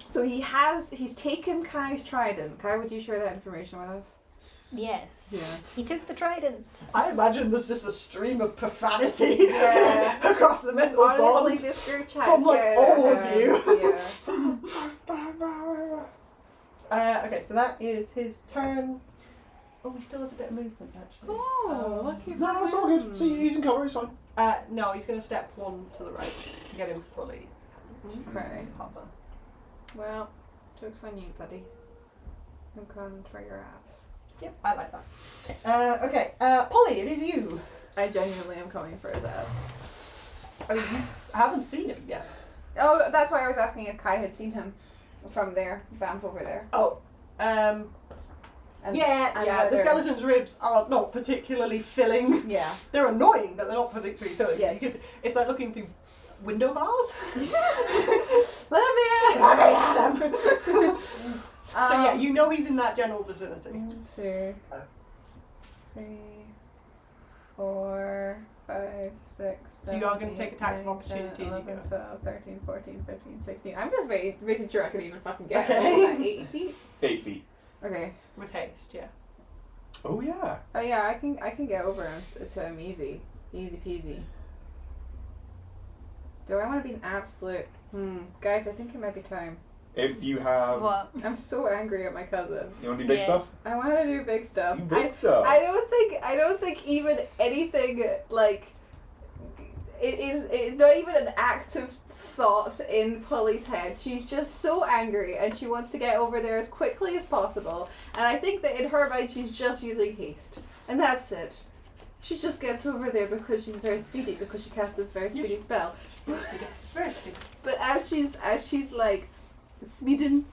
So he's taken Kai's trident. Kai, would you share that information with us? Yes. Yeah. He took the trident. I imagine there's just a stream of profanity Yeah. across the mental Honestly, bond this group chat from like all of you. Yeah. Okay, so that is his turn. Oh, he still has a bit of movement actually. Oh, lucky No, it's all good. See, he's in cover, he's fine. No, he's going to step 1 to the right to get him fully. Okay. Hover. Well, joke's on you, buddy. I'm coming for your ass. Yep, I like that. Okay, Polly, it is you. I genuinely am coming for his ass. I mean, you haven't seen him yet. Oh, that's why I was asking if Kai had seen him from there. Bam's over there. Oh, And yeah. The whether- skeleton's ribs are not particularly filling. Yeah. They're annoying, but they're not particularly filling. Yeah. So it's like looking through window bars. Let me in! Let me at him. So yeah, Um, you know he's in that general vicinity. 1, 2, 3, 4, 5, 6, So you are going to take attacks of opportunity as you 11, go. 12, 13, 14, 15, 16. I'm just making sure I can even fucking get Okay. it. What is that, 8 feet? 8 feet. Okay. With haste, yeah. Oh, yeah. Oh yeah, I can get over him. It's easy. Easy peasy. Do I want to be an absolute... Guys, I think it might be time. If you have... What? I'm so angry at my cousin. You want to do big Yeah. stuff? I want to do big stuff. Do big stuff. I don't think even anything like it is not even an active thought in Polly's head. She's just so angry and she wants to get over there as quickly as possible. And I think that in her mind she's just using haste. And that's it. She just gets over there because she's very speedy, because she cast this very speedy spell. Very speedy. But as she's like speeding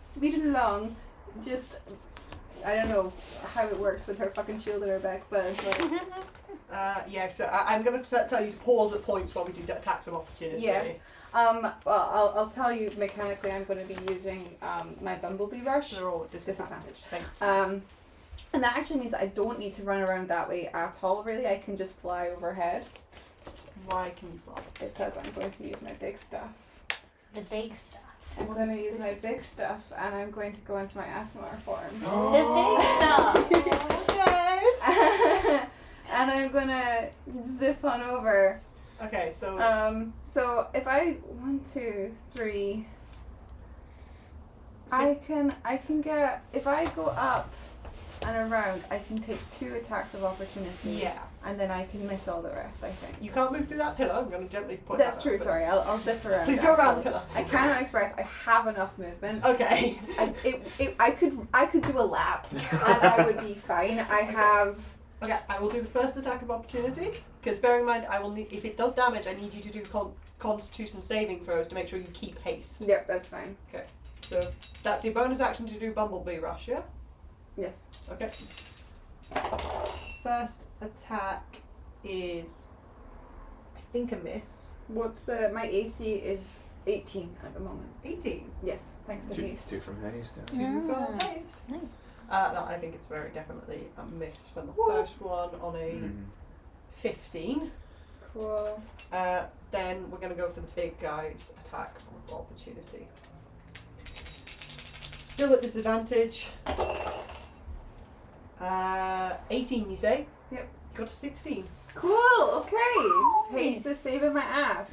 along, just I don't know how it works with her fucking shield in her back, but it's like Yeah, so I'm going to tell you to pause at points while we do attacks of opportunity. yes. Well, I'll tell you mechanically. I'm going to be using my Bumblebee Rush. They're all at disadvantage. Disadvantage. And that actually means I don't need to run around that way at all. Really, I can just fly overhead Why can you fly? because I'm going to use my big stuff. The big stuff. I'm going to use my big stuff, and I'm going to go into my Aasimar form. The big stuff. Okay. And I'm going to zip on over. Okay, so... So if I 1, 2, 3, I can get, if I go up and around, I can take 2 attacks of opportunity. Yeah. And then I can miss all the rest, I think. You can't move through that pillar. I'm going to gently point That's that true, out, but- sorry. I'll zip around. Please go around the pillar. I cannot express. I have enough movement. Okay. I could do a lap and I would be fine. I have. Okay, I will do the first attack of opportunity, because bearing in mind, I will need, if it does damage, I need you to do Constitution saving throws to make sure you keep haste. Yep, that's fine. So that's your bonus action to do Bumblebee Rush, yeah? Yes. Okay. First attack is, I think, a miss. What's the? My AC is 18 at the moment. 18. Yes, thanks to haste. 2 from haste. Two for haste. Nice. No, I think it's very definitely a miss from the first one on a 15. Cool. Then we're going to go for the big guy's attack of opportunity. Still at disadvantage. 18, you say? Yep. Got a 16. Cool. Okay. Haste is saving my ass.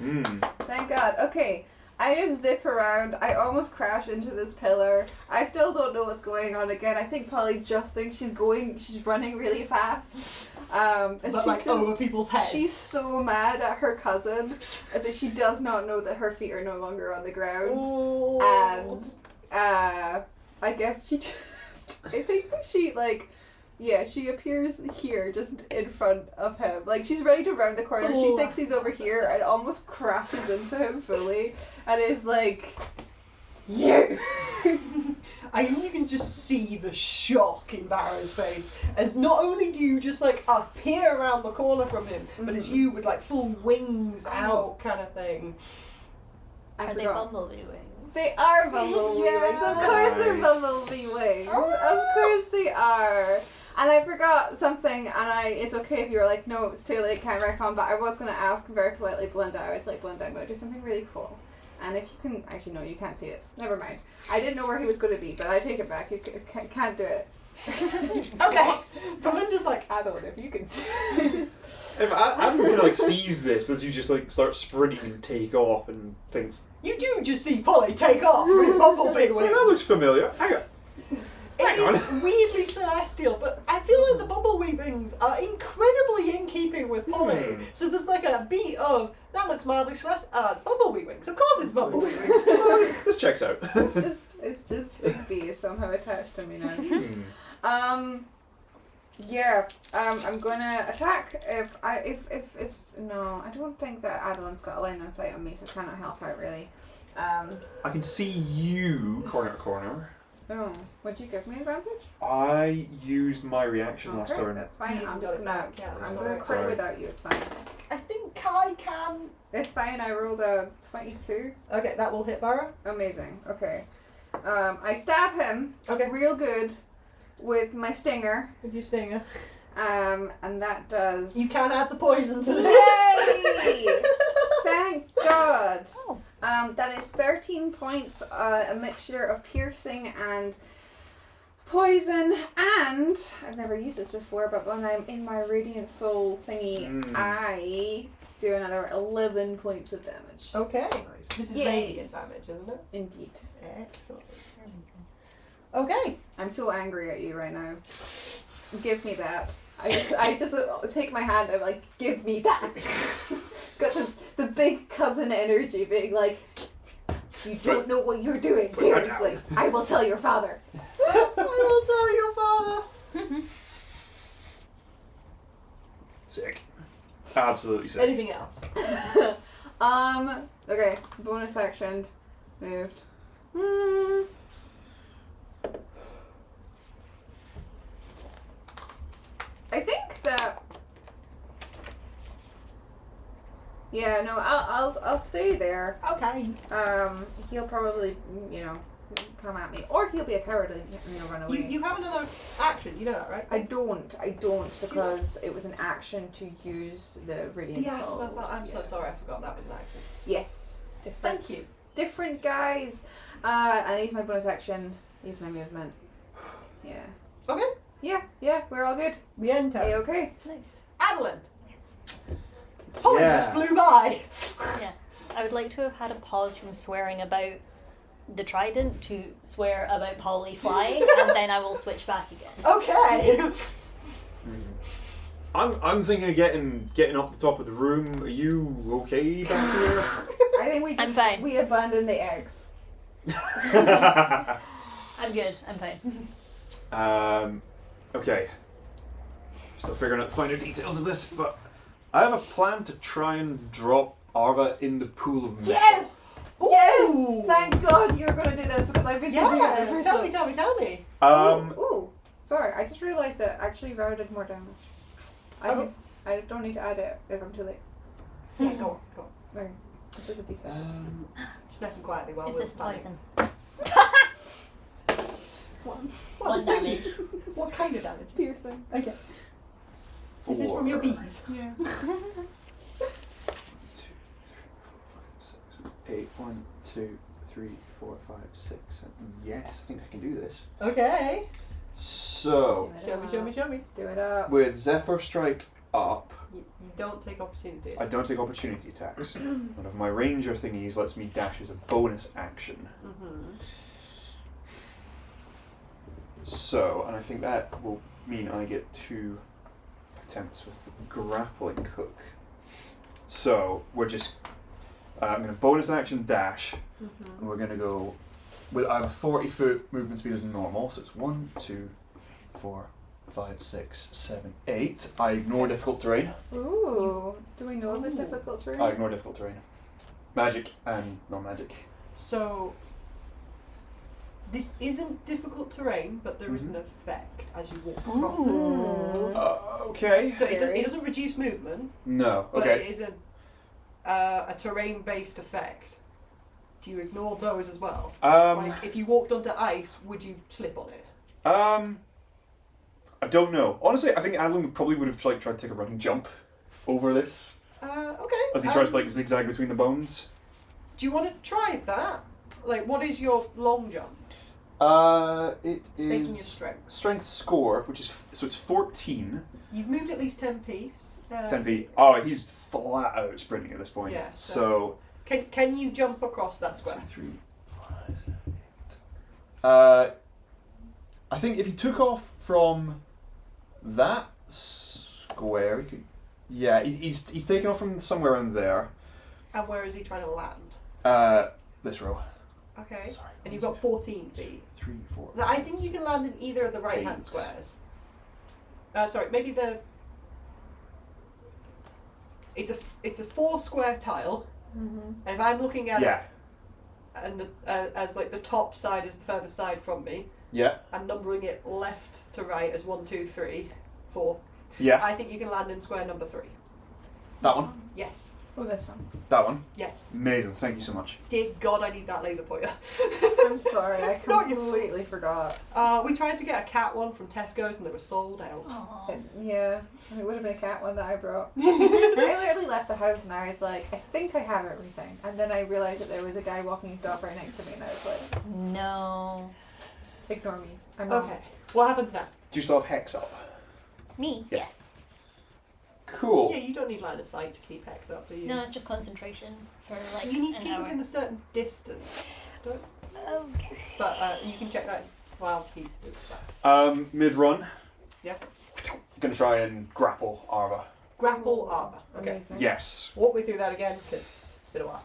Thank God. Okay. I just zip around. I almost crash into this pillar. I still don't know what's going on again. I think Polly just thinks she's running really fast. And But she's like just, over people's heads. she's so mad at her cousin that she does not know that her feet are no longer on the ground. Oh. And I guess she just, I think that she she appears here just in front of him. Like she's ready to round the corner. She Oh. thinks he's over here and almost crashes into him fully and is like, you. I think you can just see the shock in Varro's face as not only do you just like appear around the corner from him, but as you with like full wings out kind of thing. I Are they forgot. bumblebee wings? They are bumblebee wings. Of course they're Nice. bumblebee wings. Of course they are. And I forgot something, and it's okay if you were like, no, it's too late, can't retcon, but I was going to ask very politely Belinda. I was like, Belinda, I'm going to do something really cool. And if you can, actually no, you can't see this. Never mind. I didn't know where he was going to be, but I take it back. You can't do it. Okay. Belinda's like, Adolin, if you can see this. If I'm gonna like seize this as you just like start sprinting and take off and things. you do just see Polly take off with Bumblebee So wings. that looks familiar. Hang on. Hang It is weirdly celestial, but I feel like the Bumblebee wings are incredibly in keeping with Polly. So there's like a beat of, that looks mildly celestial. It's Bumblebee wings. Of course it's Bumblebee wings. Oh, this checks out. It's just Big B is somehow attached to me now. Yeah. I'm gonna attack if no, I don't think that Adolin's got a line of sight on me, so it cannot help out really. I can see you corner to corner. Oh, would you give me advantage? I used my reaction last Okay, turn. that's fine. You I'm got just it gonna back, yeah, I'm sorry. gonna crit Sorry. without you. It's fine. I think Kai can. It's fine. I rolled a 22. Okay, that will hit Varro. Amazing. Okay. I stab him Okay. real good with my stinger. With your stinger. And that does. You can add the poison to this. Yay! Thank God. Oh. That is 13 points, a mixture of piercing and poison, and I've never used this before, but when I'm in my Radiant Soul thingy, I do another 11 points of damage. Okay. Nice. This is Yay. radiant damage, isn't it? Indeed. Excellent. Okay. I'm so angry at you right now. Give me that. I just take my hand, I'm like, give me that. Got the big cousin energy being like, you don't know what you're doing, Put that seriously. I will tell your father. I will tell your father. Sick. Absolutely sick. Anything else? Okay, bonus action. Moved. I think that. Yeah, no, I'll stay there. Okay. He'll probably, come at me, or he'll be a coward and run away. You have another action. You know that, right? I don't because it was an action to use the radiant soul. I'm so sorry. I forgot that was an action. Yes, different. Thank you. Different guys. And I use my bonus action. Use my movement. Yeah. Okay. Yeah. We're all good. We enter. Are you okay? Nice. Adolin. Polly Yeah. just flew by. Yeah. I would like to have had a pause from swearing about the trident to swear about Polly flying, and then I will switch back again. Okay. I'm thinking of getting up the top of the room. Are you okay back here? I think we I'm fine. we abandoned the eggs. I'm good. I'm fine. Okay. Still figuring out the finer details of this, but I have a plan to try and drop Arva in the pool of metal. Yes! Ooh. Yes! Thank God you were going to do this because I've been thinking of it for Tell me. Ooh. Sorry, I just realised that actually Varrow did more damage. I don't need to add it if I'm too late. Yeah, go on. Okay. It's just a D6. Just nice and quietly while Is we're this planning. poison? One damage. What kind of damage? Piercing. Okay. Is this from your bees? Yeah. 2, 3, 4, 5, 6, 8. 1, 2, 3, 4, 5, 6, 7. Yes, I think I can do this. Okay. So, Show me. Do it up. with Zephyr Strike up, You don't take opportunity. I don't take opportunity attacks. One of my ranger thingies lets me dash as a bonus action. Mm-hmm. So, and I think that will mean I get 2 attempts with the grappling hook. So, we're just, I'm going to bonus action dash, and we're going to go, I have a 40-foot movement speed as normal, so it's 1, 2, 4, 5, 6, 7, 8. I ignore difficult terrain. Ooh. Do we know if it's difficult terrain? I ignore difficult terrain. Magic and non-magic. So, this isn't difficult terrain, but there is an effect as you walk across it. Okay. So it doesn't reduce movement, No. but Okay. it is a terrain-based effect. Do you ignore those as well? Like, if you walked onto ice, would you slip on it? I don't know. Honestly, I think Adolin probably would have tried to take a running jump over this Okay. as he tries to zigzag between the bones. Do you want to try that? Like, what is your long jump? It It's based on your is strength. strength score, which is so it's 14. You've moved at least 10 piece. 10 feet. Oh, he's flat out sprinting at this point. Yeah, So. Can you jump across that 2, square? 3, 5, 8. I think if he took off from that square, he could. Yeah, he's taken off from somewhere around there. And where is he trying to land? This row. Okay. Sorry. And you've got 14 feet. 3, 4. So I think you can land in either of the right-hand 8. squares. Sorry, maybe the. It's a 4-square tile, and if I'm looking at Yeah. it, and as like the top side is the furthest side from me, Yeah. and numbering it left to right as 1, 2, 3, 4. Yeah. I think you can land in square number 3. That one. Yes. Oh, this one. That one. Yes. Amazing. Thank you so much. Dear God, I need that laser pointer. I'm sorry, I It's not your completely forgot. We tried to get a cat one from Tesco's and they were sold out. Aw. Yeah, it would have been a cat one that I brought. I literally left the house and I was like, I think I have everything. And then I realised that there was a guy walking his dog right next to me and I was like, No. ignore me. I'm not. Okay. What happens now? Do you still have Hex up? Me? Yeah. Yes. Cool. Yeah, you don't need line of sight to keep Hex up, do you? No, it's just concentration for like You need to an keep hour. within a certain distance. Don't, Okay. but you can check that while he's doing that. Mid-run. Yeah. Gonna try and grapple Arva. Grapple armor. Okay. Amazing. Yes. Walk me through that again, because it's been a while.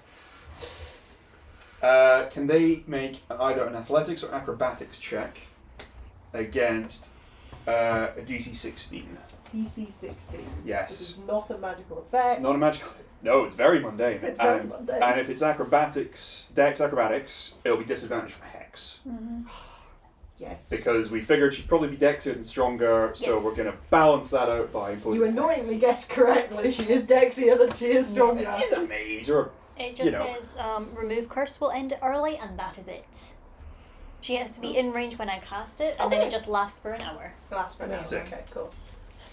Can they make either an athletics or acrobatics check against a DC 16? DC 16. Yes. This is not a magical effect. It's not a magical. No, it's very mundane. It's very mundane. And if it's acrobatics, dex acrobatics, it'll be disadvantaged from hex. Mm-hmm. Yes. Because we figured she'd probably be dexier and stronger, so Yes. we're going to balance that out by imposing. You annoyingly guessed correctly. She is dexier than she is stronger. She's a mage, or It just You know. says remove curse will end it early, and that is it. She has to be in range when I cast it, and then Okay. it just lasts for an hour. Last for now. Sick. Okay, cool.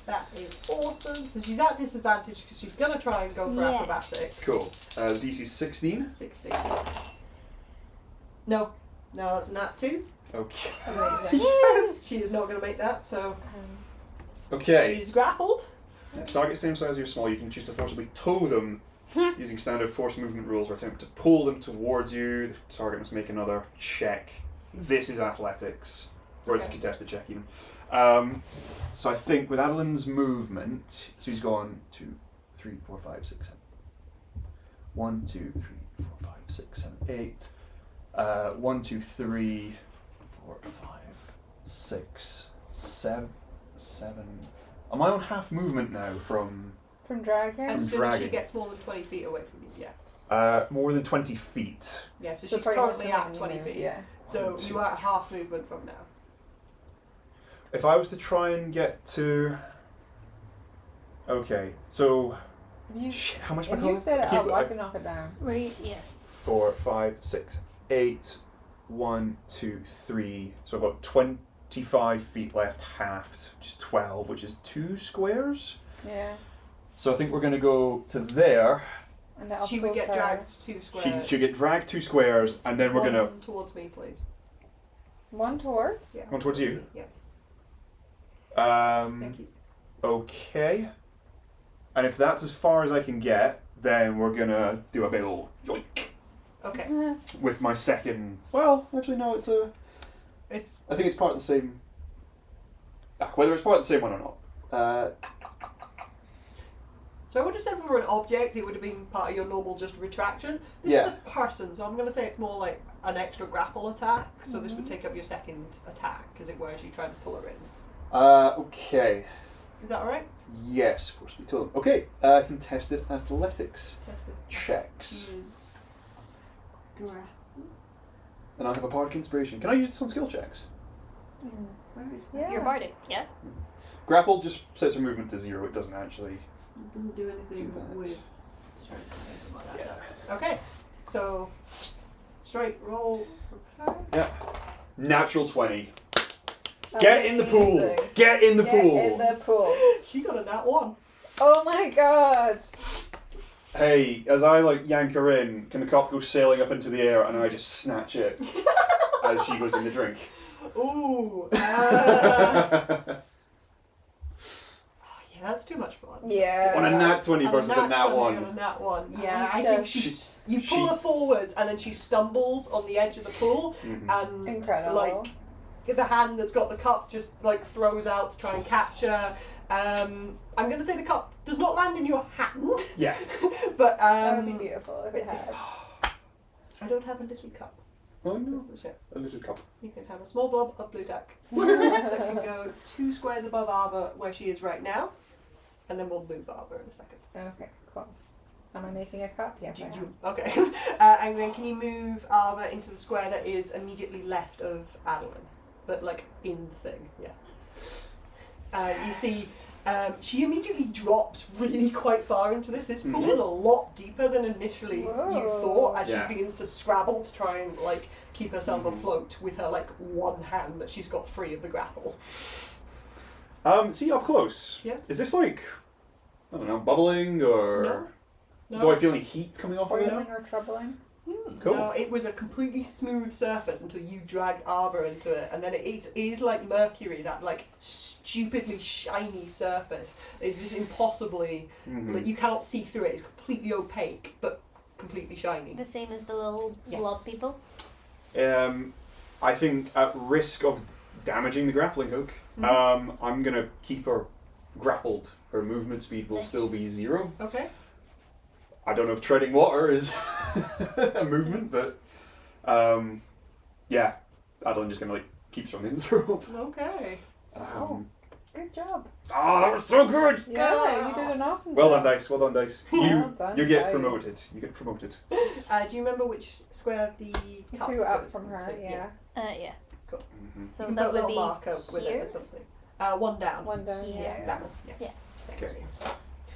That is awesome. So she's at disadvantage because she's going to try and go for Yes. acrobatics. cool. The DC's 16. 16. No, that's a nat 2. Okay. Amazing. She is not going to make that, so Okay. she's grappled. If target same size as you're small, you can choose to forcibly tow them using standard force movement rules, or attempt to pull them towards you. The target must make another check. This is athletics, or it's a Okay. contested check even. So I think with Adolin's movement, so he's gone 2, 3, 4, 5, 6, 7. 1, 2, 3, 4, 5, 6, 7, 8. 1, 2, 3, 4, 5, 6, 7. Am I on half movement now from From dragon. As From soon as she dragging. gets more than 20 feet away from you, yeah. more than 20 feet? Yeah, so So she's pretty much currently the at minute you 20 move, feet. Yeah. So 1, 2, you are at half movement from now. If I was to try and get to... Okay, so... You, Shit, how much if am I you going? set it Keep- up, I can knock it down. Yeah. 4, 5, 6, 8, 1, 2, 3. So I've got 25 feet left, halved, which is 12, which is 2 squares. Yeah. So I think we're going to go to there. And that'll She would pull get her. dragged 2 squares. She'll get dragged 2 squares, and then we're One going to... towards me, please. One towards? Yeah. One towards you? Yeah. Um, Thank you. okay. And if that's as far as I can get, then we're going to do a big ol' yoink Okay. with my second... Well, actually, no, it's a... It's I think it's part of the same... whether it's part of the same one or not. So I would have said for an object, it would have been part of your normal just retraction. This Yeah. is a person, so I'm going to say it's more like an extra grapple attack. So this would take up your second attack, as it were, as you try to pull her in. Okay. Is that alright? Yes, force me to them. Okay, contested athletics checks. And I have a bardic inspiration. Can I use this on skill checks? Yeah. You're bardic, yeah? Grapple just sets her movement to 0. It doesn't actually... It doesn't do anything Do that. with strength or anything like that. Yeah. Okay, so straight roll. Okay. Yeah. Natural 20. Get in the pool! Amazing. Get in the Get pool! in the pool. She got a nat 1. Oh my god. Hey, as I yank her in, can the cup go sailing up into the air and I just snatch it as she goes in the drink? Ooh. Yeah, that's too much fun. Yeah. On a nat 20 On versus a nat 20 1. on a nat 1. Yeah, Oh, I think shit. you pull she- her forwards and then she stumbles on the edge of the pool Mhm. and Incredible. the hand that's got the cup just throws out to try and catch her. I'm going to say the cup does not land in your hand. Yeah. But That would be beautiful if it had. I don't have a little cup. Oh no, Shit. a little cup. You can have a small blob of blue duck that can go 2 squares above Arva where she is right now, and then we'll move Arva in a second. Okay, cool. Am I making a cup? Yes, I am. Okay. And then can you move Arva into the square that is immediately left of Adolin, but in the thing? Yeah. You see. She immediately drops really quite far into this. This pool is a lot deeper than initially you Whoa. thought as Yeah. she begins to scrabble to try and keep herself afloat with her one hand that she's got free of the grapple. See, up close. Yeah. Is this I don't know, bubbling or... No. Do I feel any heat coming off of it? Boiling or troubling? Cool. No, it was a completely smooth surface until you dragged Arva into it, and then it is like mercury, that stupidly shiny surface. It's just impossibly you cannot see through it. It's completely opaque, but completely shiny. The same as the little blob Yes. people. I think at risk of damaging the grappling hook, I'm going to keep her grappled. Her movement speed will still be 0. Okay. I don't know if treading water is a movement, but yeah, Adolin just going to keep something through. Okay. Good job. Oh, that was so good! Yeah, you did an awesome Well job. done, Dice. Well done, Dice. Well done, You get Dice. promoted. You get promoted. Do you remember which square the cup 2 up goes from her, into? yeah. Yeah. Mhm. So You can that put a would little be marker with it here. or something. 1 down. One down, Here. yeah. That one. Yeah. Yes. Okay.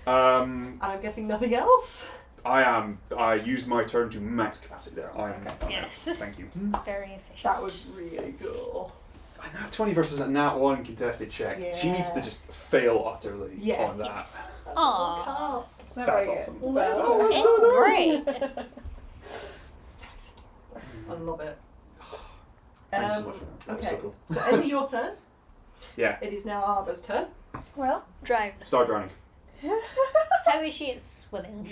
And I'm guessing nothing else. I used my turn to max capacity there. I'm Yes. Thank you. Very efficient. That was really cool. A nat 20 versus a nat 1 contested check. She needs to Yeah. just fail utterly Yes. on that. Aw. It's not That's very awesome. good. Oh, It's so nice. great. I love it. Thank you so much. That was okay. so cool. So end of your turn. Yeah. It is now Arva's turn. Well, Drown. Start drowning. How is she at swimming?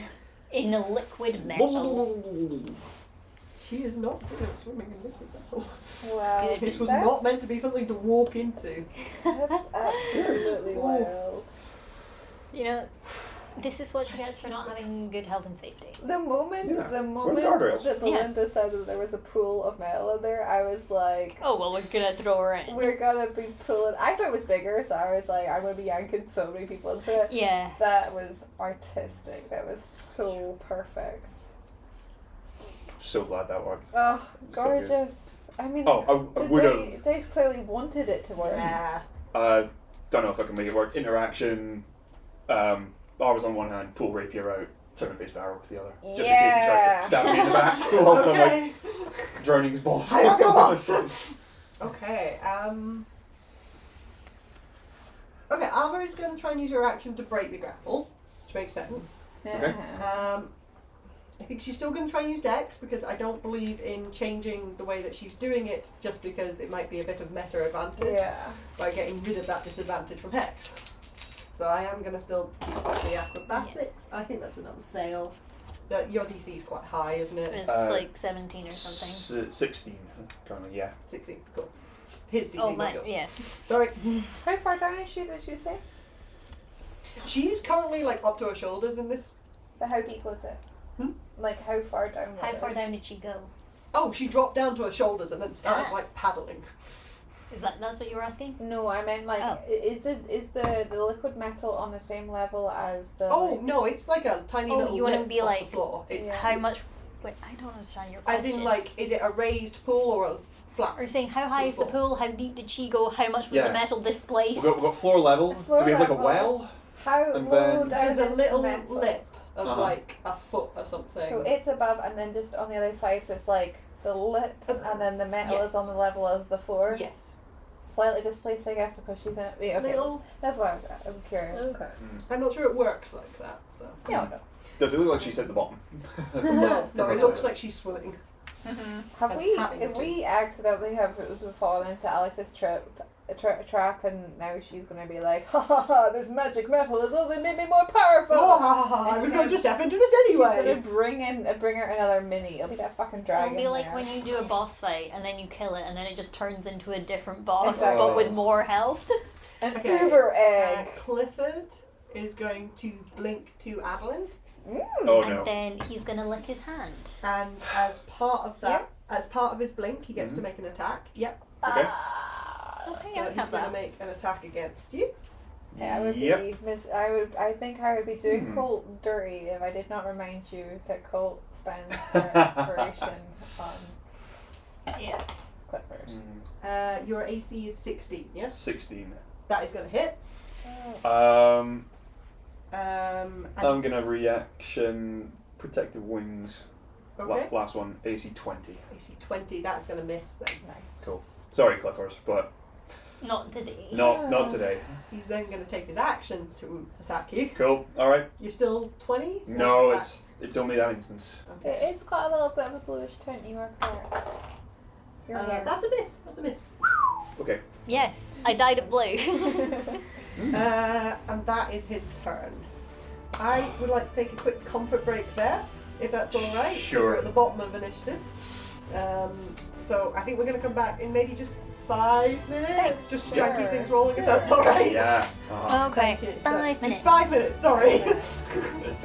In a liquid metal. She is not good at swimming in liquid metal. wow. Good. This was That's- not meant to be something to walk into. That's absolutely Oh. wild. You know, this is what she gets for not having good health and safety. The moment Yeah. the Where are the moment guardrails? that Belinda said that there was a pool of metal in there, I was like, Oh, well, we're gonna throw her in. we're gonna be pulling. I thought it was bigger, so I was like, I'm gonna be yanking so many people into it. Yeah. That was artistic. That was so perfect. So glad that worked. Oh, So good. gorgeous. I mean, Oh, I would have. Dice clearly wanted it to work. Yeah. Don't know if I can make it work. Interaction. Arva's on one hand, pull rapier out, turn and face Varrow with the other. Just in case he tries to stab me in the back whilst I'm Okay. like drowning's boss. I have your boss. Okay. Okay. Arva is going to try and use her action to break the grapple, which makes sense. Okay. I think she's still going to try and use Dex because I don't believe in changing the way that she's doing it just because it might be a bit of meta advantage Yeah. by getting rid of that disadvantage from Hex. So I am going to still keep the acrobatics. Yes. I think that's another fail. Your DC is quite high, isn't it? It's like 17 or something. 16 currently, yeah. 16. Cool. His DC, Oh, not my, yours. yeah. Sorry. How far down is she, did you say? She's currently like up to her shoulders in this. But how deep was it? Hmm? Like, how far down was How it? far down did she go? Oh, she dropped down to her shoulders and then started Ah. like paddling. That's what you were asking? No, I meant like, Oh. is the liquid metal on the same level as the? Oh like, no, it's like a tiny Oh, little you wanna lip be off like- the floor. It, Yeah. How much? Wait, I don't understand your As question. in, like, is it a raised pool or a flat? Are you saying how high is the pool? How deep did she go? How much was Yeah. the metal displaced? We've got floor level. Floor Do we have like a level. well? How And low then- down There's a is the little metal? lip of Uh-huh. like a foot or something. So it's above, and then just on the other side, so it's like the lip, and then the metal Yes. is on the level of the floor. Yes. Slightly displaced, I guess, because she's in it. Yeah, okay. Little. That's why I'm curious. I'm not sure it works like that. So. No, no. Does it look like she's at the bottom? No, it looks like she's swimming. Have I'm we, happy if to. we accidentally have fallen into Alex's trap, and now she's gonna be like, ha ha ha, this magic metal has only made me more powerful. Oh, ha, ha, ha, I She's was gonna- going to step into this She's gonna anyway. bring her another mini. It'll be that fucking dragon. It'll be like there. when you do a boss fight and then you kill it and then it just turns into a different boss Exactly. but with more health. An Okay, uber egg. Clifford is going to blink to Adolin, Oh and no. then he's gonna lick his hand. and as part of that, as part of his blink, he gets to Mhm. make an attack. Yep. Okay. Okay, So I he's have going to that. make an attack against you. Yeah, I would Yep. be I think I would be doing Hmm. Colt dirty if I did not remind you that Colt spends their inspiration on Yeah. Clifford. Your AC is 16, yes? 16. That is going to hit. Um, And I'm gonna reaction protective wings. Okay. Last one, AC 20. AC 20, that's going to miss then. Nice. Cool. Sorry, Clifford, but Not today. not today. He's then going to take his action to attack you. Cool. All right. You're still 20? No, Or it's only that instance. Okay. It's got a little bit of a bluish tint, you are correct. You're here. That's a miss. That's a miss. Okay. Yes, I dyed it blue. And that is his turn. I would like to take a quick comfort break there, if that's all right. Sure. We're at the bottom of initiative. So I think we're going to come back in maybe just 5 minutes, just Sure, janky things rolling, if sure. that's all right. Yeah. Uh-huh. Okay, Thank you. 5 Just minutes. 5 minutes, sorry. 5 minutes.